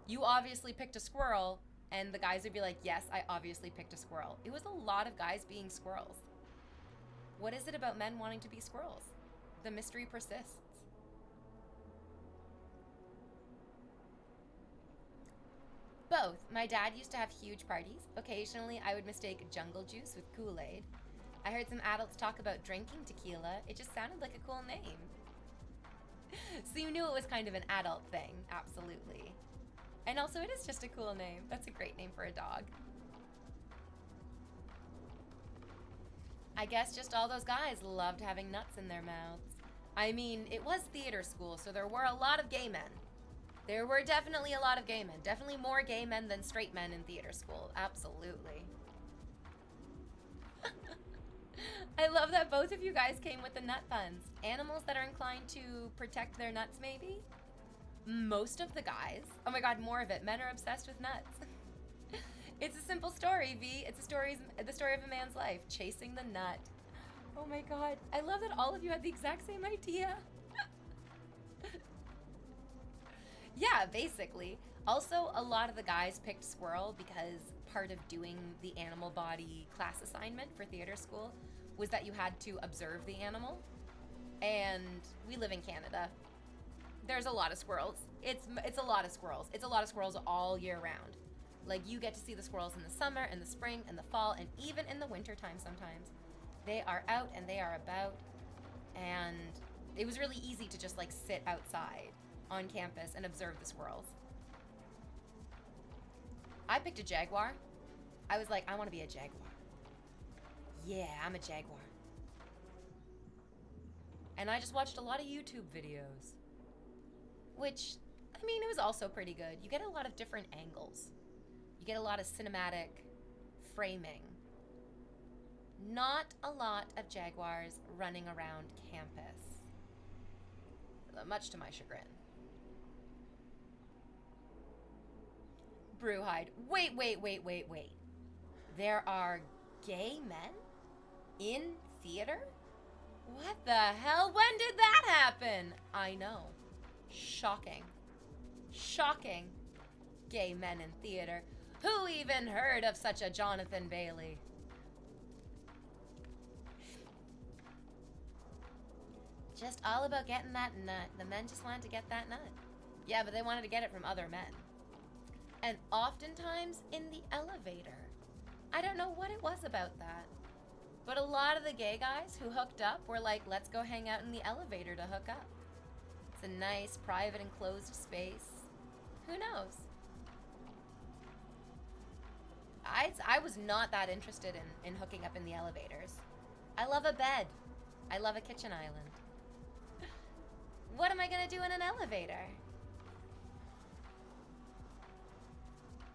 You obviously picked a squirrel. And the guys would be like, yes, I obviously picked a squirrel. It was a lot of guys being squirrels. What is it about men wanting to be squirrels? The mystery persists. Both. My dad used to have huge parties. Occasionally, I would mistake jungle juice with Kool-Aid. I heard some adults talk about drinking tequila. It just sounded like a cool name. So you knew it was kind of an adult thing, absolutely. And also, it is just a cool name. That's a great name for a dog. I guess just all those guys loved having nuts in their mouths. I mean, it was theater school, so there were a lot of gay men. There were definitely a lot of gay men. Definitely more gay men than straight men in theater school. Absolutely. I love that both of you guys came with the nut puns. Animals that are inclined to protect their nuts, maybe? Most of the guys. Oh my god, more of it. Men are obsessed with nuts. It's a simple story, V. It's the story of a man's life. Chasing the nut. Oh my god. I love that all of you had the exact same idea. Yeah, basically. Also, a lot of the guys picked squirrel because part of doing the animal body class assignment for theater school was that you had to observe the animal. And we live in Canada. There's a lot of squirrels. It's a lot of squirrels. It's a lot of squirrels all year round. Like, you get to see the squirrels in the summer and the spring and the fall and even in the winter time sometimes. They are out and they are about. And it was really easy to just like sit outside on campus and observe the squirrels. I picked a jaguar. I was like, I want to be a jaguar. Yeah, I'm a jaguar. And I just watched a lot of YouTube videos. Which, I mean, it was also pretty good. You get a lot of different angles. You get a lot of cinematic framing. Not a lot of jaguars running around campus. Much to my chagrin. Brewhide. Wait. There are gay men in theater? What the hell? When did that happen? I know. Shocking. Shocking. Gay men in theater. Who even heard of such a Jonathan Bailey? Just all about getting that nut. The men just wanted to get that nut. Yeah, but they wanted to get it from other men. And oftentimes in the elevator. I don't know what it was about that. But a lot of the gay guys who hooked up were like, let's go hang out in the elevator to hook up. It's a nice, private, enclosed space. Who knows? I was not that interested in hooking up in the elevators. I love a bed. I love a kitchen island. What am I gonna do in an elevator?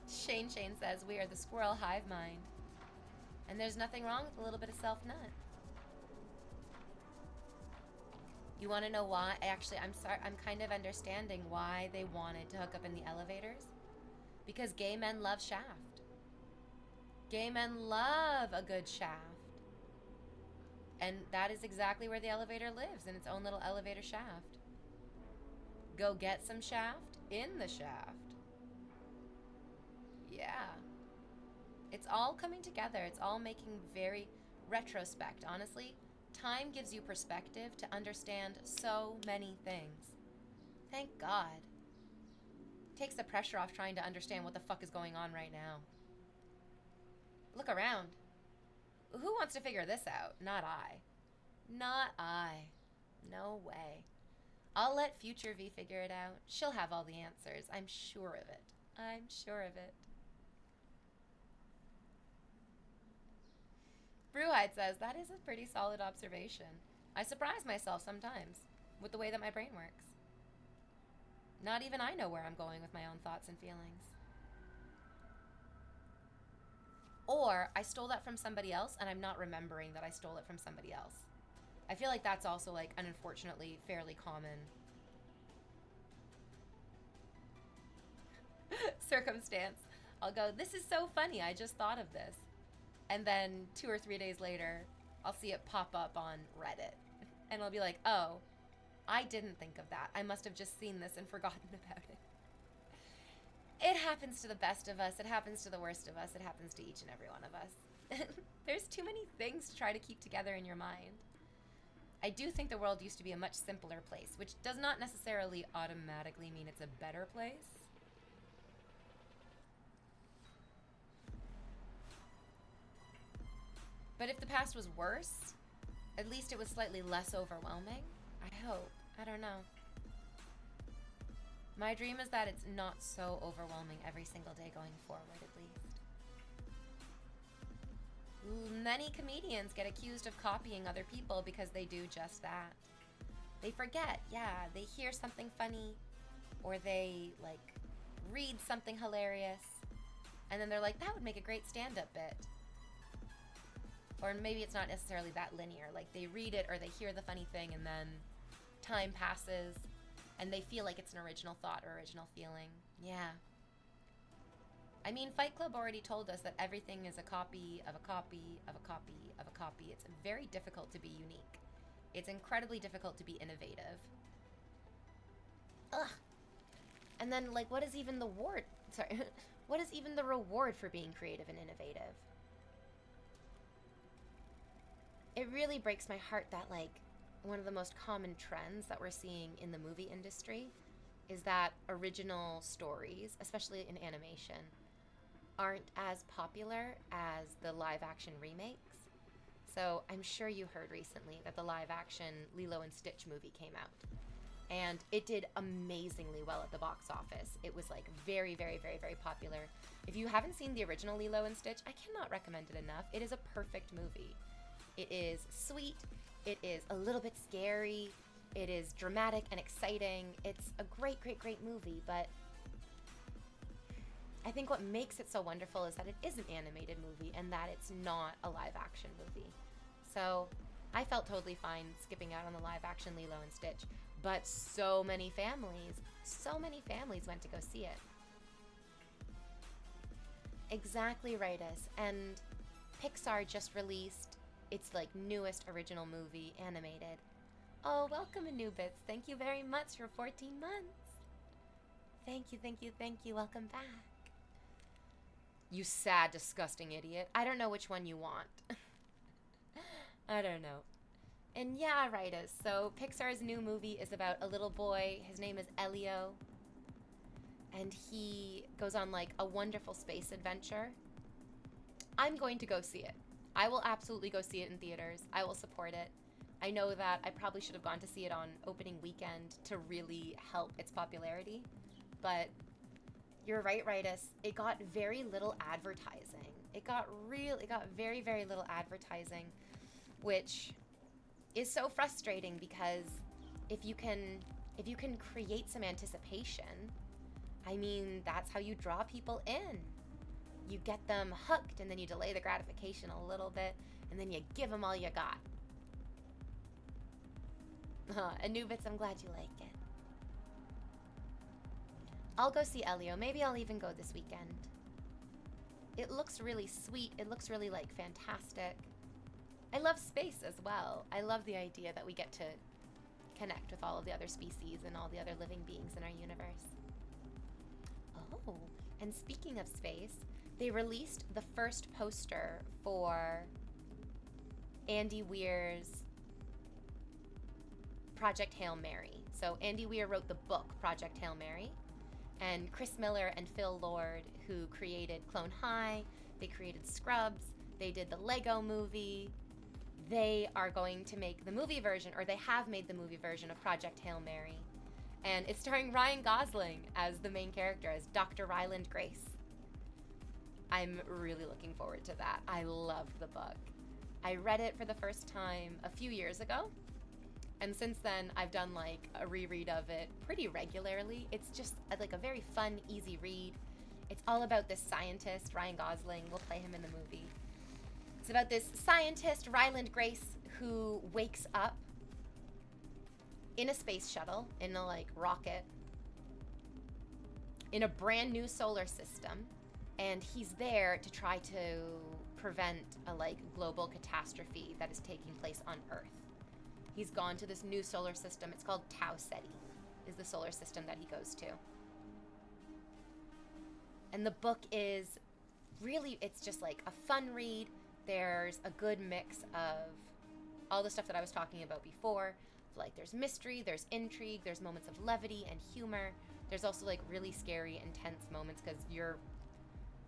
Shane says, we are the squirrel hive mind. And there's nothing wrong with a little bit of self-nut. You want to know why? Actually, I'm sorry. I'm kind of understanding why they wanted to hook up in the elevators. Because gay men love shaft. Gay men love a good shaft. And that is exactly where the elevator lives, in its own little elevator shaft. Go get some shaft in the shaft. Yeah. It's all coming together. It's all making very retrospect. Honestly, time gives you perspective to understand so many things. Thank God. Takes the pressure off trying to understand what the fuck is going on right now. Look around. Who wants to figure this out? Not I. Not I. No way. I'll let future V figure it out. She'll have all the answers. I'm sure of it. I'm sure of it. Brewhide says, that is a pretty solid observation. I surprise myself sometimes with the way that my brain works. Not even I know where I'm going with my own thoughts and feelings. Or I stole that from somebody else and I'm not remembering that I stole it from somebody else. I feel like that's also like an unfortunately fairly common circumstance. I'll go, this is so funny, I just thought of this. And then 2 or 3 days later, I'll see it pop up on Reddit. And I'll be like, oh, I didn't think of that. I must have just seen this and forgotten about it. It happens to the best of us. It happens to the worst of us. It happens to each and every one of us. There's too many things to try to keep together in your mind. I do think the world used to be a much simpler place, which does not necessarily automatically mean it's a better place. But if the past was worse, at least it was slightly less overwhelming. I hope. I don't know. My dream is that it's not so overwhelming every single day going forward, at least. Many comedians get accused of copying other people because they do just that. They forget, yeah, they hear something funny, or they, like, read something hilarious, and then they're like, that would make a great stand-up bit. Or maybe it's not necessarily that linear. Like, they read it or they hear the funny thing, and then time passes, and they feel like it's an original thought or original feeling. Yeah. I mean, Fight Club already told us that everything is a copy of a copy of a copy of a copy. It's very difficult to be unique. It's incredibly difficult to be innovative. Ugh. And then, like, what is even the what is even the reward for being creative and innovative? It really breaks my heart that, like, one of the most common trends that we're seeing in the movie industry is that original stories, especially in animation, aren't as popular as the live-action remakes. So I'm sure you heard recently that the live-action Lilo and Stitch movie came out. And it did amazingly well at the box office. It was, like, very, very, very, very popular. If you haven't seen the original Lilo and Stitch, I cannot recommend it enough. It is a perfect movie. It is sweet, it is a little bit scary, it is dramatic and exciting. It's a great, great, great movie, but I think what makes it so wonderful is that it is an animated movie and that it's not a live-action movie. So I felt totally fine skipping out on the live-action Lilo and Stitch, but so many families went to go see it. Exactly, Rightus. And Pixar just released its, like, newest original movie, animated. Oh, welcome, Anubis. Thank you very much for 14 months. Thank you, thank you, thank you. Welcome back. You sad, disgusting idiot. I don't know which one you want. I don't know. And yeah, Rightus. So Pixar's new movie is about a little boy. His name is Elio. And he goes on, like, a wonderful space adventure. I'm going to go see it. I will absolutely go see it in theaters. I will support it. I know that I probably should have gone to see it on opening weekend to really help its popularity. But you're right, Rightus. It got very little advertising. It got very, very little advertising, which is so frustrating because if you can create some anticipation, I mean, that's how you draw people in. You get them hooked, and then you delay the gratification a little bit, and then you give them all you got. Anubis, I'm glad you like it. I'll go see Elio. Maybe I'll even go this weekend. It looks really sweet. It looks really, like, fantastic. I love space as well. I love the idea that we get to connect with all of the other species and all the other living beings in our universe. Oh, and speaking of space, they released the first poster for Andy Weir's Project Hail Mary. So Andy Weir wrote the book Project Hail Mary, and Chris Miller and Phil Lord, who created Clone High, they created Scrubs, they did the Lego movie, they are going to make the movie version, or they have made the movie version of Project Hail Mary. And it's starring Ryan Gosling as the main character, as Dr. Ryland Grace. I'm really looking forward to that. I loved the book. I read it for the first time a few years ago, And since then, I've done like a reread of it pretty regularly. It's just like a very fun, easy read. It's all about this scientist, Ryan Gosling. We'll play him in the movie. It's about this scientist, Ryland Grace, who wakes up in a space shuttle, in a like rocket, in a brand new solar system. And he's there to try to prevent a like global catastrophe that is taking place on Earth. He's gone to this new solar system. It's called Tau Ceti, is the solar system that he goes to. And the book is really, it's just like a fun read. There's a good mix of all the stuff that I was talking about before. Like there's mystery, there's intrigue, there's moments of levity and humor. There's also like really scary, intense moments because you're,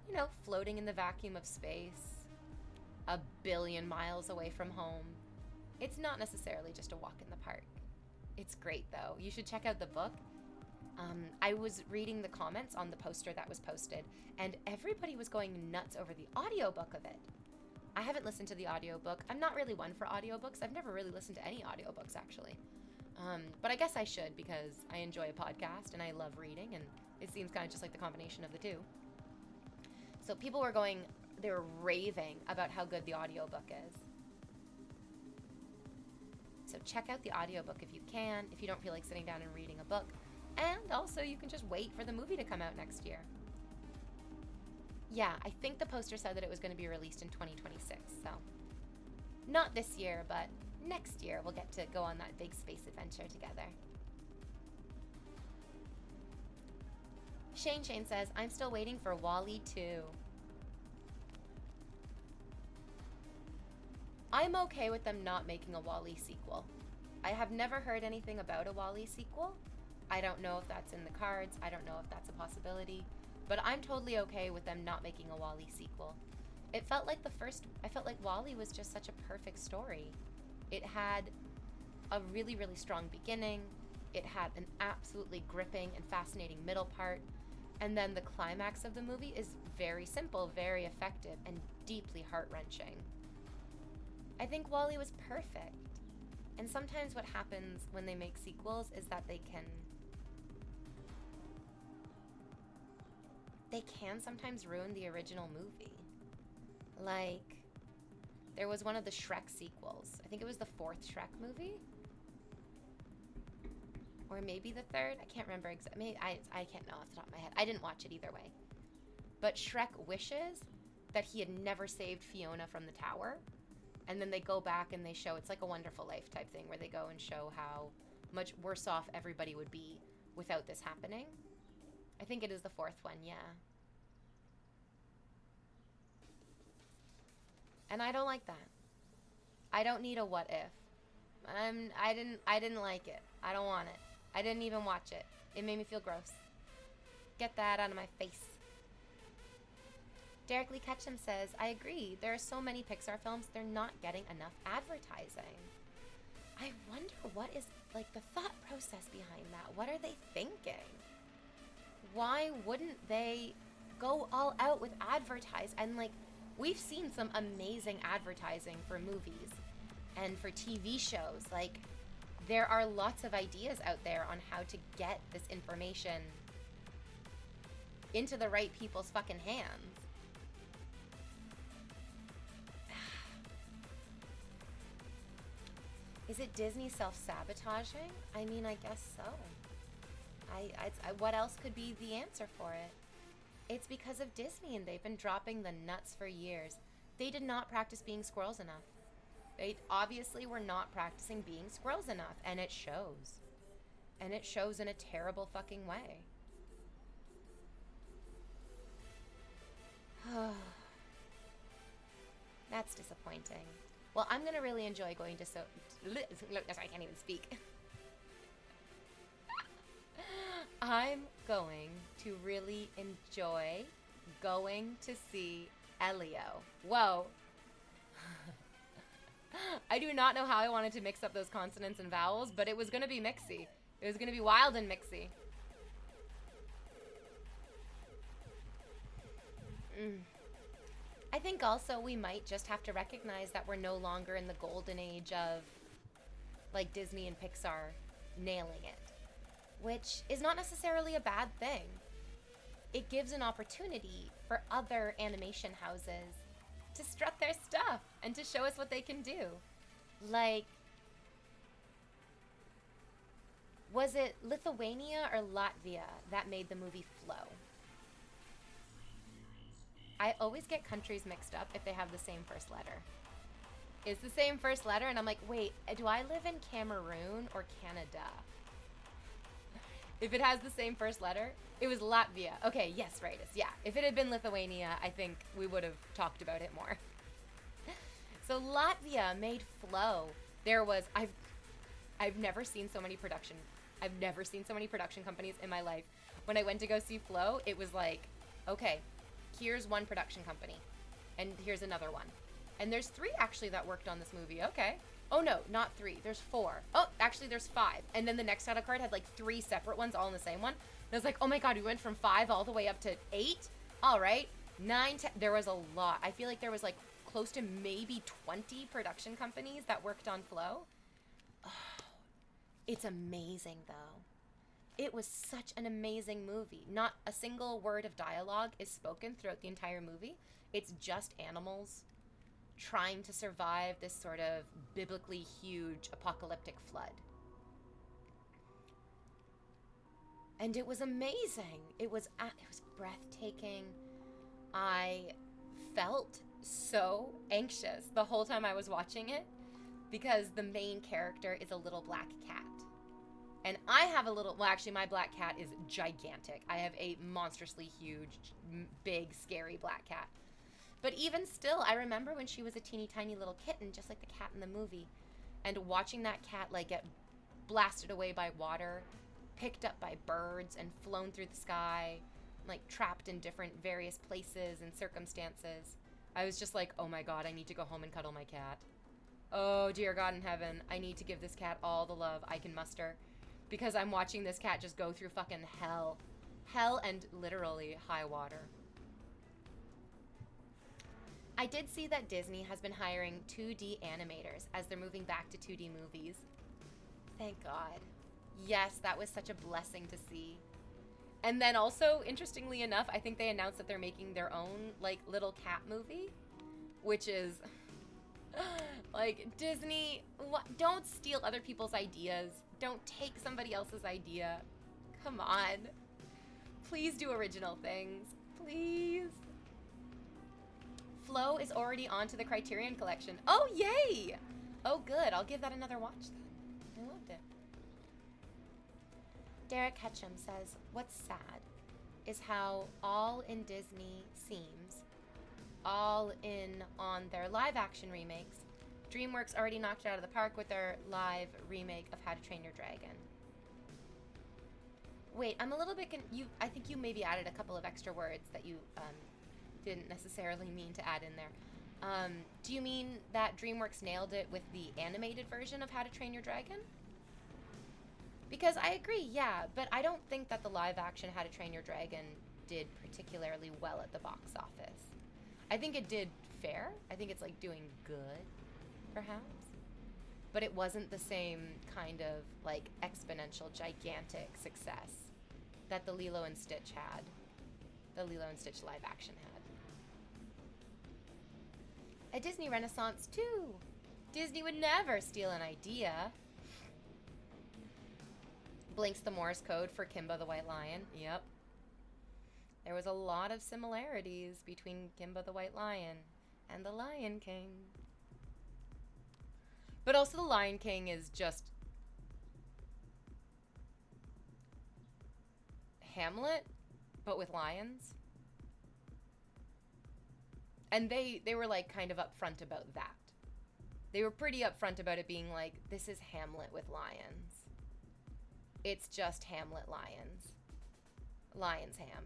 you know, floating in the vacuum of space, a billion miles away from home. It's not necessarily just a walk in the park. It's great though. You should check out the book. I was reading the comments on the poster that was posted, and everybody was going nuts over the audiobook of it. I haven't listened to the audiobook. I'm not really one for audiobooks. I've never really listened to any audiobooks, actually. But I guess I should because I enjoy a podcast and I love reading, and it seems kind of just like the combination of the two. So people were going, they were raving about how good the audiobook is. So check out the audiobook if you can, if you don't feel like sitting down and reading a book. And also you can just wait for the movie to come out next year. Yeah, I think the poster said that it was going to be released in 2026, so not this year, but next year we'll get to go on that big space adventure together. Shane says, I'm still waiting for WALL-E 2. I'm okay with them not making a WALL-E sequel. I have never heard anything about a WALL-E sequel. I don't know if that's in the cards. I don't know if that's a possibility. But I'm totally okay with them not making a WALL-E sequel. I felt like WALL-E was just such a perfect story. It had a really, really strong beginning. It had an absolutely gripping and fascinating middle part. And then the climax of the movie is very simple, very effective, and deeply heart-wrenching. I think WALL-E was perfect. And sometimes what happens when they make sequels is that they can sometimes ruin the original movie. Like, there was one of the Shrek sequels. I think it was the 4th Shrek movie. Or maybe the 3rd. I can't remember exactly. I can't know off the top of my head. I didn't watch it either way. But Shrek wishes that he had never saved Fiona from the tower. And then they go back and they show, it's like a Wonderful Life type thing, where they go and show how much worse off everybody would be without this happening. I think it is the 4th one, yeah. And I don't like that. I don't need a what if. I didn't like it. I don't want it. I didn't even watch it. It made me feel gross. Get that out of my face. Derek Lee Ketchum says, I agree. There are so many Pixar films, they're not getting enough advertising. I wonder what is like the thought process behind that. What are they thinking? Why wouldn't they go all out with advertise? And like, we've seen some amazing advertising for movies and for TV shows. Like, there are lots of ideas out there on how to get this information into the right people's fucking hands. Is it Disney self-sabotaging? I mean, I guess so. What else could be the answer for it? It's because of Disney, and they've been dropping the nuts for years. They did not practice being squirrels enough. They obviously were not practicing being squirrels enough, and it shows. And it shows in a terrible fucking way. That's disappointing. Well, I'm going to really enjoy going to I can't even speak. I'm going to really enjoy going to see Elio. Whoa. I do not know how I wanted to mix up those consonants and vowels, but it was going to be mixy. It was going to be wild and mixy. I think also we might just have to recognize that we're no longer in the golden age of like Disney and Pixar nailing it, which is not necessarily a bad thing. It gives an opportunity for other animation houses to strut their stuff and to show us what they can do. Like, was it Lithuania or Latvia that made the movie Flow? I always get countries mixed up if they have the same first letter. It's the same first letter, and I'm like, wait, do I live in Cameroon or Canada? If it has the same first letter, it was Latvia. Okay, yes, right. Yeah, if it had been Lithuania, I think we would have talked about it more. So Latvia made Flow. There was, I've never seen so many production companies in my life. When I went to go see Flow, it was like, okay, here's one production company, and here's another one. And there's 3 actually that worked on this movie. Okay. Oh no, not 3. There's 4. Oh, actually there's 5. And then the next title card had like 3 separate ones all in the same one. And I was like, oh my God, we went from 5 all the way up to 8. All right. 9, 10. There was a lot. I feel like there was like close to maybe 20 production companies that worked on Flow. Oh, it's amazing though. It was such an amazing movie. Not a single word of dialogue is spoken throughout the entire movie. It's just animals trying to survive this sort of biblically huge apocalyptic flood. And it was amazing. It was breathtaking. I felt so anxious the whole time I was watching it because the main character is a little black cat. And I have a little, well, actually, my black cat is gigantic. I have a monstrously huge, big, scary black cat. But even still, I remember when she was a teeny tiny little kitten, just like the cat in the movie, and watching that cat like get blasted away by water, picked up by birds, and flown through the sky, like trapped in different various places and circumstances. I was just like, oh my God, I need to go home and cuddle my cat. Oh, dear God in heaven, I need to give this cat all the love I can muster, because I'm watching this cat just go through fucking hell. Hell and literally high water. I did see that Disney has been hiring 2D animators as they're moving back to 2D movies. Thank God. Yes, that was such a blessing to see. And then also, interestingly enough, I think they announced that they're making their own, like, little cat movie, which is, like, Disney, don't steal other people's ideas. Don't take somebody else's idea. Come on. Please do original things. Please. Flow is already onto the Criterion Collection. Oh, yay! Oh, good. I'll give that another watch then. I loved it. Derek Ketchum says, what's sad is how all in Disney seems, all in on their live action remakes. DreamWorks already knocked it out of the park with their live remake of How to Train Your Dragon. Wait, I'm a little bit I think you maybe added a couple of extra words that you didn't necessarily mean to add in there. Do you mean that DreamWorks nailed it with the animated version of How to Train Your Dragon? Because I agree, yeah, but I don't think that the live action How to Train Your Dragon did particularly well at the box office. I think it did fair. I think it's like doing good, perhaps. But it wasn't the same kind of like exponential, gigantic success that the Lilo and Stitch had. The Lilo and Stitch live action had. A Disney Renaissance too. Disney would never steal an idea. Blinks the Morse code for Kimba the White Lion. Yep. There was a lot of similarities between Kimba the White Lion and the Lion King. But also the Lion King is just Hamlet, but with lions. And they were like kind of upfront about that. They were pretty upfront about it being like, this is Hamlet with lions. It's just Hamlet lions. Lion's ham.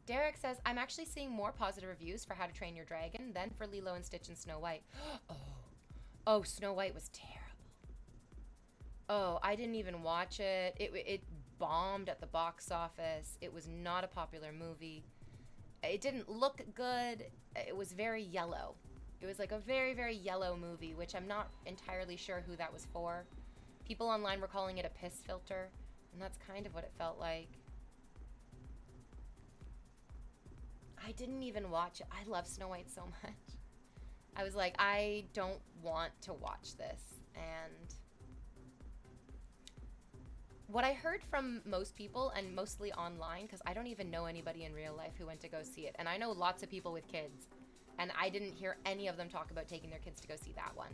Derek says, I'm actually seeing more positive reviews for How to Train Your Dragon than for Lilo and Stitch and Snow White. Oh, Snow White was terrible. Oh, I didn't even watch it. It bombed at the box office. It was not a popular movie. It didn't look good. It was very yellow. It was like a very, very yellow movie, which I'm not entirely sure who that was for. People online were calling it a piss filter, and that's kind of what it felt like. I didn't even watch it. I love Snow White so much. I was like, I don't want to watch this. And what I heard from most people, and mostly online, because I don't even know anybody in real life who went to go see it, and I know lots of people with kids, and I didn't hear any of them talk about taking their kids to go see that one.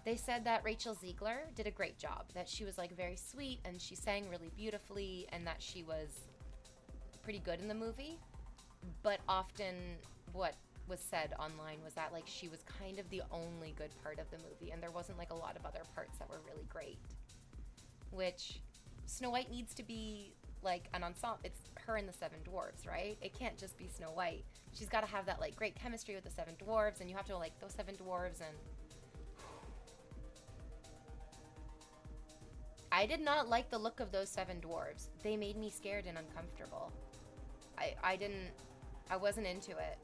They said that Rachel Ziegler did a great job, that she was like very sweet, and she sang really beautifully, and that she was pretty good in the movie. But often what was said online was that like she was kind of the only good part of the movie, and there wasn't like a lot of other parts that were really great. Which Snow White needs to be like an ensemble. It's her and the Seven Dwarves, right? It can't just be Snow White. She's got to have that like great chemistry with the Seven Dwarves, and you have to like those Seven Dwarves. And I did not like the look of those Seven Dwarves. They made me scared and uncomfortable. I wasn't into it.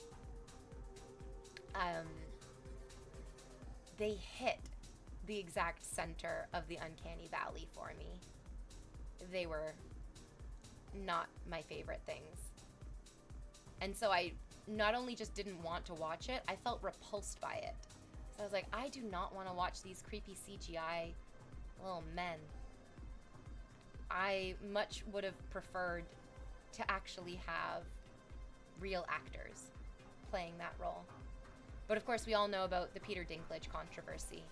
They hit the exact center of the uncanny valley for me. They were not my favorite things. And so I not only just didn't want to watch it, I felt repulsed by it. So I was like, I do not want to watch these creepy CGI little men. I much would have preferred to actually have real actors playing that role. But of course, we all know about the Peter Dinklage controversy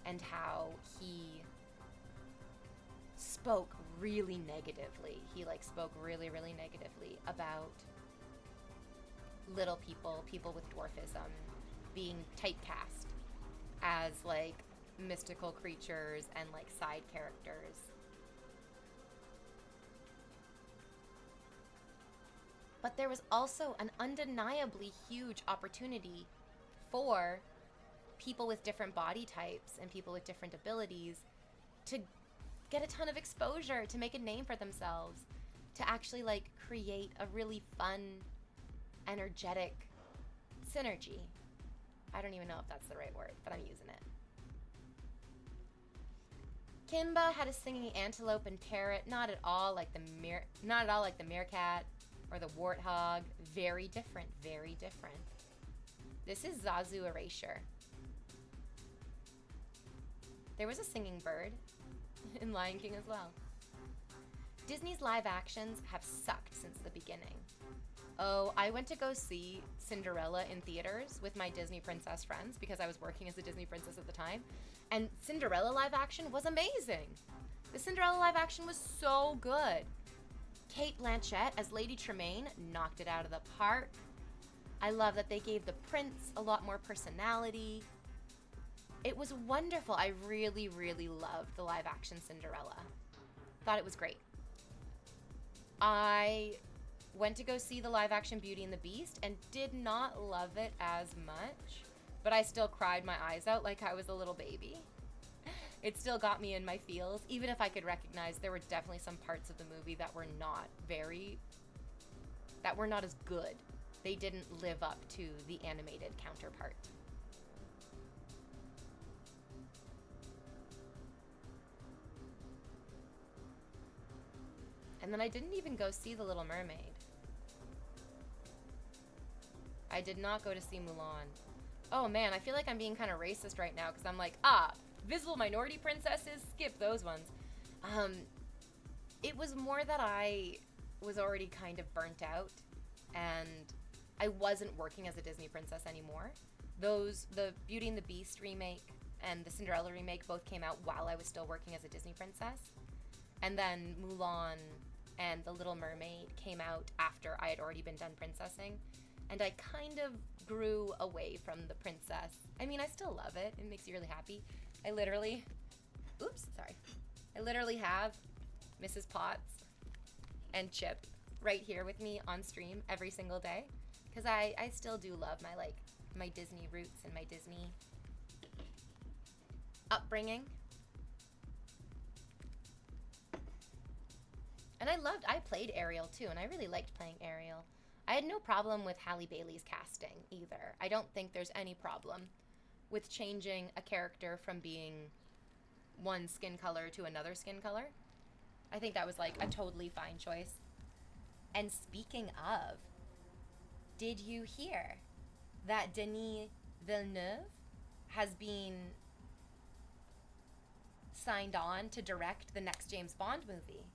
and how he spoke really negatively. He like spoke really, really negatively about little people, people with dwarfism, being typecast as like mystical creatures and like side characters. But there was also an undeniably huge opportunity for people with different body types and people with different abilities to get a ton of exposure, to make a name for themselves, to actually like create a really fun, energetic synergy. I don't even know if that's the right word, but I'm using it. Kimba had a singing antelope and parrot, not at all like the meerkat or the warthog. Very different, very different. This is Zazu Erasure. There was a singing bird in Lion King as well. Disney's live actions have sucked since the beginning. Oh, I went to go see Cinderella in theaters with my Disney princess friends because I was working as a Disney princess at the time. And Cinderella live action was amazing. The Cinderella live action was so good. Cate Blanchett as Lady Tremaine knocked it out of the park. I love that they gave the prince a lot more personality. It was wonderful. I really, really loved the live action Cinderella. Thought it was great. I went to go see the live action Beauty and the Beast and did not love it as much, but I still cried my eyes out like I was a little baby. It still got me in my feels, even if I could recognize there were definitely some parts of the movie that were not as good. They didn't live up to the animated counterpart. And then I didn't even go see The Little Mermaid. I did not go to see Mulan. Oh man, I feel like I'm being kind of racist right now because I'm like, visible minority princesses, skip those ones. It was more that I was already kind of burnt out and I wasn't working as a Disney princess anymore. The Beauty and the Beast remake and the Cinderella remake both came out while I was still working as a Disney princess. And then Mulan and The Little Mermaid came out after I had already been done princessing. And I kind of grew away from the princess. I mean, I still love it. It makes you really happy. I literally have Mrs. Potts and Chip right here with me on stream every single day. Because I still do love my Disney roots and my Disney upbringing. And I played Ariel too, and I really liked playing Ariel. I had no problem with Halle Bailey's casting either. I don't think there's any problem with changing a character from being one skin color to another skin color. I think that was like a totally fine choice. And speaking of, did you hear that Denis Villeneuve has been signed on to direct the next James Bond movie?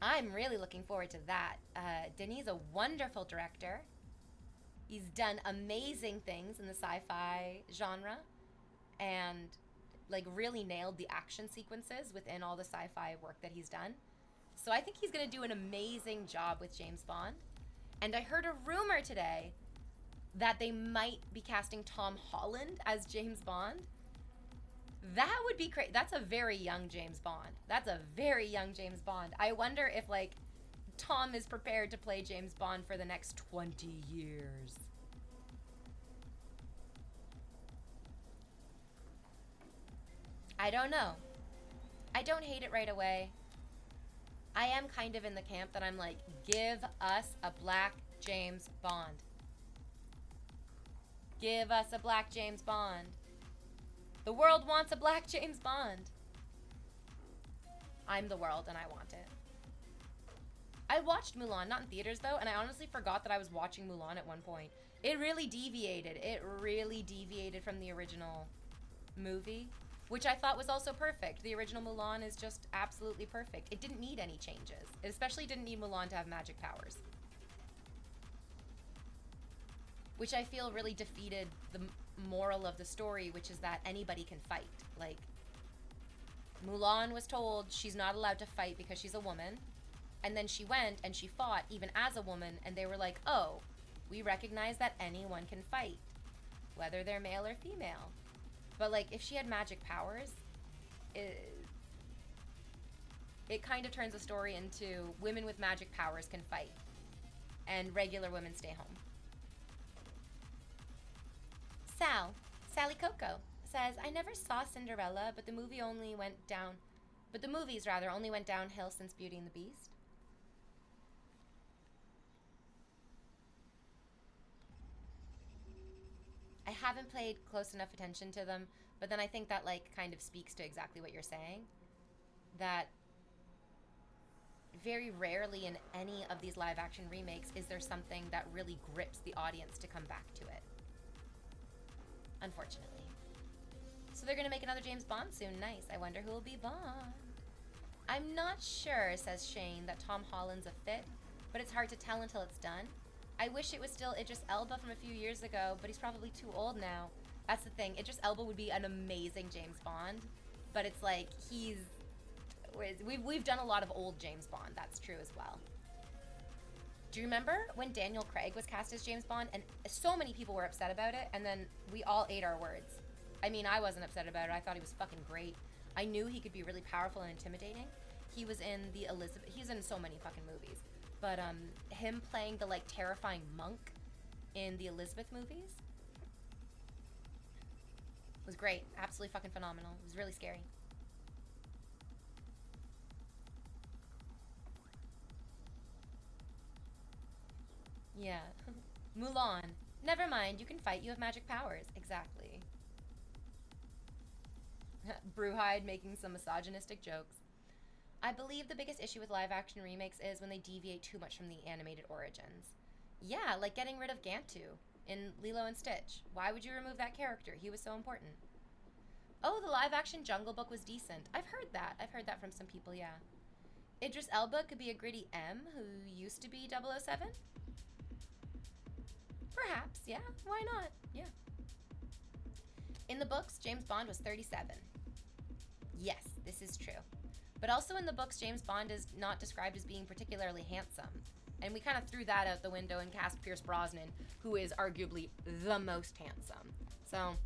I'm really looking forward to that. Denis is a wonderful director. He's done amazing things in the sci-fi genre and like really nailed the action sequences within all the sci-fi work that he's done. So I think he's going to do an amazing job with James Bond. And I heard a rumor today that they might be casting Tom Holland as James Bond. That would be crazy. That's a very young James Bond. That's a very young James Bond. I wonder if, like, Tom is prepared to play James Bond for the next 20 years. I don't know. I don't hate it right away. I am kind of in the camp that I'm like, give us a black James Bond. Give us a black James Bond. The world wants a black James Bond. I'm the world and I want it. I watched Mulan, not in theaters though, and I honestly forgot that I was watching Mulan at one point. It really deviated. It really deviated from the original movie, which I thought was also perfect. The original Mulan is just absolutely perfect. It didn't need any changes. It especially didn't need Mulan to have magic powers, which I feel really defeated the moral of the story, which is that anybody can fight. Like, Mulan was told she's not allowed to fight because she's a woman, and then she went and she fought even as a woman, and they were like, oh, we recognize that anyone can fight, whether they're male or female. But like, if she had magic powers, it kind of turns the story into women with magic powers can fight and regular women stay home. Sally Coco says, I never saw Cinderella, but the movies only went downhill since Beauty and the Beast. I haven't paid close enough attention to them, but then I think that like kind of speaks to exactly what you're saying. That very rarely in any of these live action remakes is there something that really grips the audience to come back to it. Unfortunately. So they're going to make another James Bond soon. Nice. I wonder who will be Bond. I'm not sure, says Shane, that Tom Holland's a fit, but it's hard to tell until it's done. I wish it was still Idris Elba from a few years ago, but he's probably too old now. That's the thing. Idris Elba would be an amazing James Bond, but it's like we've done a lot of old James Bond. That's true as well. Do you remember when Daniel Craig was cast as James Bond and so many people were upset about it, and then we all ate our words? I mean, I wasn't upset about it. I thought he was fucking great. I knew he could be really powerful and intimidating. He was in the Elizabeth. He's in so many fucking movies. But him playing the like terrifying monk in the Elizabeth movies was great. Absolutely fucking phenomenal. It was really scary. Yeah. Mulan. Never mind, you can fight, you have magic powers. Exactly. Brewhide making some misogynistic jokes. I believe the biggest issue with live action remakes is when they deviate too much from the animated origins. Yeah, like getting rid of Gantu in Lilo and Stitch. Why would you remove that character? He was so important. Oh, the live action Jungle Book was decent. I've heard that. I've heard that from some people, yeah. Idris Elba could be a gritty M who used to be 007? Perhaps, yeah. Why not? Yeah. In the books, James Bond was 37. Yes, this is true. But also in the books, James Bond is not described as being particularly handsome. And we kind of threw that out the window and cast Pierce Brosnan, who is arguably the most handsome. So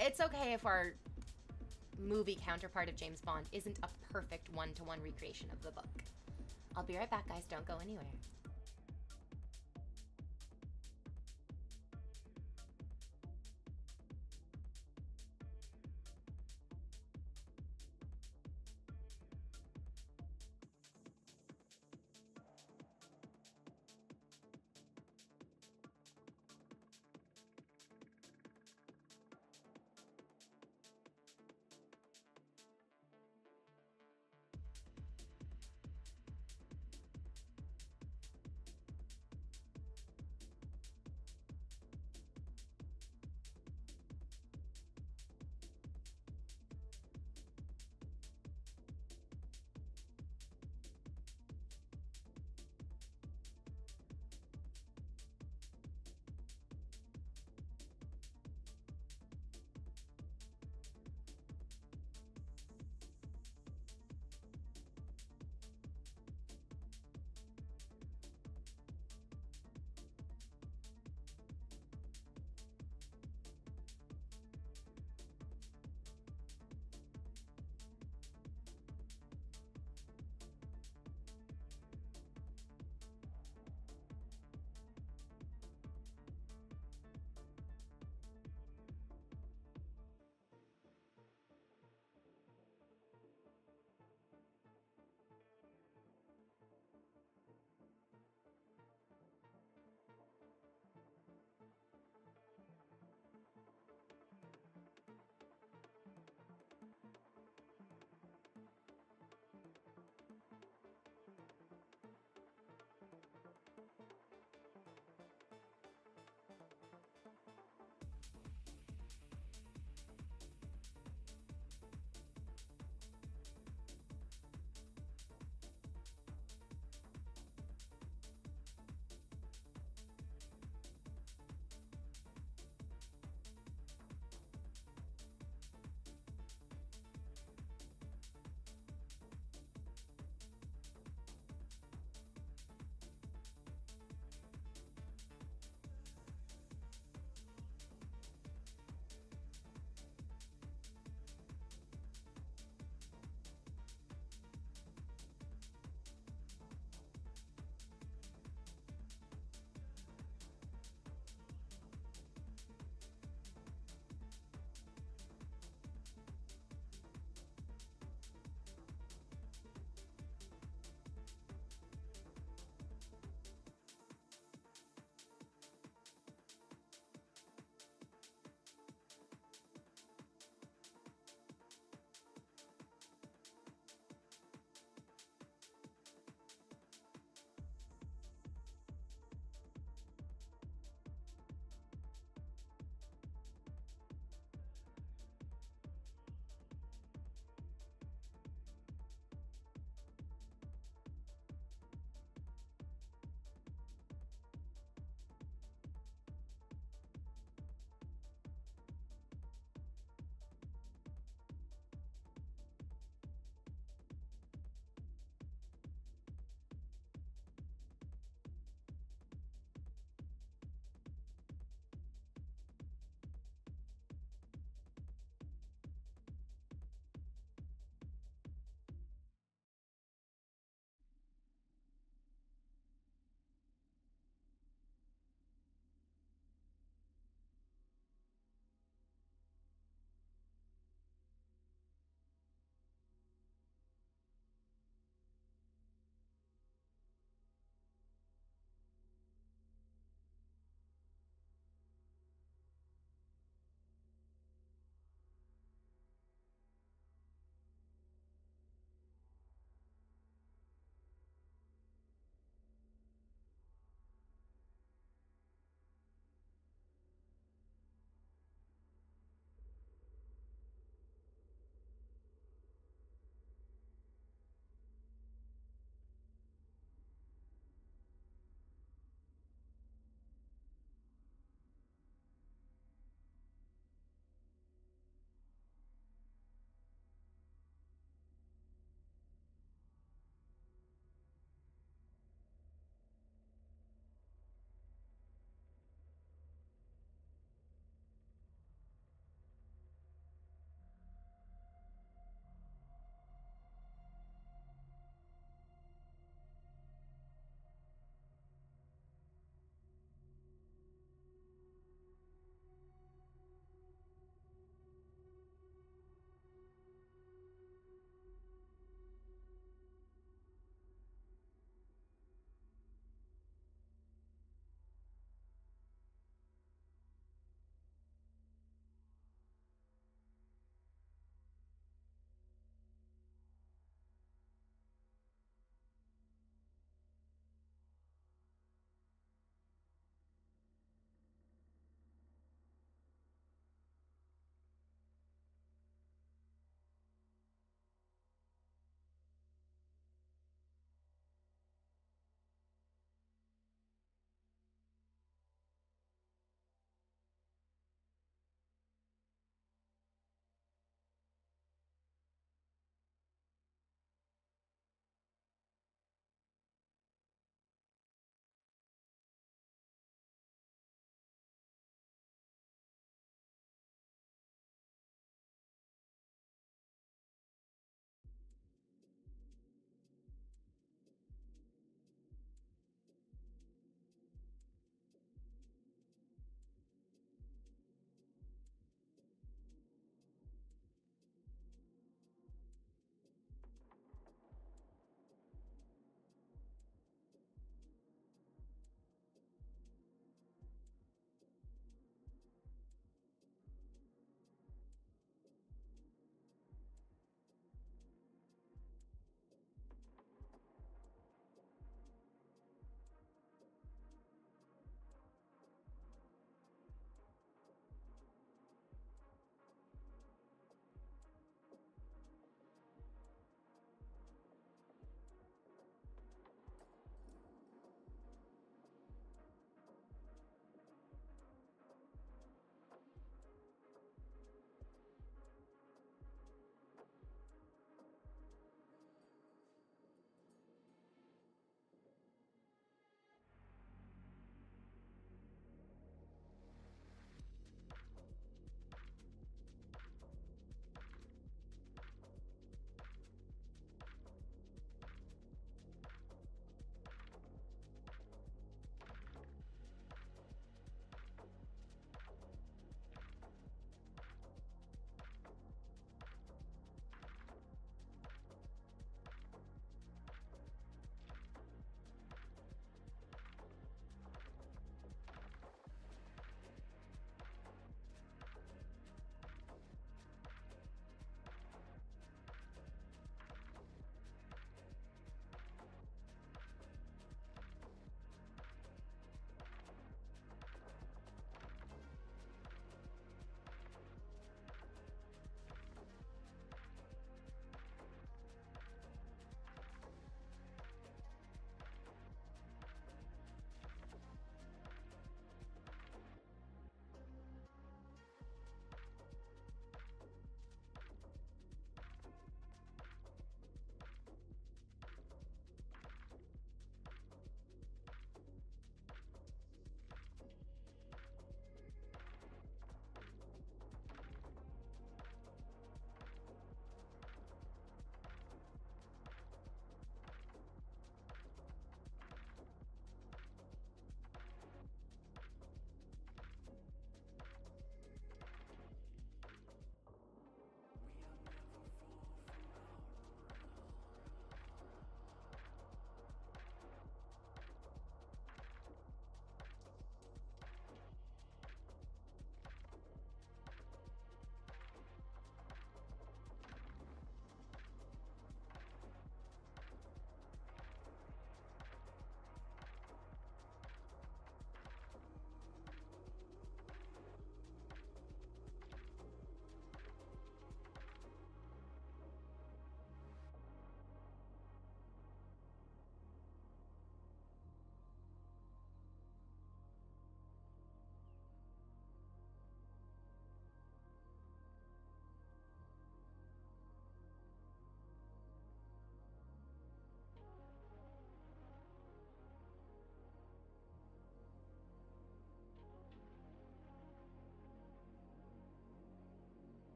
it's okay if our movie counterpart of James Bond isn't a perfect one-to-one recreation of the book. I'll be right back, guys. Don't go anywhere.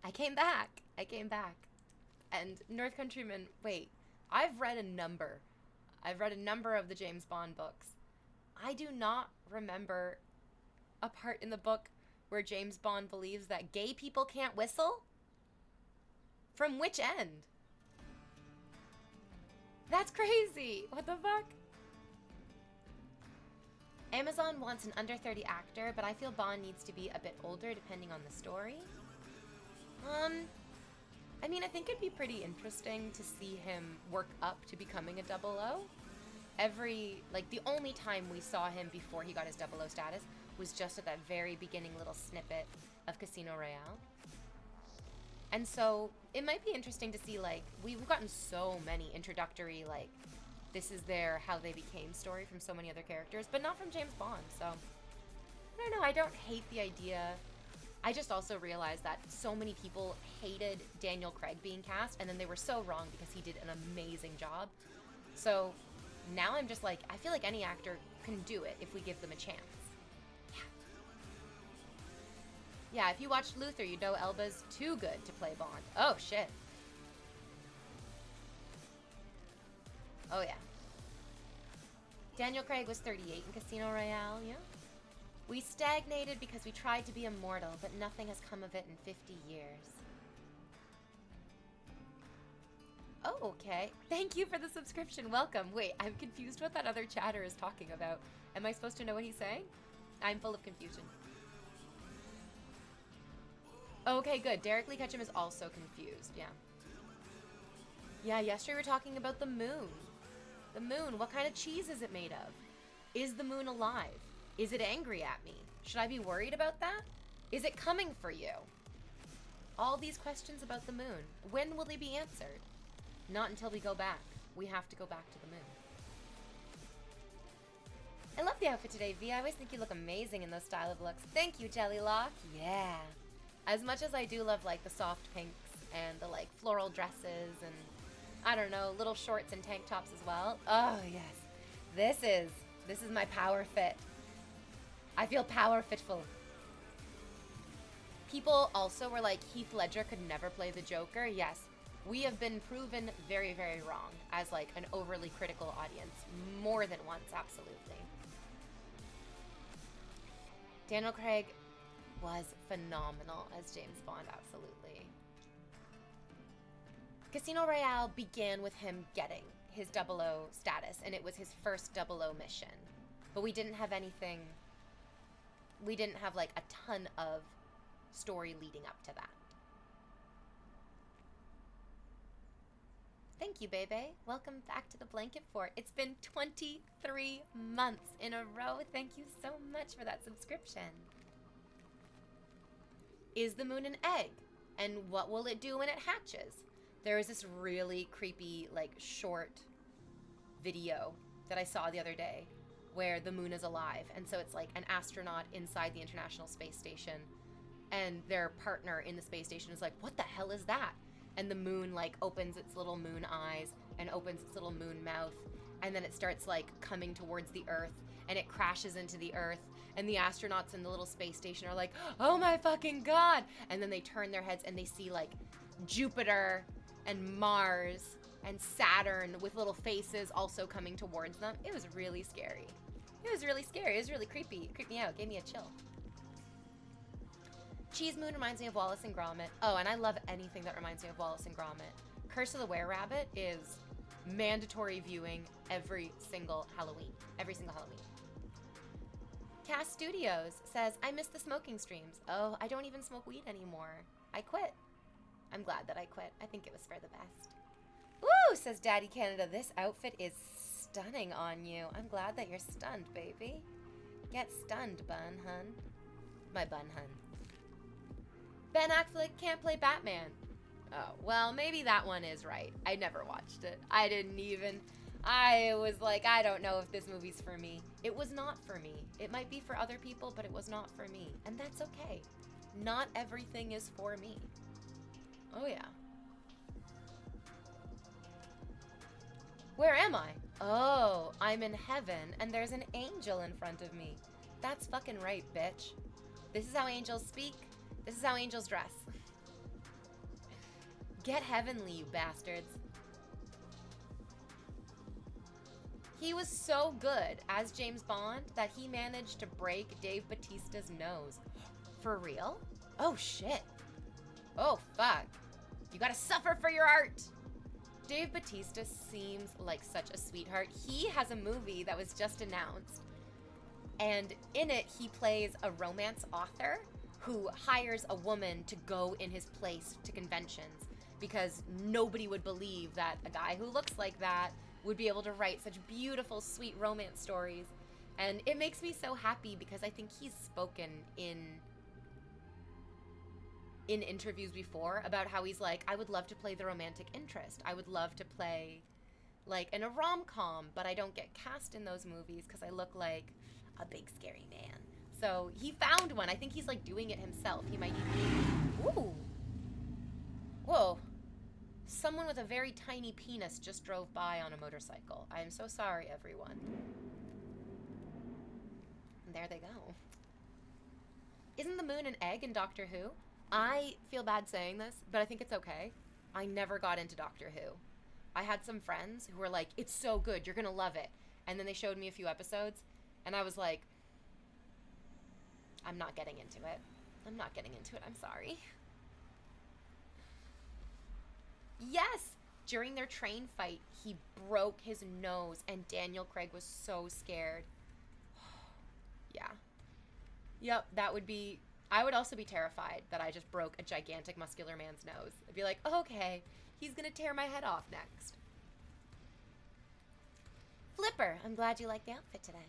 I came back. I came back. And North Countryman, wait, I've read a number of the James Bond books. I do not remember a part in the book where James Bond believes that gay people can't whistle. From which end? That's crazy. What the fuck? Amazon wants an under 30 actor, but I feel Bond needs to be a bit older depending on the story. I mean, I think it'd be pretty interesting to see him work up to becoming a 00. The only time we saw him before he got his 00 status was just at that very beginning little snippet of Casino Royale. And so it might be interesting to see, like, we've gotten so many introductory, like, this is their how they became story from so many other characters, but not from James Bond. So I don't know, I don't hate the idea. I just also realized that so many people hated Daniel Craig being cast, and then they were so wrong because he did an amazing job. So now I'm just like, I feel like any actor can do it if we give them a chance. Yeah, if you watched Luther, you know Elba's too good to play Bond. Oh, shit. Oh, yeah. Daniel Craig was 38 in Casino Royale, yeah? We stagnated because we tried to be immortal, but nothing has come of it in 50 years. Oh, okay. Thank you for the subscription. Welcome. Wait, I'm confused what that other chatter is talking about. Am I supposed to know what he's saying? I'm full of confusion. Okay, good. Derek Lee Ketchum is also confused, yeah. Yeah, yesterday we were talking about the moon. The moon, what kind of cheese is it made of? Is the moon alive? Is it angry at me? Should I be worried about that? Is it coming for you? All these questions about the moon. When will they be answered? Not until we go back. We have to go back to the moon. I love the outfit today, V. I always think you look amazing in those style of looks. Thank you, Jellylock. Yeah. As much as I do love, like, the soft pinks and the, like, floral dresses and, I don't know, little shorts and tank tops as well. Oh, yes. This is my power fit. I feel power fitful. People also were like, Heath Ledger could never play the Joker. Yes, we have been proven very, very wrong as, like, an overly critical audience. More than once, absolutely. Daniel Craig was phenomenal as James Bond, absolutely. Casino Royale began with him getting his 00 status, and it was his first 00 mission. But we didn't have anything, we didn't have, like, a ton of story leading up to that. Thank you, Bebe. Welcome back to the Blanket Fort. It's been 23 months in a row. Thank you so much for that subscription. Is the moon an egg? And what will it do when it hatches? There is this really creepy, like, short video that I saw the other day where the moon is alive. And so it's like an astronaut inside the International Space Station, and their partner in the space station is like, what the hell is that? And the moon, like, opens its little moon eyes and opens its little moon mouth, and then it starts, like, coming towards the Earth, and it crashes into the Earth, and the astronauts in the little space station are like, oh my fucking god! And then they turn their heads and they see, like, Jupiter and Mars and Saturn with little faces also coming towards them. It was really scary. It was really scary. It was really creepy. It creeped me out. It gave me a chill. Cheese Moon reminds me of Wallace and Gromit. Oh, and I love anything that reminds me of Wallace and Gromit. Curse of the Were-Rabbit is mandatory viewing every single Halloween. Every single Halloween. Cast Studios says, I miss the smoking streams. Oh, I don't even smoke weed anymore. I quit. I'm glad that I quit. I think it was for the best. Woo, says Daddy Canada. This outfit is stunning on you. I'm glad that you're stunned, baby. Get stunned, bun hun. My bun hun. Ben Affleck can't play Batman. Oh, well, maybe that one is right. I never watched it. I was like, I don't know if this movie's for me. It was not for me. It might be for other people, but it was not for me. And that's okay. Not everything is for me. Oh, yeah. Where am I? Oh, I'm in heaven, and there's an angel in front of me. That's fucking right, bitch. This is how angels speak. This is how angels dress. Get heavenly, you bastards. He was so good as James Bond that he managed to break Dave Bautista's nose. For real? Oh, shit. Oh, fuck. You gotta suffer for your art. Dave Bautista seems like such a sweetheart. He has a movie that was just announced, and in it he plays a romance author who hires a woman to go in his place to conventions because nobody would believe that a guy who looks like that would be able to write such beautiful, sweet romance stories. And it makes me so happy because I think he's spoken in interviews before about how he's like, I would love to play the romantic interest. I would love to play like in a rom-com, but I don't get cast in those movies because I look like a big scary man. So he found one. I think he's like doing it himself. He might even... Ooh. Whoa. Someone with a very tiny penis just drove by on a motorcycle. I am so sorry, everyone. And there they go. Isn't the moon an egg in Doctor Who? I feel bad saying this, but I think it's okay. I never got into Doctor Who. I had some friends who were like, it's so good, you're gonna love it. And then they showed me a few episodes, and I was like, I'm not getting into it. I'm not getting into it, I'm sorry. Yes! During their train fight, he broke his nose, and Daniel Craig was so scared. Yeah. Yep, that would be... I would also be terrified that I just broke a gigantic muscular man's nose. I'd be like, oh, okay, he's gonna tear my head off next. Flipper, I'm glad you like the outfit today.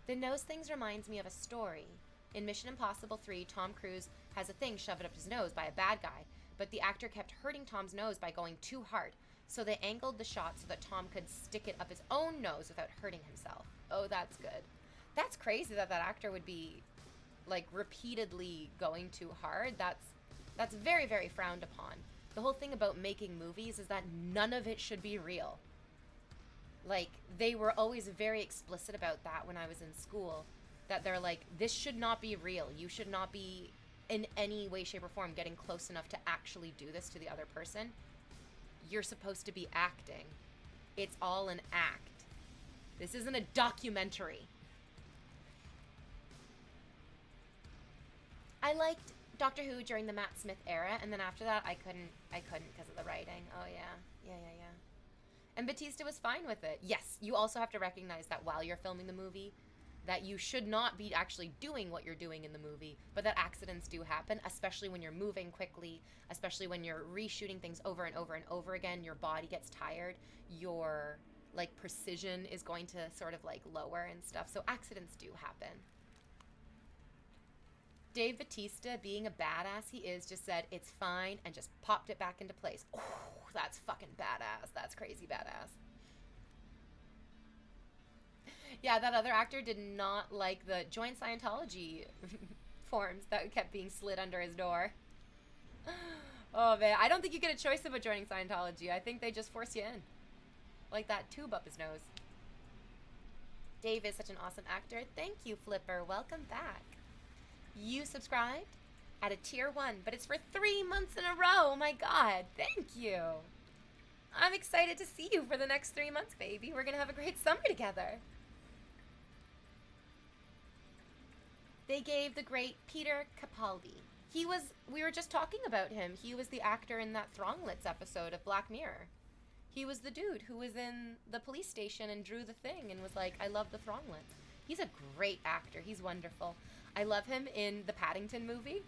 The nose things reminds me of a story. In Mission Impossible 3, Tom Cruise has a thing shoved up his nose by a bad guy, but the actor kept hurting Tom's nose by going too hard, so they angled the shot so that Tom could stick it up his own nose without hurting himself. Oh, that's good. That's crazy that that actor would be... like repeatedly going too hard. That's very, very frowned upon. The whole thing about making movies is that none of it should be real. Like, they were always very explicit about that when I was in school, that they're like, this should not be real. You should not be in any way, shape, or form getting close enough to actually do this to the other person. You're supposed to be acting. It's all an act. This isn't a documentary. I liked Doctor Who during the Matt Smith era, and then after that, I couldn't because of the writing. Oh, yeah. And Bautista was fine with it. Yes, you also have to recognize that while you're filming the movie, that you should not be actually doing what you're doing in the movie, but that accidents do happen, especially when you're moving quickly, especially when you're reshooting things over and over and over again. Your body gets tired. Your, like, precision is going to sort of, like, lower and stuff, so accidents do happen. Dave Bautista, being a badass he is, just said, it's fine, and just popped it back into place. Oh, that's fucking badass. That's crazy badass. Yeah, that other actor did not like the joint Scientology forms that kept being slid under his door. Oh, man. I don't think you get a choice about joining Scientology. I think they just force you in. Like that tube up his nose. Dave is such an awesome actor. Thank you, Flipper. Welcome back. You subscribed at a tier 1, but it's for 3 months in a row. Oh my god, thank you. I'm excited to see you for the next 3 months, baby. We're gonna have a great summer together. They gave the great Peter Capaldi. We were just talking about him. He was the actor in that Thronglets episode of Black Mirror. He was the dude who was in the police station and drew the thing and was like, I love the Thronglets. He's a great actor. He's wonderful. I love him in the Paddington movie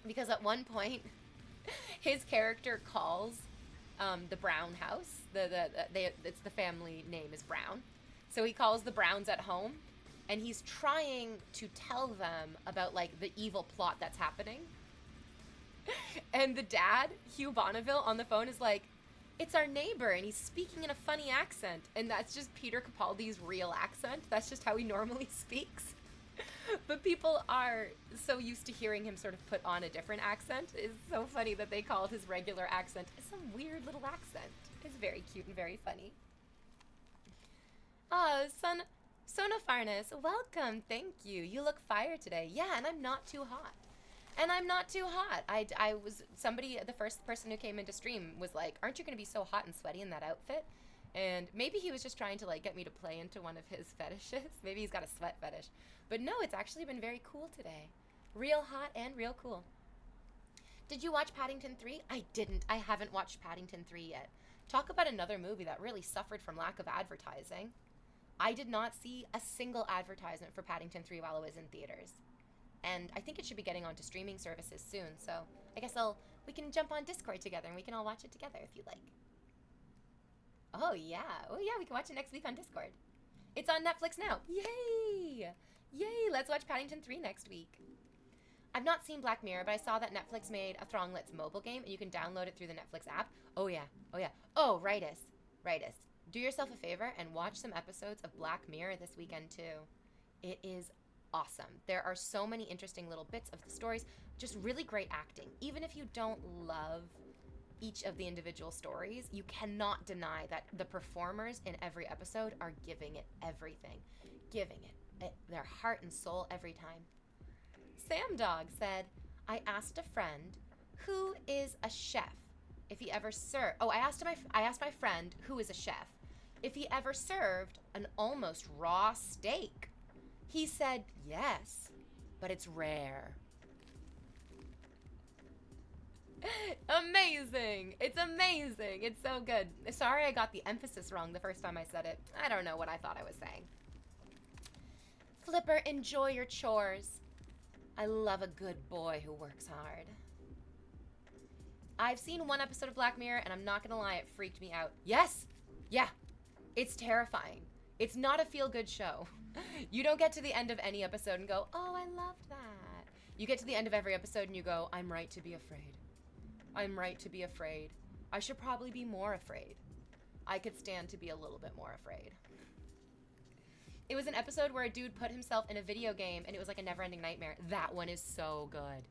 because at one point his character calls the Brown house. It's the family name is Brown. So he calls the Browns at home and he's trying to tell them about like the evil plot that's happening. And the dad, Hugh Bonneville, on the phone is like, it's our neighbor, and he's speaking in a funny accent. And that's just Peter Capaldi's real accent. That's just how he normally speaks. But people are so used to hearing him sort of put on a different accent. It's so funny that they called his regular accent some weird little accent. It's very cute and very funny. Sona Farnes, welcome. Thank you. You look fire today. Yeah, and I'm not too hot. And I'm not too hot. I was somebody, the first person who came into stream was like, "Aren't you going to be so hot and sweaty in that outfit?" And maybe he was just trying to like get me to play into one of his fetishes. Maybe he's got a sweat fetish. But no, it's actually been very cool today. Real hot and real cool. Did you watch Paddington 3? I didn't. I haven't watched Paddington 3 yet. Talk about another movie that really suffered from lack of advertising. I did not see a single advertisement for Paddington 3 while it was in theaters. And I think it should be getting onto streaming services soon, so I guess we can jump on Discord together and we can all watch it together if you'd like. Oh yeah, we can watch it next week on Discord. It's on Netflix now. Yay! Yay, let's watch Paddington 3 next week. I've not seen Black Mirror, but I saw that Netflix made a Thronglets mobile game and you can download it through the Netflix app. Oh yeah. Oh, Rightus. Do yourself a favor and watch some episodes of Black Mirror this weekend too. It is awesome. There are so many interesting little bits of the stories, just really great acting. Even if you don't love each of the individual stories, you cannot deny that the performers in every episode are giving it everything. Giving it their heart and soul every time. Sam Dog said, I asked a friend who is a chef if he ever served. I asked my friend who is a chef if he ever served an almost raw steak. He said yes, but it's rare. Amazing. It's amazing. It's so good. Sorry I got the emphasis wrong the first time I said it. I don't know what I thought I was saying. Flipper, enjoy your chores. I love a good boy who works hard. I've seen one episode of Black Mirror, and I'm not gonna lie, it freaked me out. Yes! Yeah. It's terrifying. It's not a feel-good show. You don't get to the end of any episode and go, oh, I loved that. You get to the end of every episode and you go, I'm right to be afraid. I'm right to be afraid. I should probably be more afraid. I could stand to be a little bit more afraid. It was an episode where a dude put himself in a video game and it was like a never-ending nightmare. That one is so good.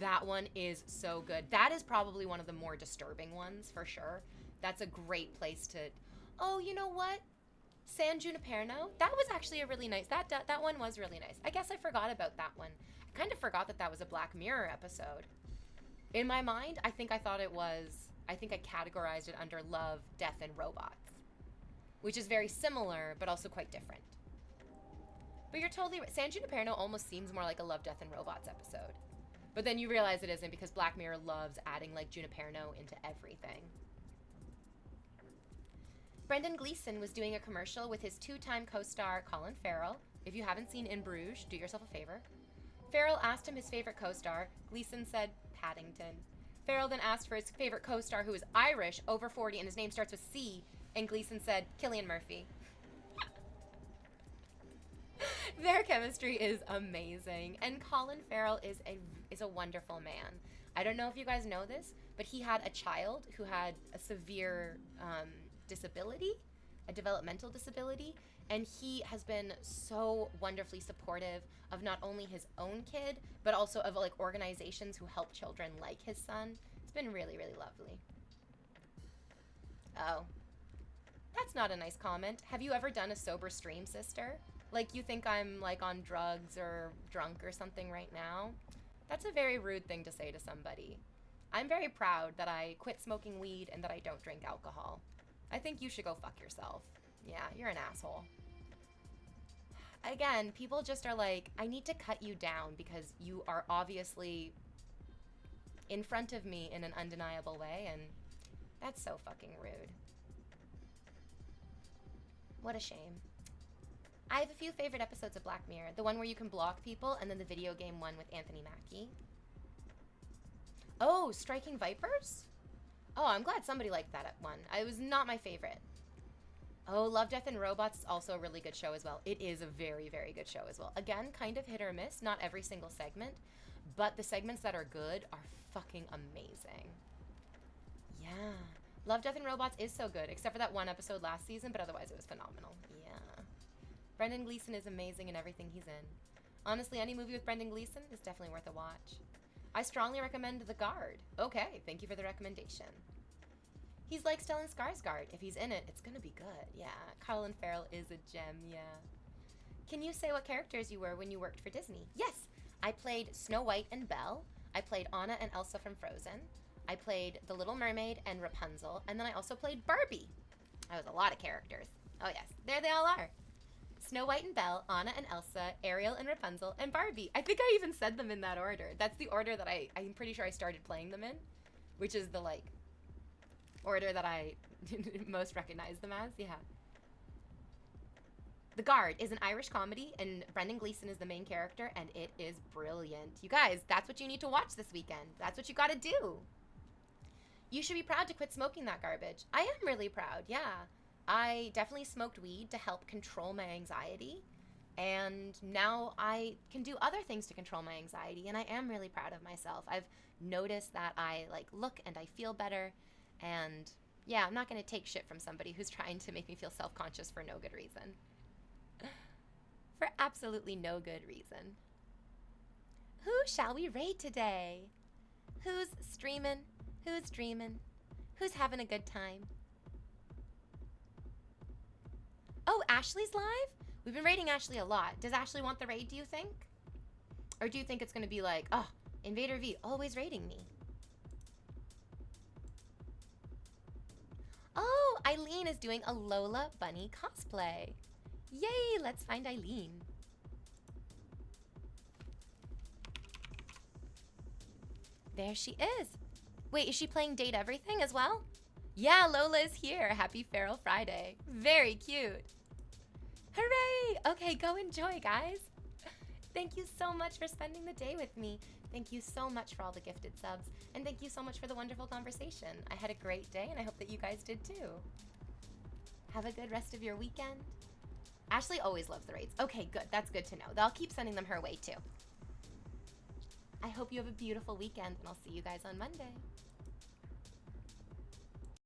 That one is so good. That is probably one of the more disturbing ones for sure. That's a great place to... Oh, you know what? San Junipero? That was actually a really nice... That one was really nice. I guess I forgot about that one. I kind of forgot that was a Black Mirror episode. In my mind, I think I thought it was... I think I categorized it under Love, Death, and Robots. Which is very similar, but also quite different. But you're totally right. San Junipero almost seems more like a Love, Death, and Robots episode. But then you realize it isn't because Black Mirror loves adding like Junipero into everything. Brendan Gleeson was doing a commercial with his two-time co-star Colin Farrell. If you haven't seen In Bruges, do yourself a favor. Farrell asked him his favorite co-star. Gleeson said Paddington. Farrell then asked for his favorite co-star who is Irish, over 40, and his name starts with C. And Gleeson said Cillian Murphy. Their chemistry is amazing. And Colin Farrell is a wonderful man. I don't know if you guys know this, but he had a child who had a severe disability, a developmental disability, and he has been so wonderfully supportive of not only his own kid, but also of like organizations who help children like his son. It's been really, really lovely. Oh. That's not a nice comment. Have you ever done a sober stream, sister? Like you think I'm like on drugs or drunk or something right now? That's a very rude thing to say to somebody. I'm very proud that I quit smoking weed and that I don't drink alcohol. I think you should go fuck yourself. Yeah, you're an asshole. Again, people just are like, I need to cut you down because you are obviously in front of me in an undeniable way, and that's so fucking rude. What a shame. I have a few favorite episodes of Black Mirror. The one where you can block people, and then the video game one with Anthony Mackie. Oh, Striking Vipers? Oh, I'm glad somebody liked that one. It was not my favorite. Oh, Love, Death, and Robots is also a really good show as well. It is a very, very good show as well. Again, kind of hit or miss, not every single segment, but the segments that are good are fucking amazing. Yeah. Love, Death, and Robots is so good, except for that one episode last season, but otherwise it was phenomenal. Yeah. Brendan Gleeson is amazing in everything he's in. Honestly, any movie with Brendan Gleeson is definitely worth a watch. I strongly recommend The Guard. Okay, thank you for the recommendation. He's like Stellan Skarsgård. If he's in it, it's gonna be good. Yeah, Colin Farrell is a gem, yeah. Can you say what characters you were when you worked for Disney? Yes, I played Snow White and Belle. I played Anna and Elsa from Frozen. I played The Little Mermaid and Rapunzel. And then I also played Barbie. That was a lot of characters. Oh yes, there they all are. Snow White and Belle, Anna and Elsa, Ariel and Rapunzel, and Barbie. I think I even said them in that order. That's the order that I'm pretty sure I started playing them in, which is the, like, order that I most recognize them as. Yeah. The Guard is an Irish comedy, and Brendan Gleeson is the main character, and it is brilliant. You guys, that's what you need to watch this weekend. That's what you gotta do. You should be proud to quit smoking that garbage. I am really proud, yeah. I definitely smoked weed to help control my anxiety, and now I can do other things to control my anxiety, and I am really proud of myself. I've noticed that I, like, look and I feel better, and yeah, I'm not gonna take shit from somebody who's trying to make me feel self-conscious for no good reason. For absolutely no good reason. Who shall we raid today? Who's streaming? Who's dreaming? Who's having a good time? Oh, Ashley's live? We've been raiding Ashley a lot. Does Ashley want the raid, do you think? Or do you think it's going to be like, oh, Invader V always raiding me? Oh, Eileen is doing a Lola Bunny cosplay. Yay, let's find Eileen. There she is. Wait, is she playing Date Everything as well? Yeah, Lola is here. Happy Feral Friday. Very cute. Hooray! Okay, go enjoy, guys. Thank you so much for spending the day with me. Thank you so much for all the gifted subs. And thank you so much for the wonderful conversation. I had a great day, and I hope that you guys did too. Have a good rest of your weekend. Ashley always loves the raids. Okay, good. That's good to know. I'll keep sending them her way too. I hope you have a beautiful weekend, and I'll see you guys on Monday.